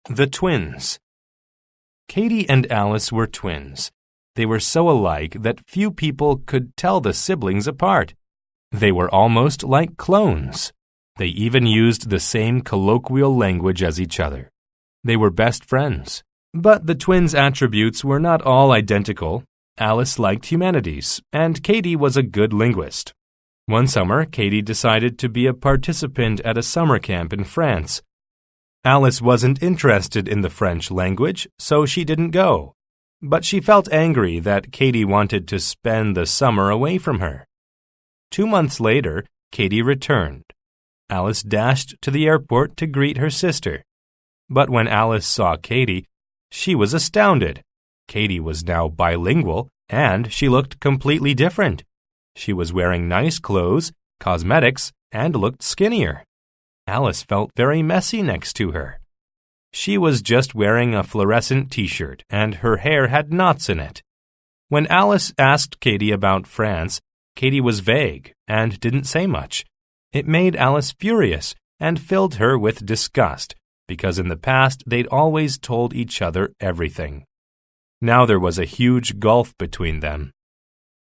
The twins. Katie and Alice were twins. They were so alike that few people could tell the siblings apart. They were almost like clones. They even used the same colloquial language as each other. They were best friends. But the twins' attributes were not all identical. Alice liked humanities, and Katie was a good linguist. One summer, Katie decided to be a participant at a summer camp in France. Alice wasn't interested in the French language, so she didn't go. But she felt angry that Katie wanted to spend the summer away from her. 2 months later, Katie returned. Alice dashed to the airport to greet her sister. But when Alice saw Katie, she was astounded. Katie was now bilingual, and she looked completely different. She was wearing nice clothes, cosmetics, and looked skinnier. Alice felt very messy next to her. She was just wearing a fluorescent t-shirt, and her hair had knots in it. When Alice asked Katie about France, Katie was vague and didn't say much. It made Alice furious and filled her with disgust, because in the past they'd always told each other everything. Now there was a huge gulf between them.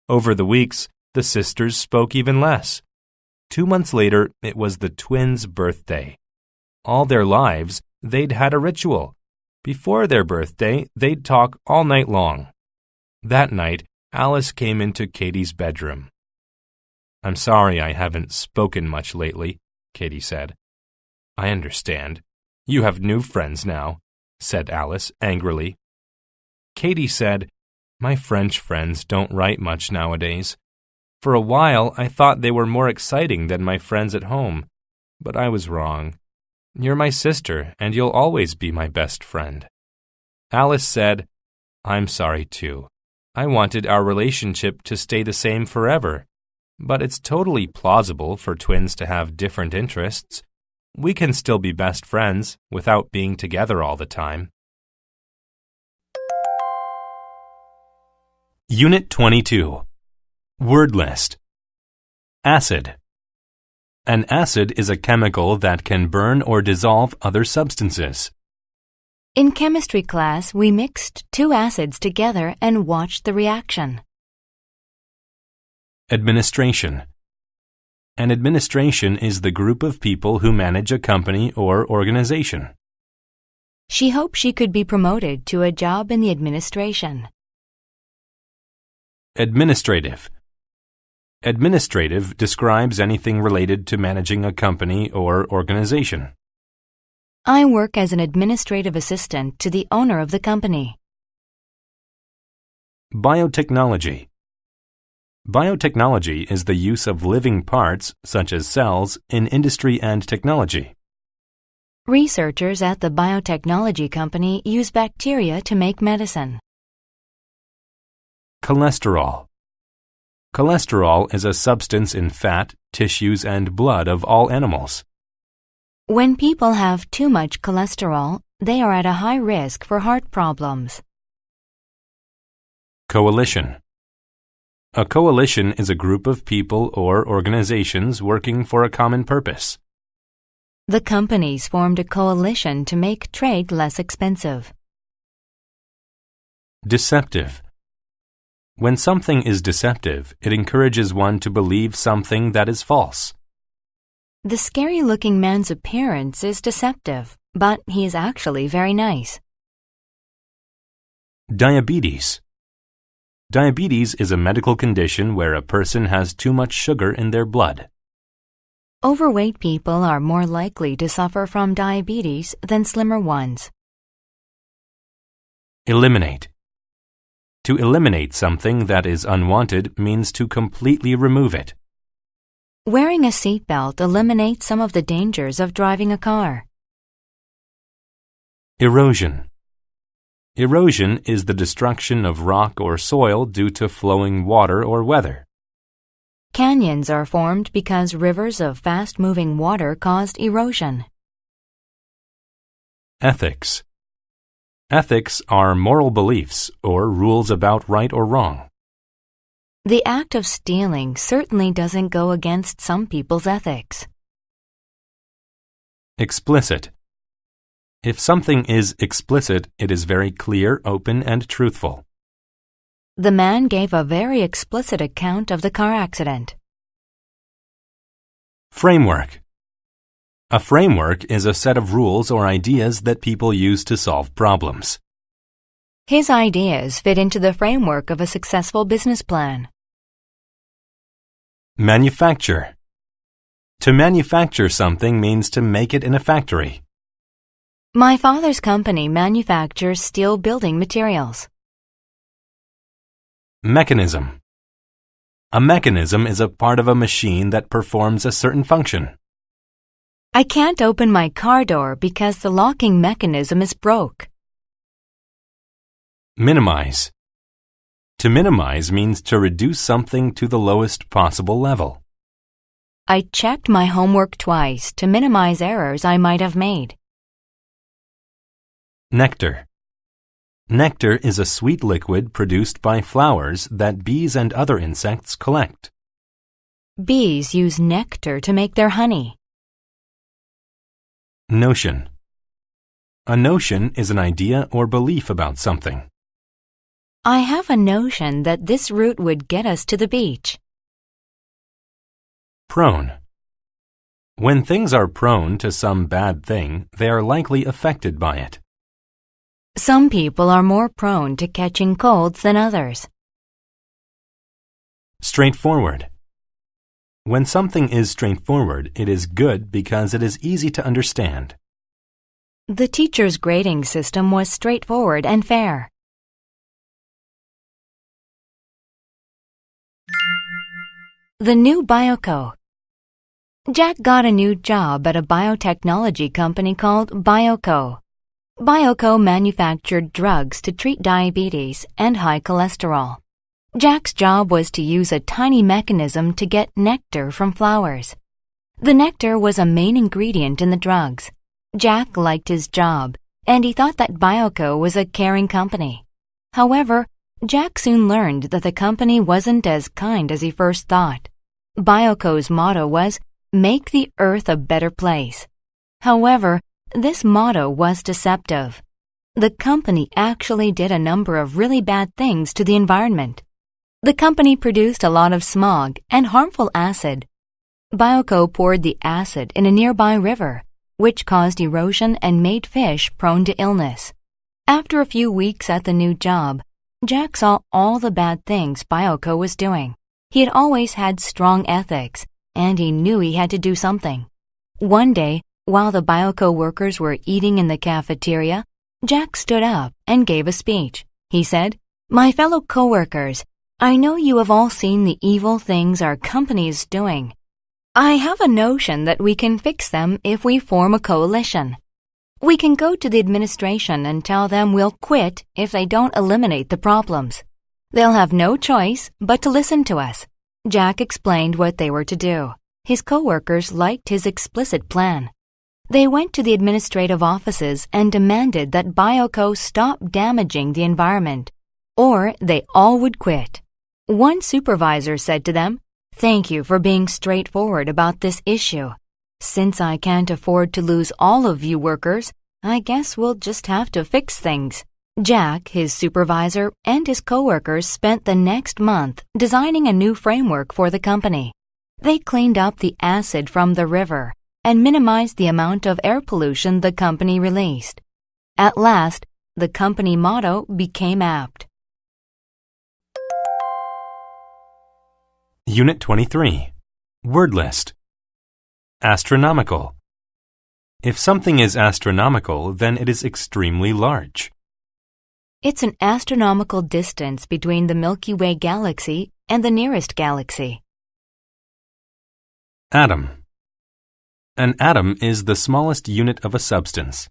Over the weeks, the sisters spoke even less. 2 months later, it was the twins' birthday. All their lives, they'd had a ritual. Before their birthday, they'd talk all night long. That night, Alice came into Katie's bedroom. "I'm sorry I haven't spoken much lately," Katie said. "I understand. You have new friends now," said Alice angrily. Katie said, "My French friends don't write much nowadays. For a while, I thought they were more exciting than my friends at home, but I was wrong. You're my sister, and you'll always be my best friend." Alice said, "I'm sorry too. I wanted our relationship to stay the same forever, but it's totally plausible for twins to have different interests. We can still be best friends without being together all the time." Unit 22. Word list. Acid. An acid is a chemical that can burn or dissolve other substances. In chemistry class, we mixed two acids together and watched the reaction. Administration. An administration is the group of people who manage a company or organization. She hoped she could be promoted to a job in the administration. Administrative. Administrative describes anything related to managing a company or organization. I work as an administrative assistant to the owner of the company. Biotechnology. Biotechnology is the use of living parts, such as cells, in industry and technology. Researchers at the biotechnology company use bacteria to make medicine. Cholesterol. Cholesterol is a substance in fat, tissues, and blood of all animals. When people have too much cholesterol, they are at a high risk for heart problems. Coalition. A coalition is a group of people or organizations working for a common purpose. The companies formed a coalition to make trade less expensive. Deceptive. When something is deceptive, it encourages one to believe something that is false. The scary-looking man's appearance is deceptive, but he is actually very nice. Diabetes. Diabetes is a medical condition where a person has too much sugar in their blood. Overweight people are more likely to suffer from diabetes than slimmer ones. Eliminate. To eliminate something that is unwanted means to completely remove it. Wearing a seatbelt eliminates some of the dangers of driving a car. Erosion. Erosion is the destruction of rock or soil due to flowing water or weather. Canyons are formed because rivers of fast-moving water caused erosion. Ethics. Ethics are moral beliefs or rules about right or wrong. The act of stealing certainly doesn't go against some people's ethics. Explicit. If something is explicit, it is very clear, open, and truthful. The man gave a very explicit account of the car accident. Framework. A framework is a set of rules or ideas that people use to solve problems. His ideas fit into the framework of a successful business plan. Manufacture. To manufacture something means to make it in a factory. My father's company manufactures steel building materials. Mechanism. A mechanism is a part of a machine that performs a certain function. I can't open my car door because the locking mechanism is broke. Minimize. To minimize means to reduce something to the lowest possible level. I checked my homework twice to minimize errors I might have made. Nectar. Nectar is a sweet liquid produced by flowers that bees and other insects collect. Bees use nectar to make their honey. Notion. A notion is an idea or belief about something. I have a notion that this route would get us to the beach. Prone. When things are prone to some bad thing, they are likely affected by it. Some people are more prone to catching colds than others. Straightforward. When something is straightforward, it is good because it is easy to understand. The teacher's grading system was straightforward and fair. The new Bioco. Jack got a new job at a biotechnology company called Bioco. Bioco manufactured drugs to treat diabetes and high cholesterol. Jack's job was to use a tiny mechanism to get nectar from flowers. The nectar was a main ingredient in the drugs. Jack liked his job, and he thought that Bioco was a caring company. However, Jack soon learned that the company wasn't as kind as he first thought. Bioco's motto was, "Make the earth a better place." However, this motto was deceptive. The company actually did a number of really bad things to the environment. The company produced a lot of smog and harmful acid. Bioco poured the acid in a nearby river, which caused erosion and made fish prone to illness. After a few weeks at the new job, Jack saw all the bad things Bioco was doing. He had always had strong ethics, and he knew he had to do something. One day, while the Bioco workers were eating in the cafeteria, Jack stood up and gave a speech. He said, "My fellow coworkers, I know you have all seen the evil things our company is doing. I have a notion that we can fix them if we form a coalition. We can go to the administration and tell them we'll quit if they don't eliminate the problems. They'll have no choice but to listen to us." Jack explained what they were to do. His coworkers liked his explicit plan. They went to the administrative offices and demanded that Bioco stop damaging the environment, or they all would quit. One supervisor said to them, "Thank you for being straightforward about this issue. Since I can't afford to lose all of you workers, I guess we'll just have to fix things." Jack, his supervisor, and his coworkers spent the next month designing a new framework for the company. They cleaned up the acid from the river and minimized the amount of air pollution the company released. At last, the company motto became apt. Unit 23. Word list. Astronomical. If something is astronomical, then it is extremely large. It's an astronomical distance between the Milky Way galaxy and the nearest galaxy. Atom. An atom is the smallest unit of a substance.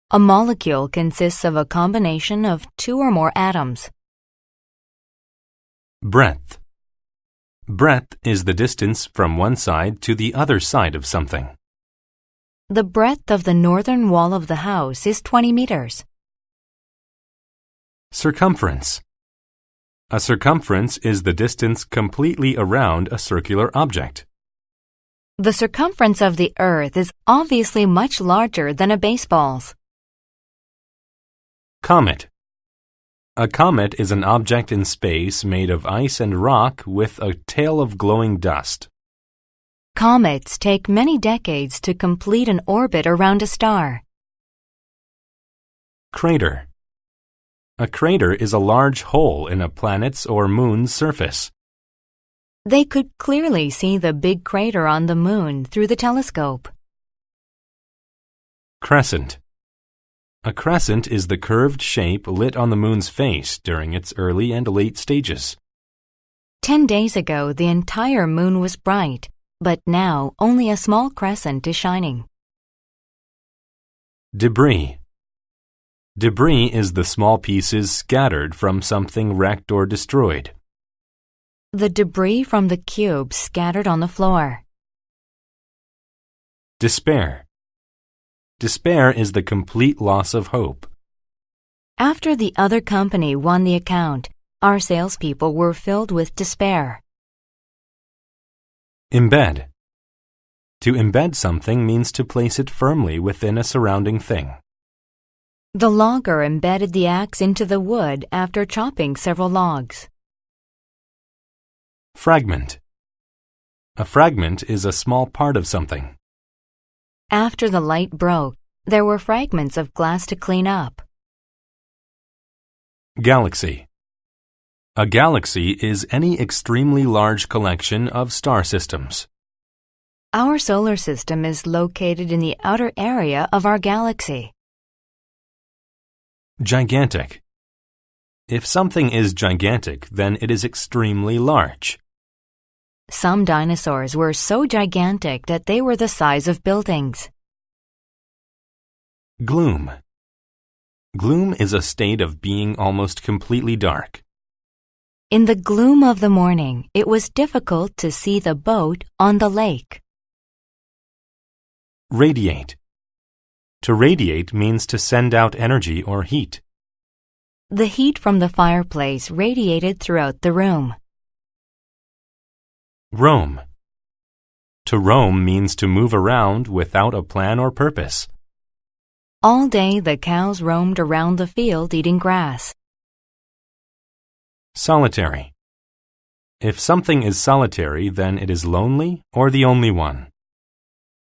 A molecule consists of a combination of two or more atoms. Breadth. Breadth is the distance from one side to the other side of something. The breadth of the northern wall of the house is 20 meters. Circumference. A circumference is the distance completely around a circular object. The circumference of the Earth is obviously much larger than a baseball's. Comet. A comet is an object in space made of ice and rock with a tail of glowing dust. Comets take many decades to complete an orbit around a star. Crater. A crater is a large hole in a planet's or moon's surface. They could clearly see the big crater on the moon through the telescope. Crescent. A crescent is the curved shape lit on the moon's face during its early and late stages. 10 days ago, the entire moon was bright, but now only a small crescent is shining. Debris. Debris is the small pieces scattered from something wrecked or destroyed. The debris from the cube scattered on the floor. Despair. Despair is the complete loss of hope. After the other company won the account, our salespeople were filled with despair. Embed. To embed something means to place it firmly within a surrounding thing. The logger embedded the axe into the wood after chopping several logs. Fragment. A fragment is a small part of something. After the light broke, there were fragments of glass to clean up. Galaxy. A galaxy is any extremely large collection of star systems. Our solar system is located in the outer area of our galaxy. Gigantic. If something is gigantic, then it is extremely large. Some dinosaurs were so gigantic that they were the size of buildings. Gloom. Gloom is a state of being almost completely dark. In the gloom of the morning, it was difficult to see the boat on the lake. Radiate. To radiate means to send out energy or heat. The heat from the fireplace radiated throughout the room. Roam. To roam means to move around without a plan or purpose. All day the cows roamed around the field eating grass. Solitary. If something is solitary, then it is lonely or the only one.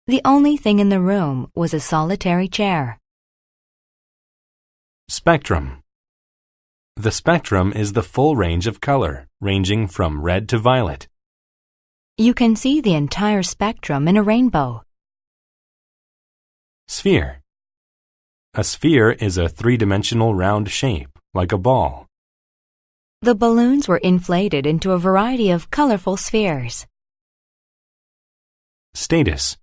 The only thing in the room was a solitary chair. Spectrum. The spectrum is the full range of color, ranging from red to violet. You can see the entire spectrum in a rainbow. Sphere. A sphere is a three-dimensional round shape, like a ball. The balloons were inflated into a variety of colorful spheres. Status.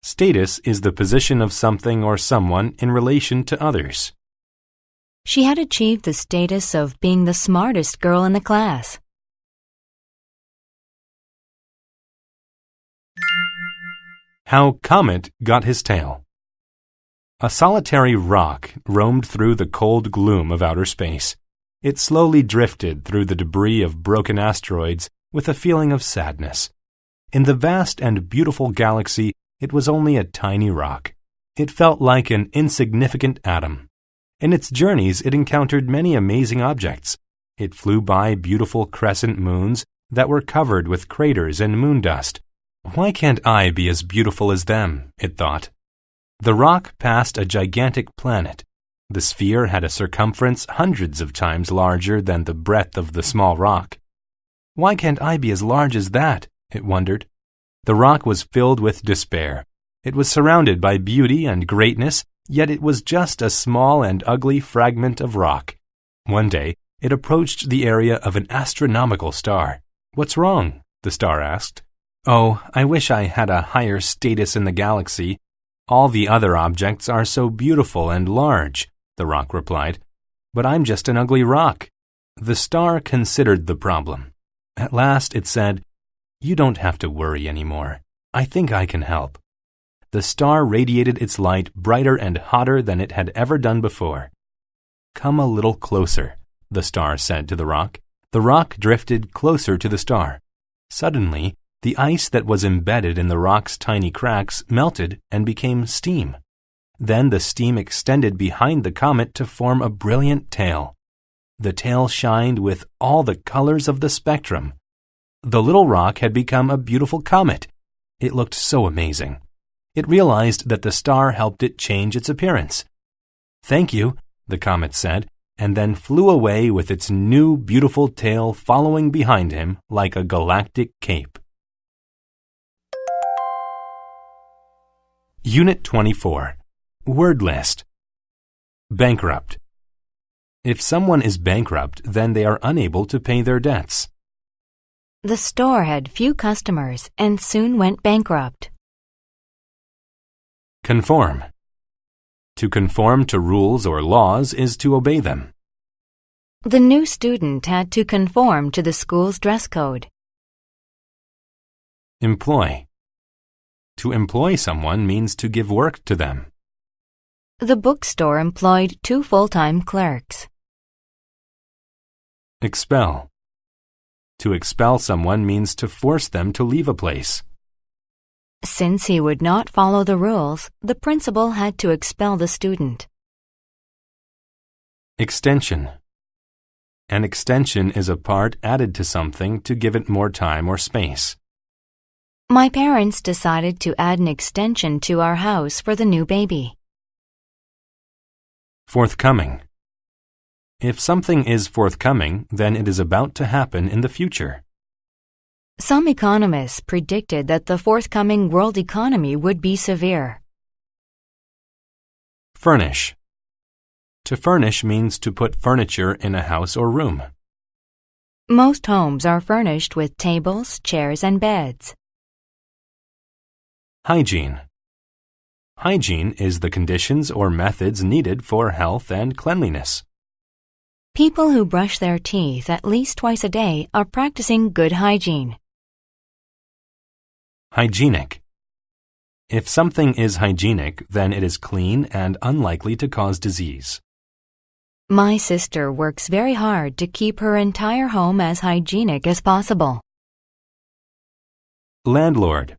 Status is the position of something or someone in relation to others. She had achieved the status of being the smartest girl in the class. How Comet got his tail. A solitary rock roamed through the cold gloom of outer space. It slowly drifted through the debris of broken asteroids with a feeling of sadness. In the vast and beautiful galaxy, it was only a tiny rock. It felt like an insignificant atom. In its journeys, it encountered many amazing objects. It flew by beautiful crescent moons that were covered with craters and moon dust. Why can't I be as beautiful as them? It thought. The rock passed a gigantic planet. The sphere had a circumference hundreds of times larger than the breadth of the small rock. Why can't I be as large as that? It wondered. The rock was filled with despair. It was surrounded by beauty and greatness, yet it was just a small and ugly fragment of rock. One day, it approached the area of an astronomical star. "What's wrong?" the star asked. "Oh, I wish I had a higher status in the galaxy. All the other objects are so beautiful and large," the rock replied. "But I'm just an ugly rock." The star considered the problem. At last it said, "You don't have to worry anymore. I think I can help." The star radiated its light brighter and hotter than it had ever done before. "Come a little closer," the star said to the rock. The rock drifted closer to the star. Suddenly, the ice that was embedded in the rock's tiny cracks melted and became steam. Then the steam extended behind the comet to form a brilliant tail. The tail shined with all the colors of the spectrum. The little rock had become a beautiful comet. It looked so amazing. It realized that the star helped it change its appearance. "Thank you," the comet said, and then flew away with its new beautiful tail following behind him like a galactic cape. Unit 24. Word list. Bankrupt. If someone is bankrupt, then they are unable to pay their debts. The store had few customers and soon went bankrupt. Conform. To conform to rules or laws is to obey them. The new student had to conform to the school's dress code. Employ. To employ someone means to give work to them. The bookstore employed 2 full-time clerks. Expel. To expel someone means to force them to leave a place. Since he would not follow the rules, the principal had to expel the student. Extension. An extension is a part added to something to give it more time or space. My parents decided to add an extension to our house for the new baby. Forthcoming. If something is forthcoming, then it is about to happen in the future. Some economists predicted that the forthcoming world economy would be severe. Furnish. To furnish means to put furniture in a house or room. Most homes are furnished with tables, chairs, and beds. Hygiene. Hygiene is the conditions or methods needed for health and cleanliness. People who brush their teeth at least twice a day are practicing good hygiene. Hygienic. If something is hygienic, then it is clean and unlikely to cause disease. My sister works very hard to keep her entire home as hygienic as possible. Landlord.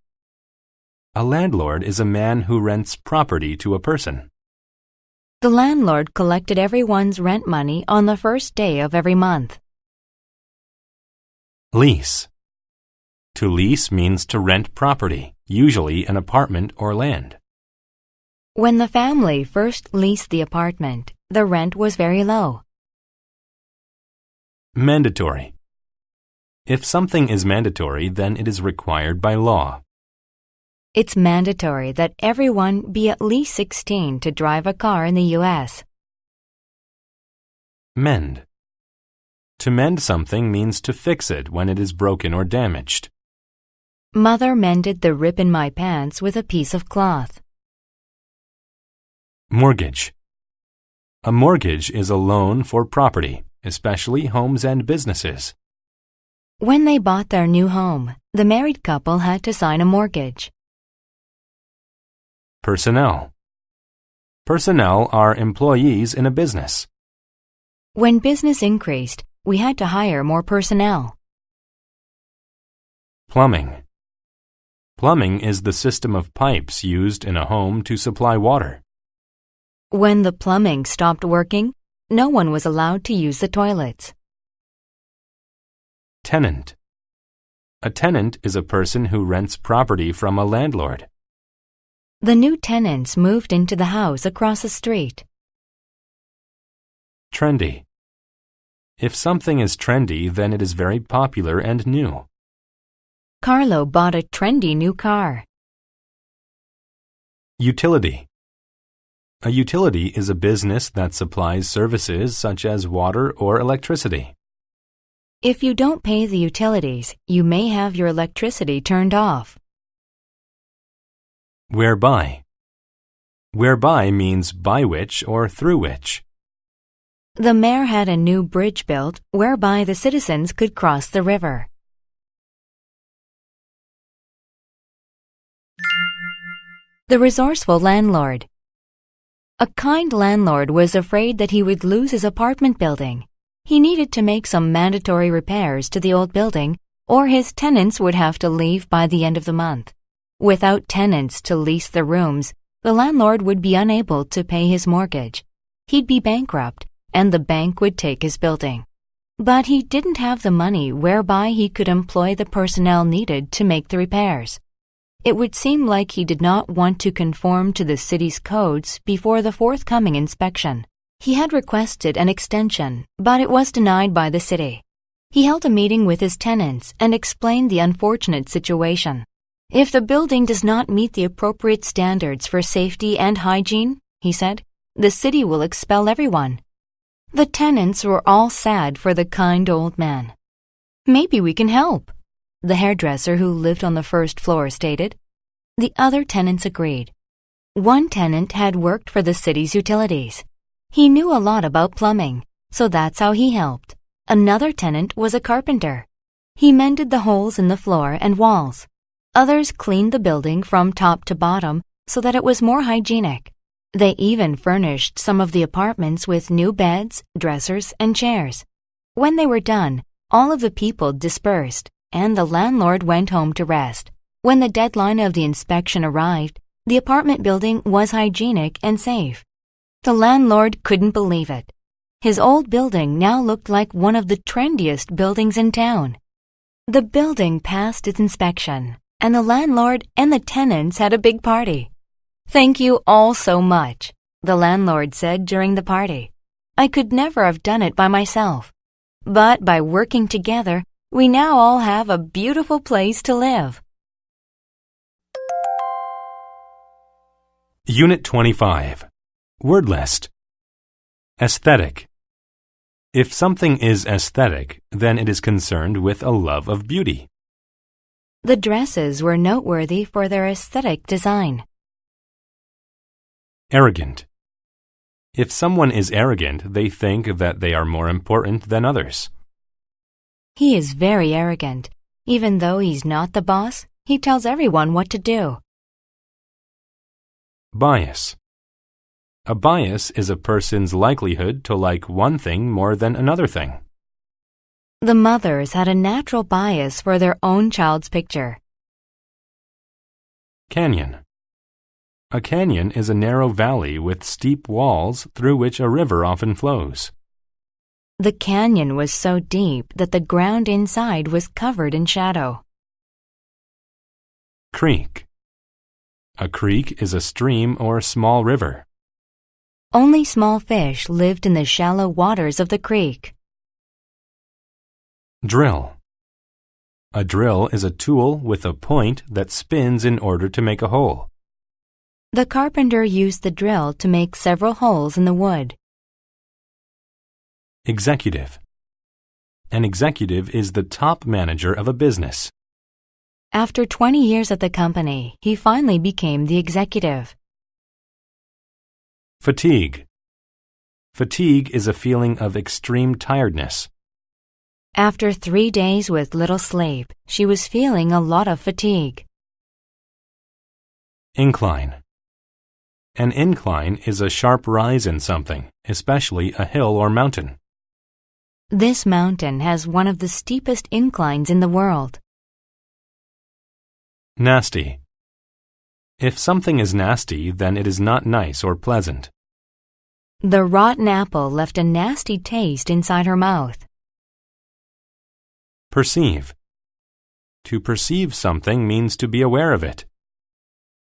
A landlord is a man who rents property to a person. The landlord collected everyone's rent money on the first day of every month. Lease. To lease means to rent property, usually an apartment or land. When the family first leased the apartment, the rent was very low. Mandatory. If something is mandatory, then it is required by law. It's mandatory that everyone be at least 16 to drive a car in the U.S. Mend. To mend something means to fix it when it is broken or damaged. Mother mended the rip in my pants with a piece of cloth. Mortgage. A mortgage is a loan for property, especially homes and businesses. When they bought their new home, the married couple had to sign a mortgage. Personnel. Personnel are employees in a business. When business increased, we had to hire more personnel. Plumbing. Plumbing is the system of pipes used in a home to supply water. When the plumbing stopped working, no one was allowed to use the toilets. Tenant. A tenant is a person who rents property from a landlord. The new tenants moved into the house across the street. Trendy. If something is trendy, then it is very popular and new. Carlo bought a trendy new car. Utility. A utility is a business that supplies services such as water or electricity. If you don't pay the utilities, you may have your electricity turned off. Whereby. Whereby means by which or through which. The mayor had a new bridge built whereby the citizens could cross the river. The resourceful landlord. A kind landlord was afraid that he would lose his apartment building. He needed to make some mandatory repairs to the old building, or his tenants would have to leave by the end of the month. Without tenants to lease the rooms, the landlord would be unable to pay his mortgage. He'd be bankrupt, and the bank would take his building. But he didn't have the money whereby he could employ the personnel needed to make the repairs. It would seem like he did not want to conform to the city's codes before the forthcoming inspection. He had requested an extension, but it was denied by the city. He held a meeting with his tenants and explained the unfortunate situation. If the building does not meet the appropriate standards for safety and hygiene, he said, the city will expel everyone. The tenants were all sad for the kind old man. Maybe we can help, the hairdresser who lived on the first floor stated. The other tenants agreed. One tenant had worked for the city's utilities. He knew a lot about plumbing, so that's how he helped. Another tenant was a carpenter. He mended the holes in the floor and walls. Others cleaned the building from top to bottom so that it was more hygienic. They even furnished some of the apartments with new beds, dressers, and chairs. When they were done, all of the people dispersed, and the landlord went home to rest. When the deadline of the inspection arrived, the apartment building was hygienic and safe. The landlord couldn't believe it. His old building now looked like one of the trendiest buildings in town. The building passed its inspection, and the landlord and the tenants had a big party. "Thank you all so much," the landlord said during the party. "I could never have done it by myself. But by working together, we now all have a beautiful place to live." Unit 25. Word list. Aesthetic. If something is aesthetic, then it is concerned with a love of beauty. The dresses were noteworthy for their aesthetic design. Arrogant. If someone is arrogant, they think that they are more important than others. He is very arrogant. Even though he's not the boss, he tells everyone what to do. Bias. A bias is a person's likelihood to like one thing more than another thing. The mothers had a natural bias for their own child's picture. Canyon. A canyon is a narrow valley with steep walls through which a river often flows. The canyon was so deep that the ground inside was covered in shadow. Creek. A creek is a stream or small river. Only small fish lived in the shallow waters of the creek. Drill. A drill is a tool with a point that spins in order to make a hole. The carpenter used the drill to make several holes in the wood. Executive. An executive is the top manager of a business. After 20 years at the company, he finally became the executive. Fatigue. Fatigue is a feeling of extreme tiredness. After 3 days with little sleep, she was feeling a lot of fatigue. Incline. An incline is a sharp rise in something, especially a hill or mountain. This mountain has one of the steepest inclines in the world. Nasty. If something is nasty, then it is not nice or pleasant. The rotten apple left a nasty taste inside her mouth. Perceive. To perceive something means to be aware of it.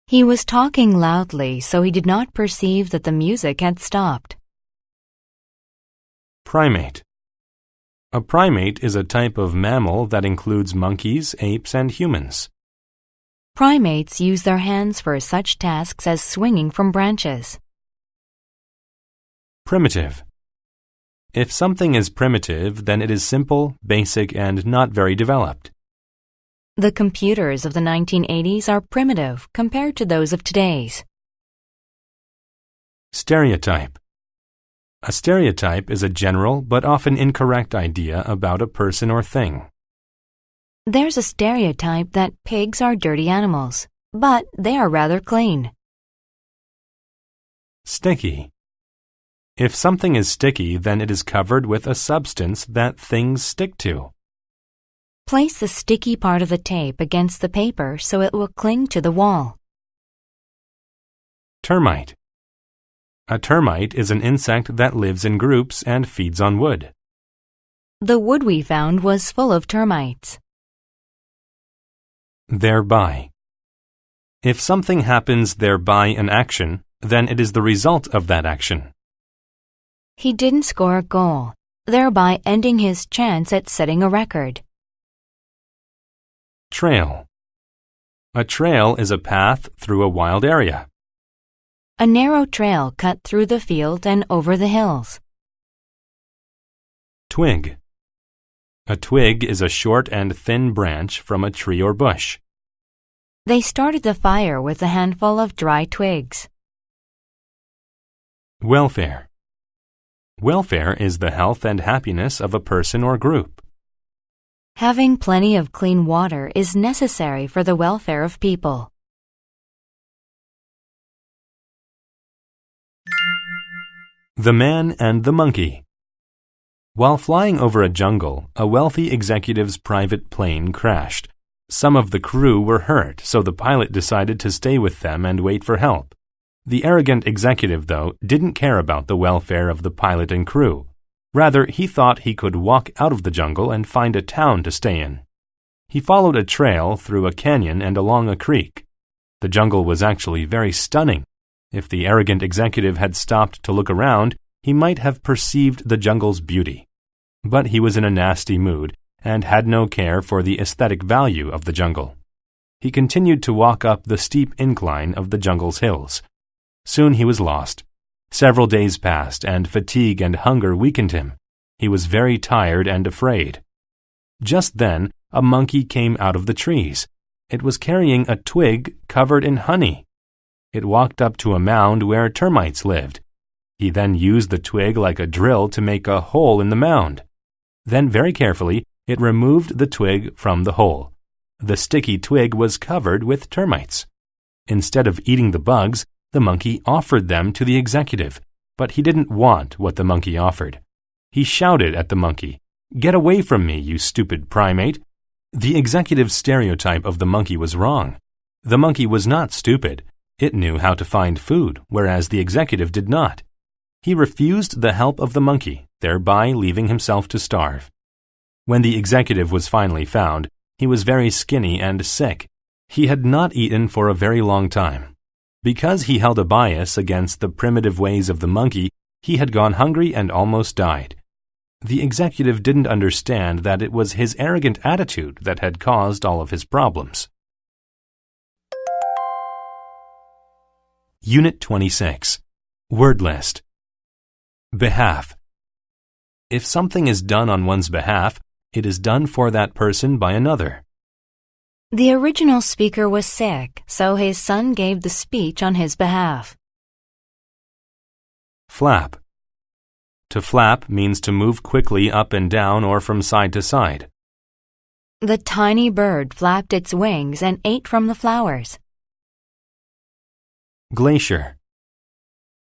He was talking loudly, so he did not perceive that the music had stopped. Primate. A primate is a type of mammal that includes monkeys, apes, and humans. Primates use their hands for such tasks as swinging from branches. Primitive. If something is primitive, then it is simple, basic, and not very developed. The computers of the 1980s are primitive compared to those of today's. Stereotype. A stereotype is a general but often incorrect idea about a person or thing. There's a stereotype that pigs are dirty animals, but they are rather clean. Sticky. If something is sticky, then it is covered with a substance that things stick to. Place the sticky part of the tape against the paper so it will cling to the wall. Termite. A termite is an insect that lives in groups and feeds on wood. The wood we found was full of termites. Thereby. If something happens thereby an action, then it is the result of that action. He didn't score a goal, thereby ending his chance at setting a record. Trail. A trail is a path through a wild area. A narrow trail cut through the field and over the hills. Twig. A twig is a short and thin branch from a tree or bush. They started the fire with a handful of dry twigs. Welfare. Welfare is the health and happiness of a person or group. Having plenty of clean water is necessary for the welfare of people. The Man and the Monkey. While flying over a jungle, a wealthy executive's private plane crashed. Some of the crew were hurt, so the pilot decided to stay with them and wait for help. The arrogant executive, though, didn't care about the welfare of the pilot and crew. Rather, he thought he could walk out of the jungle and find a town to stay in. He followed a trail through a canyon and along a creek. The jungle was actually very stunning. If the arrogant executive had stopped to look around, he might have perceived the jungle's beauty. But he was in a nasty mood and had no care for the aesthetic value of the jungle. He continued to walk up the steep incline of the jungle's hills. Soon he was lost. Several days passed, and fatigue and hunger weakened him. He was very tired and afraid. Just then, a monkey came out of the trees. It was carrying a twig covered in honey. It walked up to a mound where termites lived. He then used the twig like a drill to make a hole in the mound. Then, very carefully, it removed the twig from the hole. The sticky twig was covered with termites. Instead of eating the bugs, the monkey offered them to the executive, but he didn't want what the monkey offered. He shouted at the monkey, "Get away from me, you stupid primate!" The executive's stereotype of the monkey was wrong. The monkey was not stupid. It knew how to find food, whereas the executive did not. He refused the help of the monkey, thereby leaving himself to starve. When the executive was finally found, he was very skinny and sick. He had not eaten for a very long time. Because he held a bias against the primitive ways of the monkey, he had gone hungry and almost died. The executive didn't understand that it was his arrogant attitude that had caused all of his problems. Unit 26. Word list. Behalf. If something is done on one's behalf, it is done for that person by another. The original speaker was sick, so his son gave the speech on his behalf. Flap. To flap means to move quickly up and down or from side to side. The tiny bird flapped its wings and ate from the flowers. Glacier.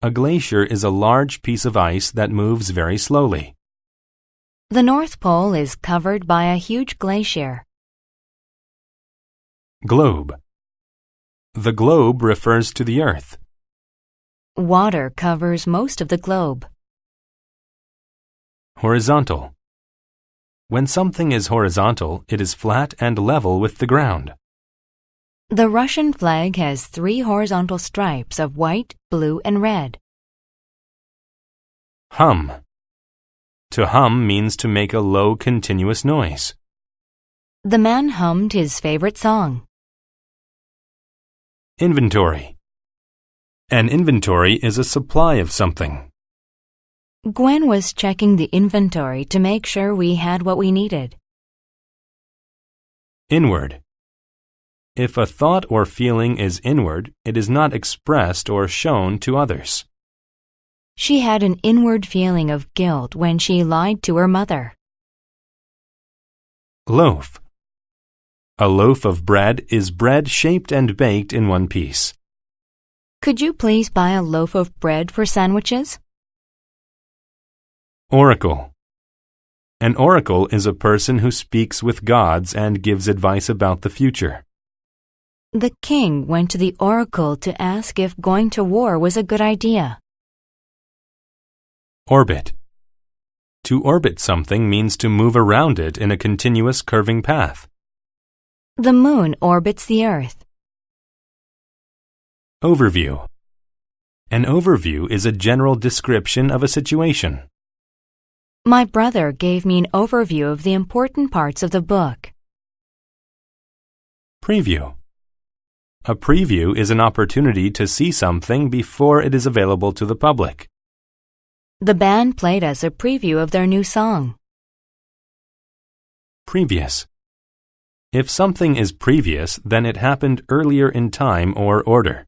A glacier is a large piece of ice that moves very slowly. The North Pole is covered by a huge glacier. Globe. The globe refers to the earth. Water covers most of the globe. Horizontal. When something is horizontal, it is flat and level with the ground. The Russian flag has 3 horizontal stripes of white, blue, and red. Hum. To hum means to make a low, continuous noise. The man hummed his favorite song. Inventory. An inventory is a supply of something. Gwen was checking the inventory to make sure we had what we needed. Inward. If a thought or feeling is inward, it is not expressed or shown to others. She had an inward feeling of guilt when she lied to her mother. Loaf. A loaf of bread is bread shaped and baked in one piece. Could you please buy a loaf of bread for sandwiches? Oracle. An oracle is a person who speaks with gods and gives advice about the future. The king went to the oracle to ask if going to war was a good idea. Orbit. To orbit something means to move around it in a continuous curving path. The moon orbits the earth. Overview. An overview is a general description of a situation. My brother gave me an overview of the important parts of the book. Preview. A preview is an opportunity to see something before it is available to the public. The band played us a preview of their new song. Previous. If something is previous, then it happened earlier in time or order.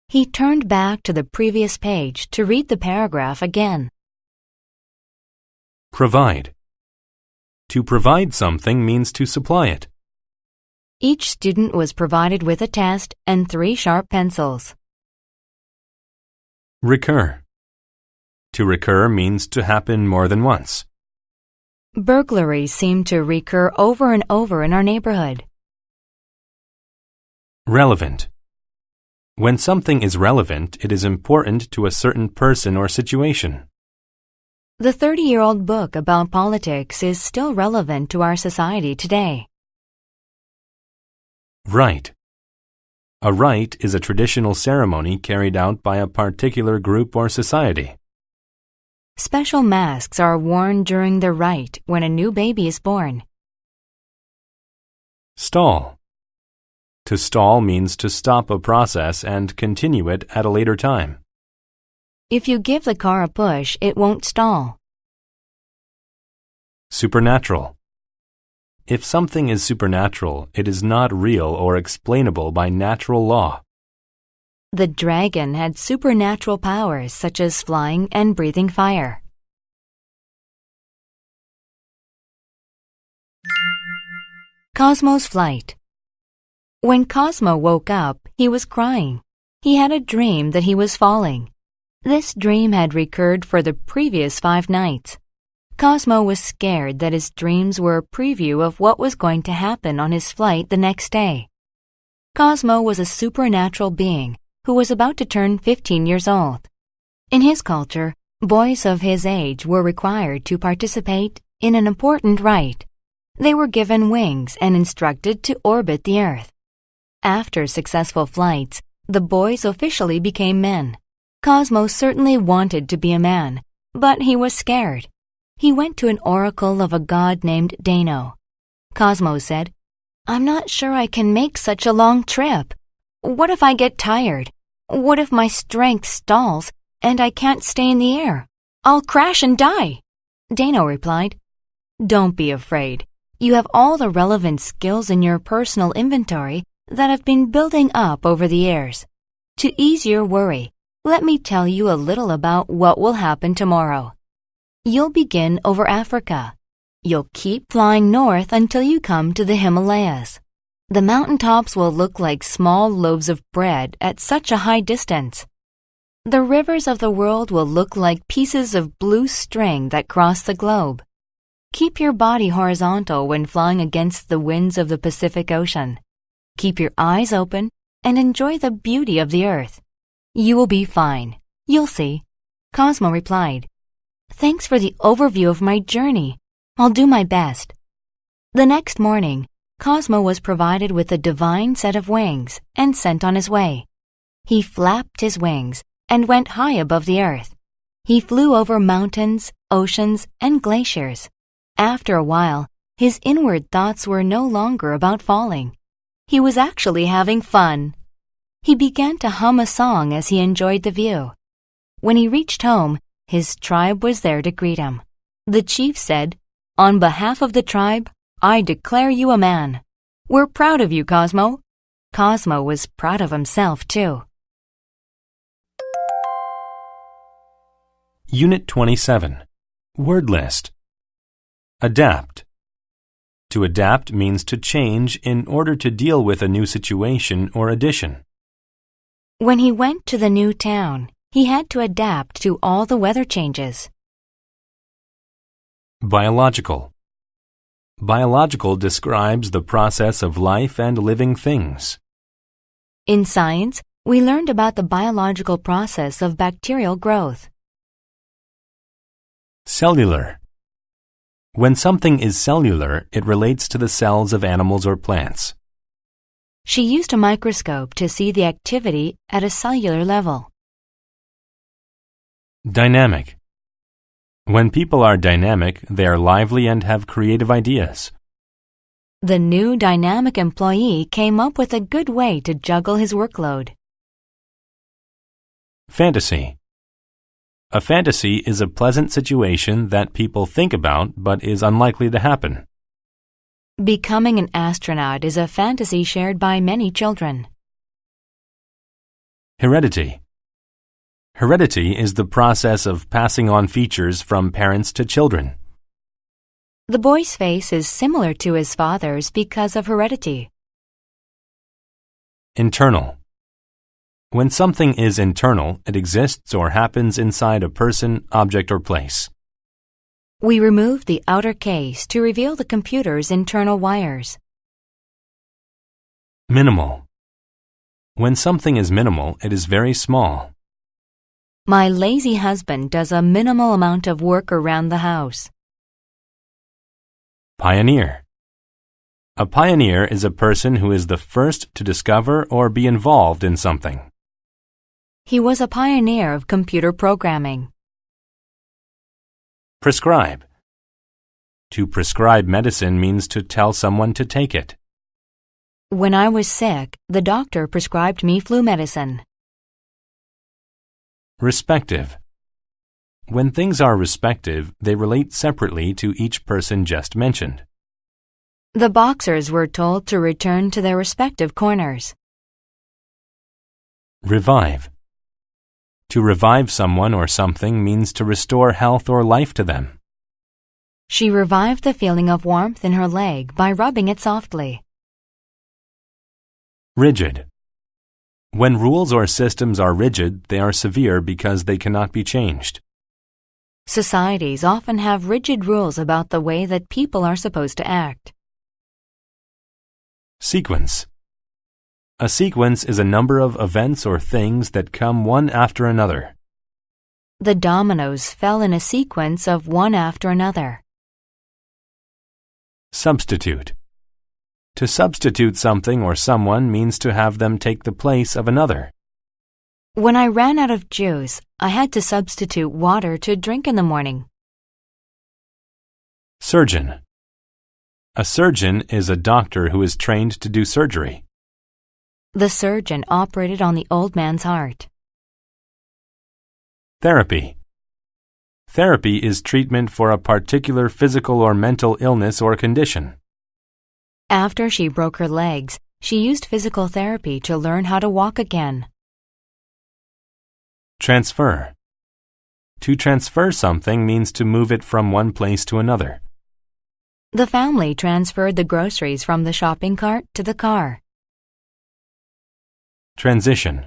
He turned back to the previous page to read the paragraph again. Provide. To provide something means to supply it. Each student was provided with a test and 3 sharp pencils. Recur. To recur means to happen more than once. Burglaries seem to recur over and over in our neighborhood. Relevant. When something is relevant, it is important to a certain person or situation. The 30-year-old book about politics is still relevant to our society today. Rite. A rite is a traditional ceremony carried out by a particular group or society. Special masks are worn during the rite when a new baby is born. Stall. To stall means to stop a process and continue it at a later time. If you give the car a push, it won't stall. Supernatural. If something is supernatural, it is not real or explainable by natural law. The dragon had supernatural powers such as flying and breathing fire. Cosmo's flight. When Cosmo woke up, he was crying. He had a dream that he was falling. This dream had recurred for the previous 5 nights. Cosmo was scared that his dreams were a preview of what was going to happen on his flight the next day. Cosmo was a supernatural being who was about to turn 15 years old. In his culture, boys of his age were required to participate in an important rite. They were given wings and instructed to orbit the Earth. After successful flights, the boys officially became men. Cosmo certainly wanted to be a man, but he was scared. He went to an oracle of a god named Dano. Cosmo said, "I'm not sure I can make such a long trip. What if I get tired? What if my strength stalls and I can't stay in the air? I'll crash and die." Dano replied, "Don't be afraid. You have all the relevant skills in your personal inventory that have been building up over the years. To ease your worry, let me tell you a little about what will happen tomorrow. You'll begin over Africa. You'll keep flying north until you come to the Himalayas. The mountaintops will look like small loaves of bread at such a high distance. The rivers of the world will look like pieces of blue string that cross the globe. Keep your body horizontal when flying against the winds of the Pacific Ocean. Keep your eyes open and enjoy the beauty of the earth. You will be fine. You'll see." Cosmo replied, "Thanks for the overview of my journey. I'll do my best." The next morning, Cosmo was provided with a divine set of wings and sent on his way. He flapped his wings and went high above the earth. He flew over mountains, oceans, and glaciers. After a while, his inward thoughts were no longer about falling. He was actually having fun. He began to hum a song as he enjoyed the view. When he reached home, his tribe was there to greet him. The chief said, "On behalf of the tribe, I declare you a man. We're proud of you, Cosmo." Cosmo was proud of himself, too. Unit 27. Word list. Adapt. To adapt means to change in order to deal with a new situation or addition. When he went to the new town, he had to adapt to all the weather changes. Biological. Biological describes the process of life and living things. In science, we learned about the biological process of bacterial growth. Cellular. When something is cellular, it relates to the cells of animals or plants. She used a microscope to see the activity at a cellular level. Dynamic. When people are dynamic, they are lively and have creative ideas. The new dynamic employee came up with a good way to juggle his workload. Fantasy. A fantasy is a pleasant situation that people think about but is unlikely to happen. Becoming an astronaut is a fantasy shared by many children. Heredity. Heredity is the process of passing on features from parents to children. The boy's face is similar to his father's because of heredity. Internal. When something is internal, it exists or happens inside a person, object, or place. We removed the outer case to reveal the computer's internal wires. Minimal. When something is minimal, it is very small. My lazy husband does a minimal amount of work around the house. Pioneer. A pioneer is a person who is the first to discover or be involved in something. He was a pioneer of computer programming. Prescribe. To prescribe medicine means to tell someone to take it. When I was sick, the doctor prescribed me flu medicine. Respective. When things are respective, they relate separately to each person just mentioned. The boxers were told to return to their respective corners. Revive. To revive someone or something means to restore health or life to them. She revived the feeling of warmth in her leg by rubbing it softly. Rigid. When rules or systems are rigid, they are severe because they cannot be changed. Societies often have rigid rules about the way that people are supposed to act. Sequence. A sequence is a number of events or things that come one after another. The dominoes fell in a sequence of one after another. Substitute. To substitute something or someone means to have them take the place of another. When I ran out of juice, I had to substitute water to drink in the morning. Surgeon. A surgeon is a doctor who is trained to do surgery. The surgeon operated on the old man's heart. Therapy. Therapy is treatment for a particular physical or mental illness or condition. After she broke her legs, she used physical therapy to learn how to walk again. Transfer. To transfer something means to move it from one place to another. The family transferred the groceries from the shopping cart to the car. Transition.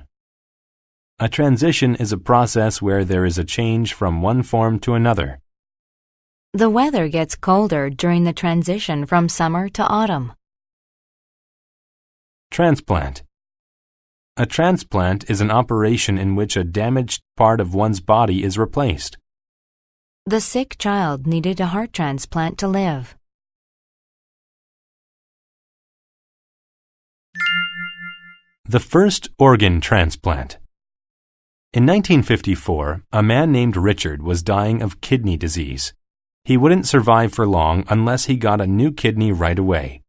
A transition is a process where there is a change from one form to another. The weather gets colder during the transition from summer to autumn. Transplant. A transplant is an operation in which a damaged part of one's body is replaced. The sick child needed a heart transplant to live. The first organ transplant. In 1954, a man named Richard was dying of kidney disease. He wouldn't survive for long unless he got a new kidney right away.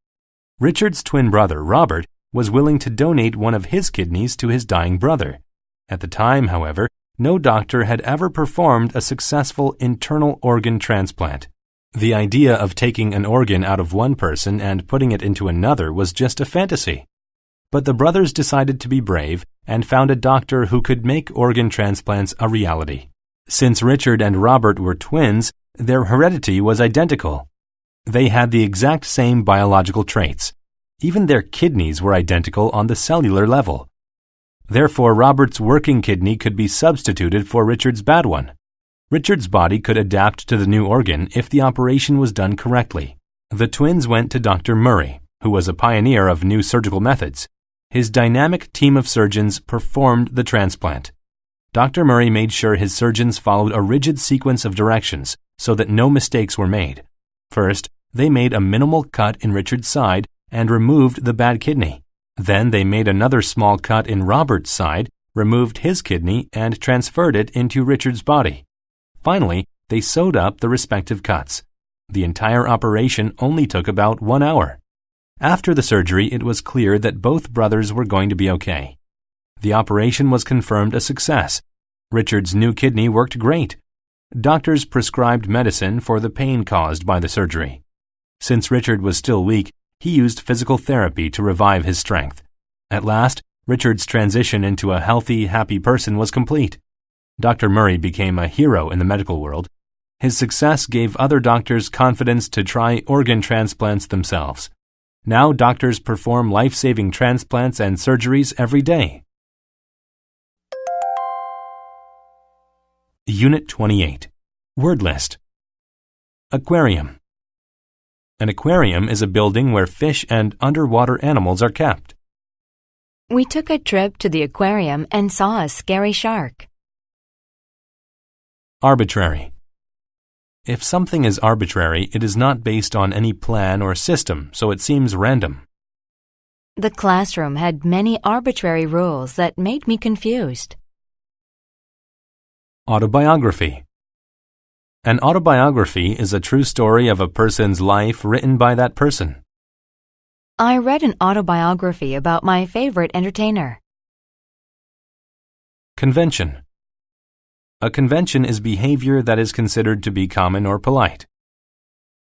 Richard's twin brother, Robert, was willing to donate one of his kidneys to his dying brother. At the time, however, no doctor had ever performed a successful internal organ transplant. The idea of taking an organ out of one person and putting it into another was just a fantasy. But the brothers decided to be brave and found a doctor who could make organ transplants a reality. Since Richard and Robert were twins, their heredity was identical. They had the exact same biological traits. Even their kidneys were identical on the cellular level. Therefore, Robert's working kidney could be substituted for Richard's bad one. Richard's body could adapt to the new organ if the operation was done correctly. The twins went to Dr. Murray, who was a pioneer of new surgical methods. His dynamic team of surgeons performed the transplant. Dr. Murray made sure his surgeons followed a rigid sequence of directions so that no mistakes were made. First, they made a minimal cut in Richard's side and removed the bad kidney. Then they made another small cut in Robert's side, removed his kidney, and transferred it into Richard's body. Finally, they sewed up the respective cuts. The entire operation only took about 1 hour. After the surgery, it was clear that both brothers were going to be okay. The operation was confirmed a success. Richard's new kidney worked great. Doctors prescribed medicine for the pain caused by the surgery. Since Richard was still weak, he used physical therapy to revive his strength. At last, Richard's transition into a healthy, happy person was complete. Dr. Murray became a hero in the medical world. His success gave other doctors confidence to try organ transplants themselves. Now doctors perform life-saving transplants and surgeries every day. Unit 28. Word list. Aquarium. An aquarium is a building where fish and underwater animals are kept. We took a trip to the aquarium and saw a scary shark. Arbitrary. If something is arbitrary, it is not based on any plan or system, so it seems random. The classroom had many arbitrary rules that made me confused. Autobiography. An autobiography is a true story of a person's life written by that person. I read an autobiography about my favorite entertainer. Convention. A convention is behavior that is considered to be common or polite.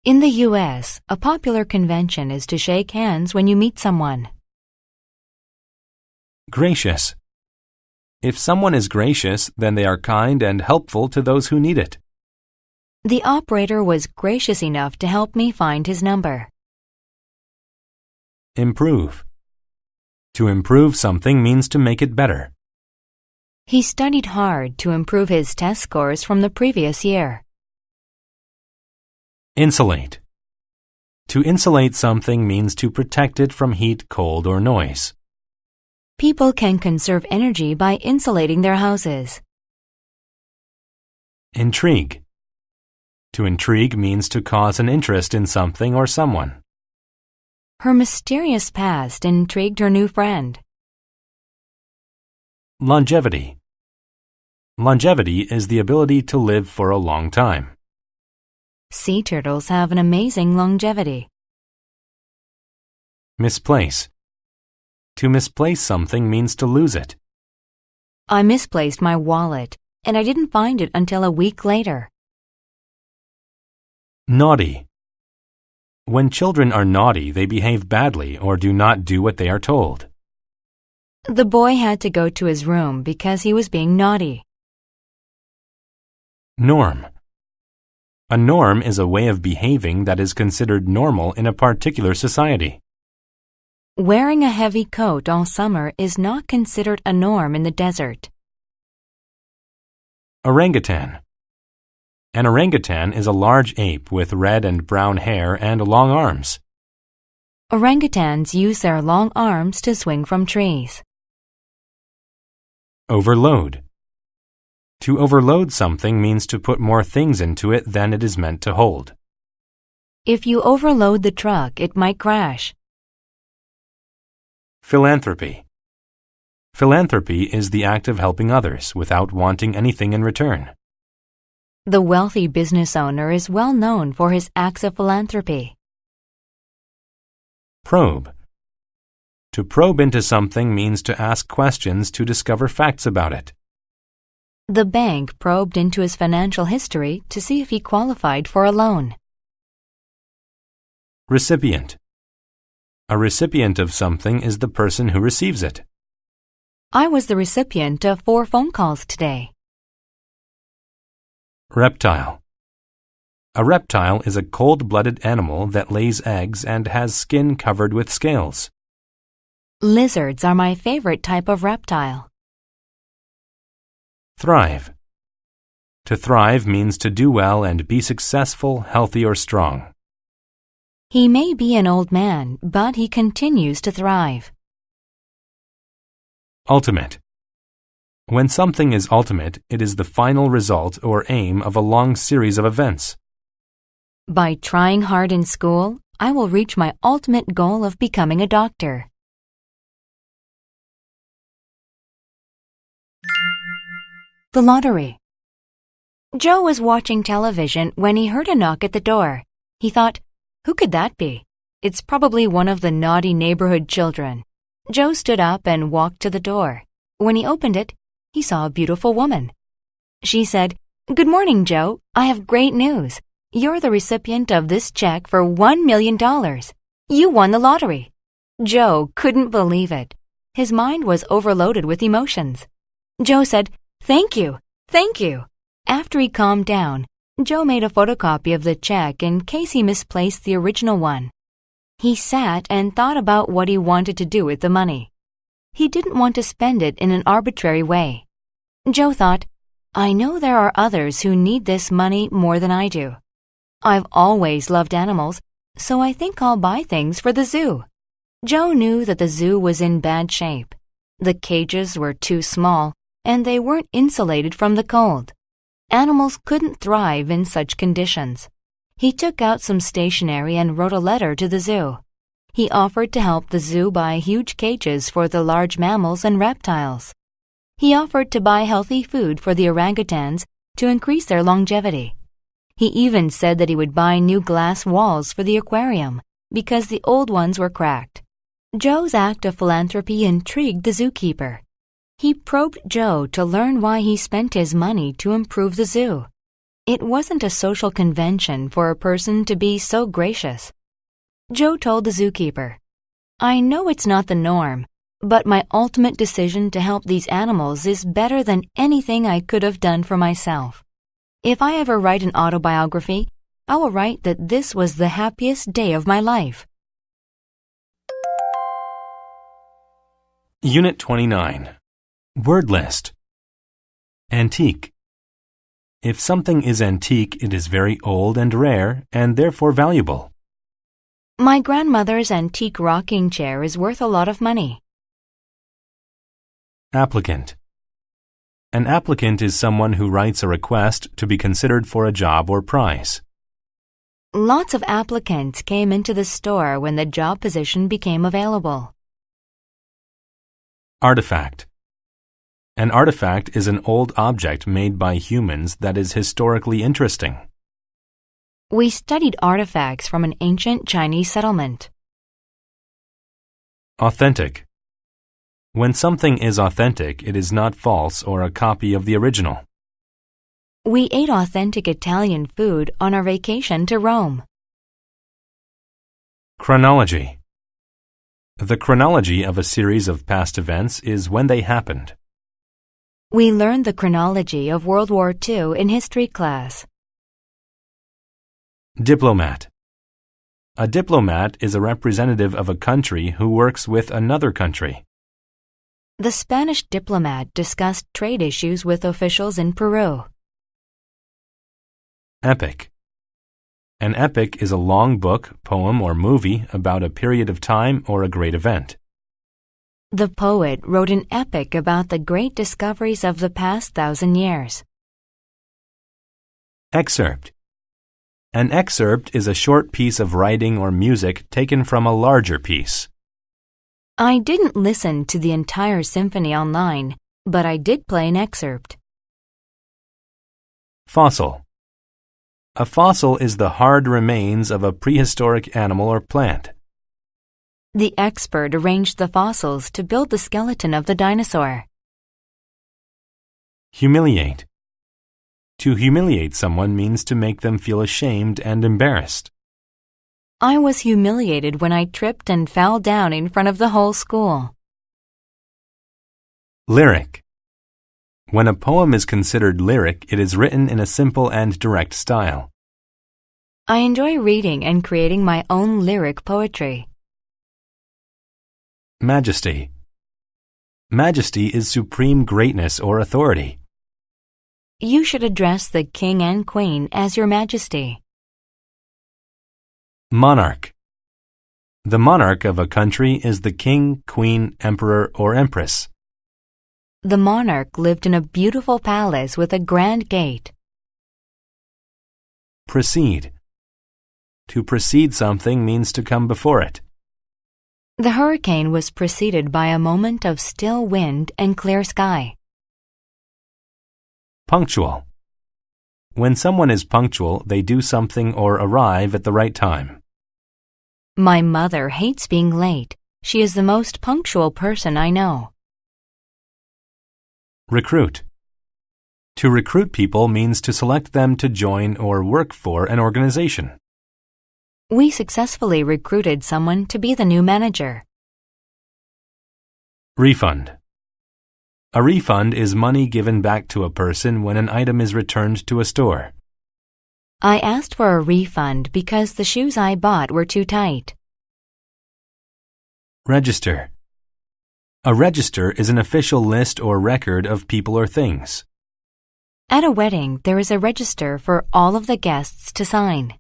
In the U.S., a popular convention is to shake hands when you meet someone. Gracious. If someone is gracious, then they are kind and helpful to those who need it. The operator was gracious enough to help me find his number. Improve. To improve something means to make it better. He studied hard to improve his test scores from the previous year. Insulate. To insulate something means to protect it from heat, cold, or noise. People can conserve energy by insulating their houses. Intrigue. To intrigue means to cause an interest in something or someone. Her mysterious past intrigued her new friend. Longevity. Longevity is the ability to live for a long time. Sea turtles have an amazing longevity. Misplace. To misplace something means to lose it. I misplaced my wallet, and I didn't find it until a week later. Naughty. When children are naughty, they behave badly or do not do what they are told. The boy had to go to his room because he was being naughty. Norm. A norm is a way of behaving that is considered normal in a particular society. Wearing a heavy coat all summer is not considered a norm in the desert. Orangutan. An orangutan is a large ape with red and brown hair and long arms. Orangutans use their long arms to swing from trees. Overload. To overload something means to put more things into it than it is meant to hold. If you overload the truck, it might crash. Philanthropy. Philanthropy is the act of helping others without wanting anything in return. The wealthy business owner is well known for his acts of philanthropy. Probe. To probe into something means to ask questions to discover facts about it. The bank probed into his financial history to see if he qualified for a loan. Recipient. A recipient of something is the person who receives it. I was the recipient of 4 phone calls today. Reptile. A reptile is a cold-blooded animal that lays eggs and has skin covered with scales. Lizards are my favorite type of reptile. Thrive. To thrive means to do well and be successful, healthy, or strong. He may be an old man, but he continues to thrive. Ultimate. When something is ultimate, it is the final result or aim of a long series of events. By trying hard in school, I will reach my ultimate goal of becoming a doctor. The lottery. Joe was watching television when he heard a knock at the door. He thought, who could that be? It's probably one of the naughty neighborhood children. Joe stood up and walked to the door. When he opened it, he saw a beautiful woman. She said, "Good morning, Joe. I have great news. You're the recipient of this check for $1 million. You won the lottery." Joe couldn't believe it. His mind was overloaded with emotions. Joe said, "Thank you, thank you." After he calmed down, Joe made a photocopy of the check in case he misplaced the original one. He sat and thought about what he wanted to do with the money. He didn't want to spend it in an arbitrary way. Joe thought, I know there are others who need this money more than I do. I've always loved animals, so I think I'll buy things for the zoo. Joe knew that the zoo was in bad shape. The cages were too small, and they weren't insulated from the cold. Animals couldn't thrive in such conditions. He took out some stationery and wrote a letter to the zoo. He offered to help the zoo buy huge cages for the large mammals and reptiles. He offered to buy healthy food for the orangutans to increase their longevity. He even said that he would buy new glass walls for the aquarium because the old ones were cracked. Joe's act of philanthropy intrigued the zookeeper. He probed Joe to learn why he spent his money to improve the zoo. It wasn't a social convention for a person to be so gracious. Joe told the zookeeper, "I know it's not the norm, but my ultimate decision to help these animals is better than anything I could have done for myself. If I ever write an autobiography, I will write that this was the happiest day of my life." Unit 29. Word list. Antique. If something is antique, it is very old and rare, and therefore valuable. My grandmother's antique rocking chair is worth a lot of money. Applicant. An applicant is someone who writes a request to be considered for a job or prize. Lots of applicants came into the store when the job position became available. Artifact. An artifact is an old object made by humans that is historically interesting. We studied artifacts from an ancient Chinese settlement. Authentic. When something is authentic, it is not false or a copy of the original. We ate authentic Italian food on our vacation to Rome. Chronology. The chronology of a series of past events is when they happened. We learned the chronology of World War II in history class. Diplomat. A diplomat is a representative of a country who works with another country. The Spanish diplomat discussed trade issues with officials in Peru. Epic. An epic is a long book, poem, or movie about a period of time or a great event. The poet wrote an epic about the great discoveries of the past 1,000 years. Excerpt. An excerpt is a short piece of writing or music taken from a larger piece. I didn't listen to the entire symphony online, but I did play an excerpt. Fossil. A fossil is the hard remains of a prehistoric animal or plant. The expert arranged the fossils to build the skeleton of the dinosaur. Humiliate. To humiliate someone means to make them feel ashamed and embarrassed. I was humiliated when I tripped and fell down in front of the whole school. Lyric. When a poem is considered lyric, it is written in a simple and direct style. I enjoy reading and creating my own lyric poetry. Majesty. Majesty is supreme greatness or authority. You should address the king and queen as your majesty. Monarch. The monarch of a country is the king, queen, emperor, or empress. The monarch lived in a beautiful palace with a grand gate. Precede. To precede something means to come before it. The hurricane was preceded by a moment of still wind and clear sky. Punctual. When someone is punctual, they do something or arrive at the right time. My mother hates being late. She is the most punctual person I know. Recruit. To recruit people means to select them to join or work for an organization. We successfully recruited someone to be the new manager. Refund. A refund is money given back to a person when an item is returned to a store. I asked for a refund because the shoes I bought were too tight. Register. A register is an official list or record of people or things. At a wedding, there is a register for all of the guests to sign.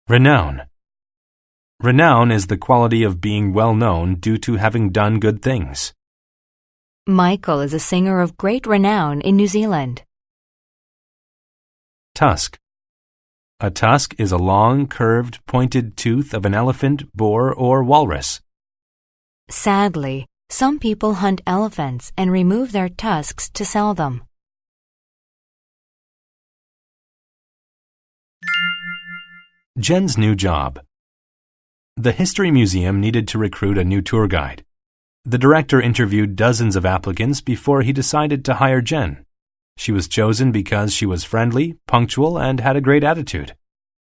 Renown. Renown is the quality of being well known due to having done good things. Michael is a singer of great renown in New Zealand. Tusk. A tusk is a long, curved, pointed tooth of an elephant, boar, or walrus. Sadly, some people hunt elephants and remove their tusks to sell them. Jen's new job. The History Museum needed to recruit a new tour guide. The director interviewed dozens of applicants before he decided to hire Jen. She was chosen because she was friendly, punctual, and had a great attitude.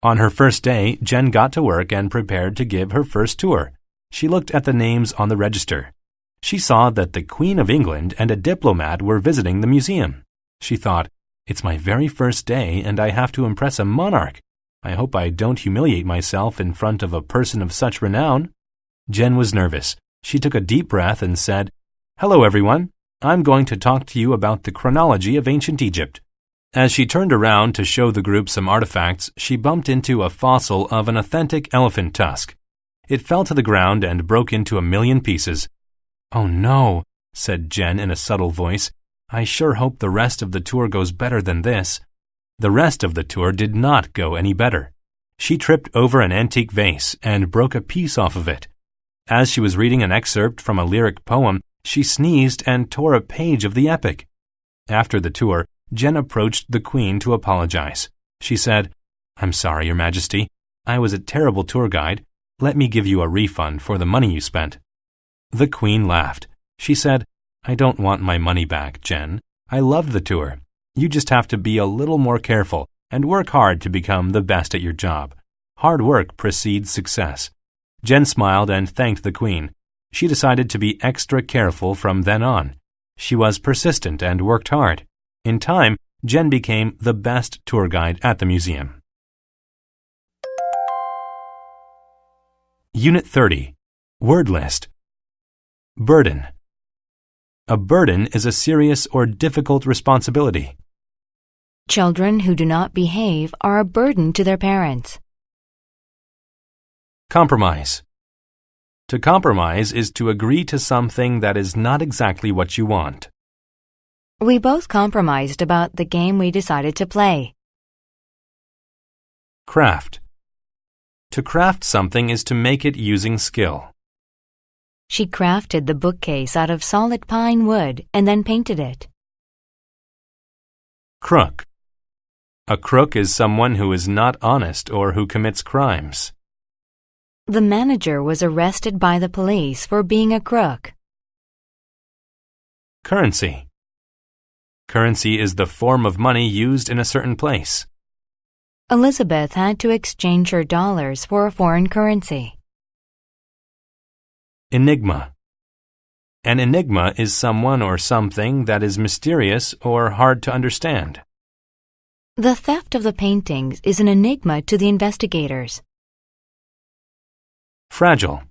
On her first day, Jen got to work and prepared to give her first tour. She looked at the names on the register. She saw that the Queen of England and a diplomat were visiting the museum. She thought, "It's my very first day and I have to impress a monarch. I hope I don't humiliate myself in front of a person of such renown." Jen was nervous. She took a deep breath and said, "Hello, everyone. I'm going to talk to you about the chronology of ancient Egypt." As she turned around to show the group some artifacts, she bumped into a fossil of an authentic elephant tusk. It fell to the ground and broke into a million pieces. "Oh no," said Jen in a subtle voice. "I sure hope the rest of the tour goes better than this." The rest of the tour did not go any better. She tripped over an antique vase and broke a piece off of it. As she was reading an excerpt from a lyric poem, she sneezed and tore a page of the epic. After the tour, Jen approached the Queen to apologize. She said, "I'm sorry, Your Majesty. I was a terrible tour guide. Let me give you a refund for the money you spent." The Queen laughed. She said, "I don't want my money back, Jen. I loved the tour. You just have to be a little more careful and work hard to become the best at your job. Hard work precedes success." Jen smiled and thanked the Queen. She decided to be extra careful from then on. She was persistent and worked hard. In time, Jen became the best tour guide at the museum. Unit 30. Word list. Burden. A burden is a serious or difficult responsibility. Children who do not behave are a burden to their parents. Compromise. To compromise is to agree to something that is not exactly what you want. We both compromised about the game we decided to play. Craft. To craft something is to make it using skill. She crafted the bookcase out of solid pine wood and then painted it. Crook. A crook is someone who is not honest or who commits crimes. The manager was arrested by the police for being a crook. Currency. Currency is the form of money used in a certain place. Elizabeth had to exchange her dollars for a foreign currency. Enigma. An enigma is someone or something that is mysterious or hard to understand. The theft of the paintings is an enigma to the investigators. Fragile.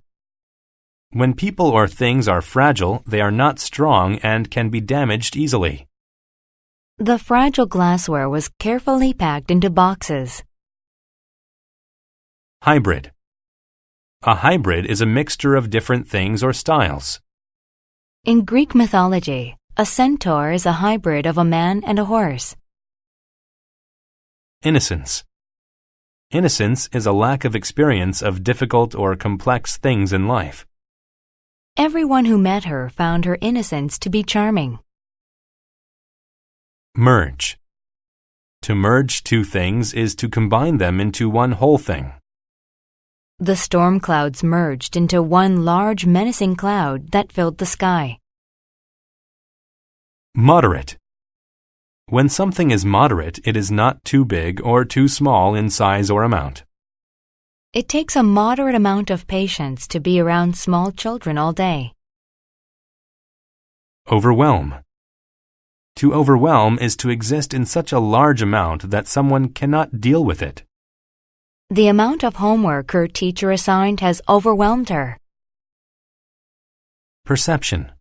When people or things are fragile, they are not strong and can be damaged easily. The fragile glassware was carefully packed into boxes. Hybrid. A hybrid is a mixture of different things or styles. In Greek mythology, a centaur is a hybrid of a man and a horse. Innocence. Innocence is a lack of experience of difficult or complex things in life. Everyone who met her found her innocence to be charming. Merge. To merge two things is to combine them into one whole thing. The storm clouds merged into one large menacing cloud that filled the sky. Moderate. When something is moderate, it is not too big or too small in size or amount. It takes a moderate amount of patience to be around small children all day. Overwhelm. To overwhelm is to exist in such a large amount that someone cannot deal with it. The amount of homework her teacher assigned has overwhelmed her. Perception.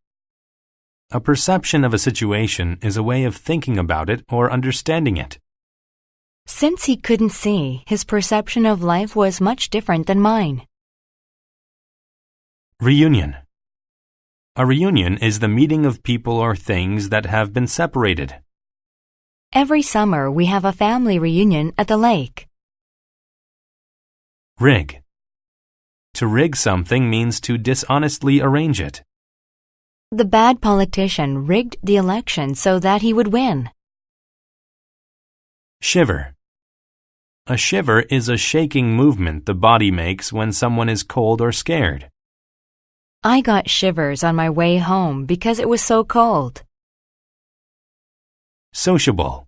A perception of a situation is a way of thinking about it or understanding it. Since he couldn't see, his perception of life was much different than mine. Reunion. A reunion is the meeting of people or things that have been separated. Every summer we have a family reunion at the lake. Rig. To rig something means to dishonestly arrange it. The bad politician rigged the election so that he would win. Shiver. A shiver is a shaking movement the body makes when someone is cold or scared. I got shivers on my way home because it was so cold. Sociable.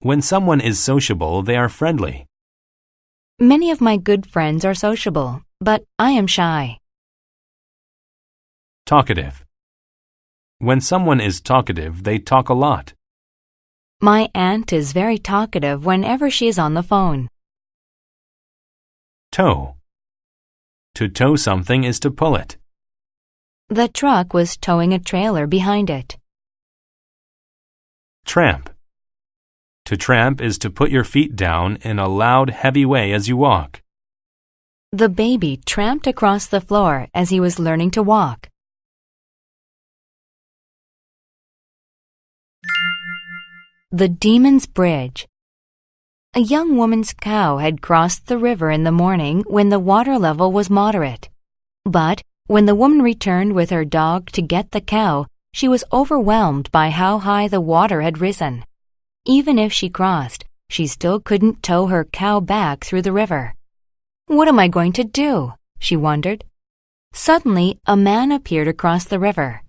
When someone is sociable, they are friendly. Many of my good friends are sociable, but I am shy. Talkative. When someone is talkative, they talk a lot. My aunt is very talkative whenever she is on the phone. Tow. To tow something is to pull it. The truck was towing a trailer behind it. Tramp. To tramp is to put your feet down in a loud, heavy way as you walk. The baby tramped across the floor as he was learning to walk. The Demon's Bridge. A young woman's cow had crossed the river in the morning when the water level was moderate. But when the woman returned with her dog to get the cow, she was overwhelmed by how high the water had risen. Even if she crossed, she still couldn't tow her cow back through the river. What am I going to do? She wondered. Suddenly, a man appeared across the river.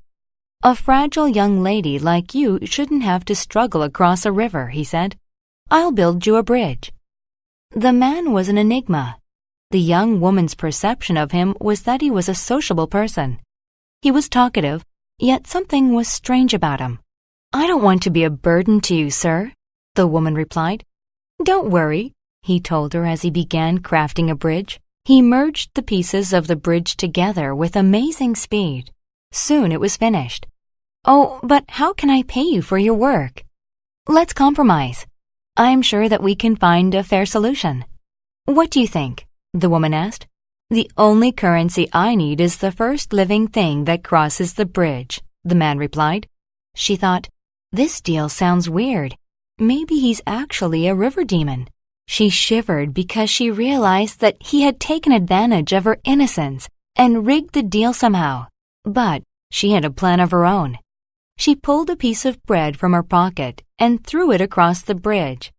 A fragile young lady like you shouldn't have to struggle across a river, he said. I'll build you a bridge. The man was an enigma. The young woman's perception of him was that he was a sociable person. He was talkative, yet something was strange about him. I don't want to be a burden to you, sir, the woman replied. Don't worry, he told her as he began crafting a bridge. He merged the pieces of the bridge together with amazing speed. Soon it was finished. Oh, but how can I pay you for your work? Let's compromise. I'm sure that we can find a fair solution. What do you think? The woman asked. The only currency I need is the first living thing that crosses the bridge, the man replied. She thought, this deal sounds weird. Maybe he's actually a river demon. She shivered because she realized that he had taken advantage of her innocence and rigged the deal somehow. But she had a plan of her own. She pulled a piece of bread from her pocket and threw it across the bridge.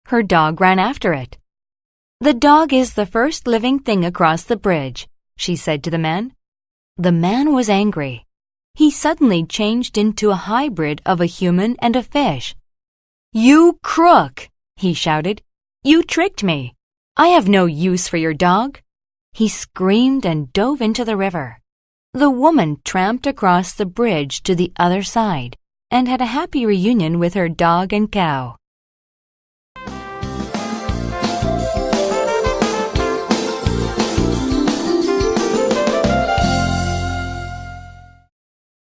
Her dog ran after it. The dog is the first living thing across the bridge, she said to the man. The man was angry. He suddenly changed into a hybrid of a human and a fish. You crook, he shouted. You tricked me. I have no use for your dog. He screamed and dove into the river. The woman tramped across the bridge to the other side and had a happy reunion with her dog and cow.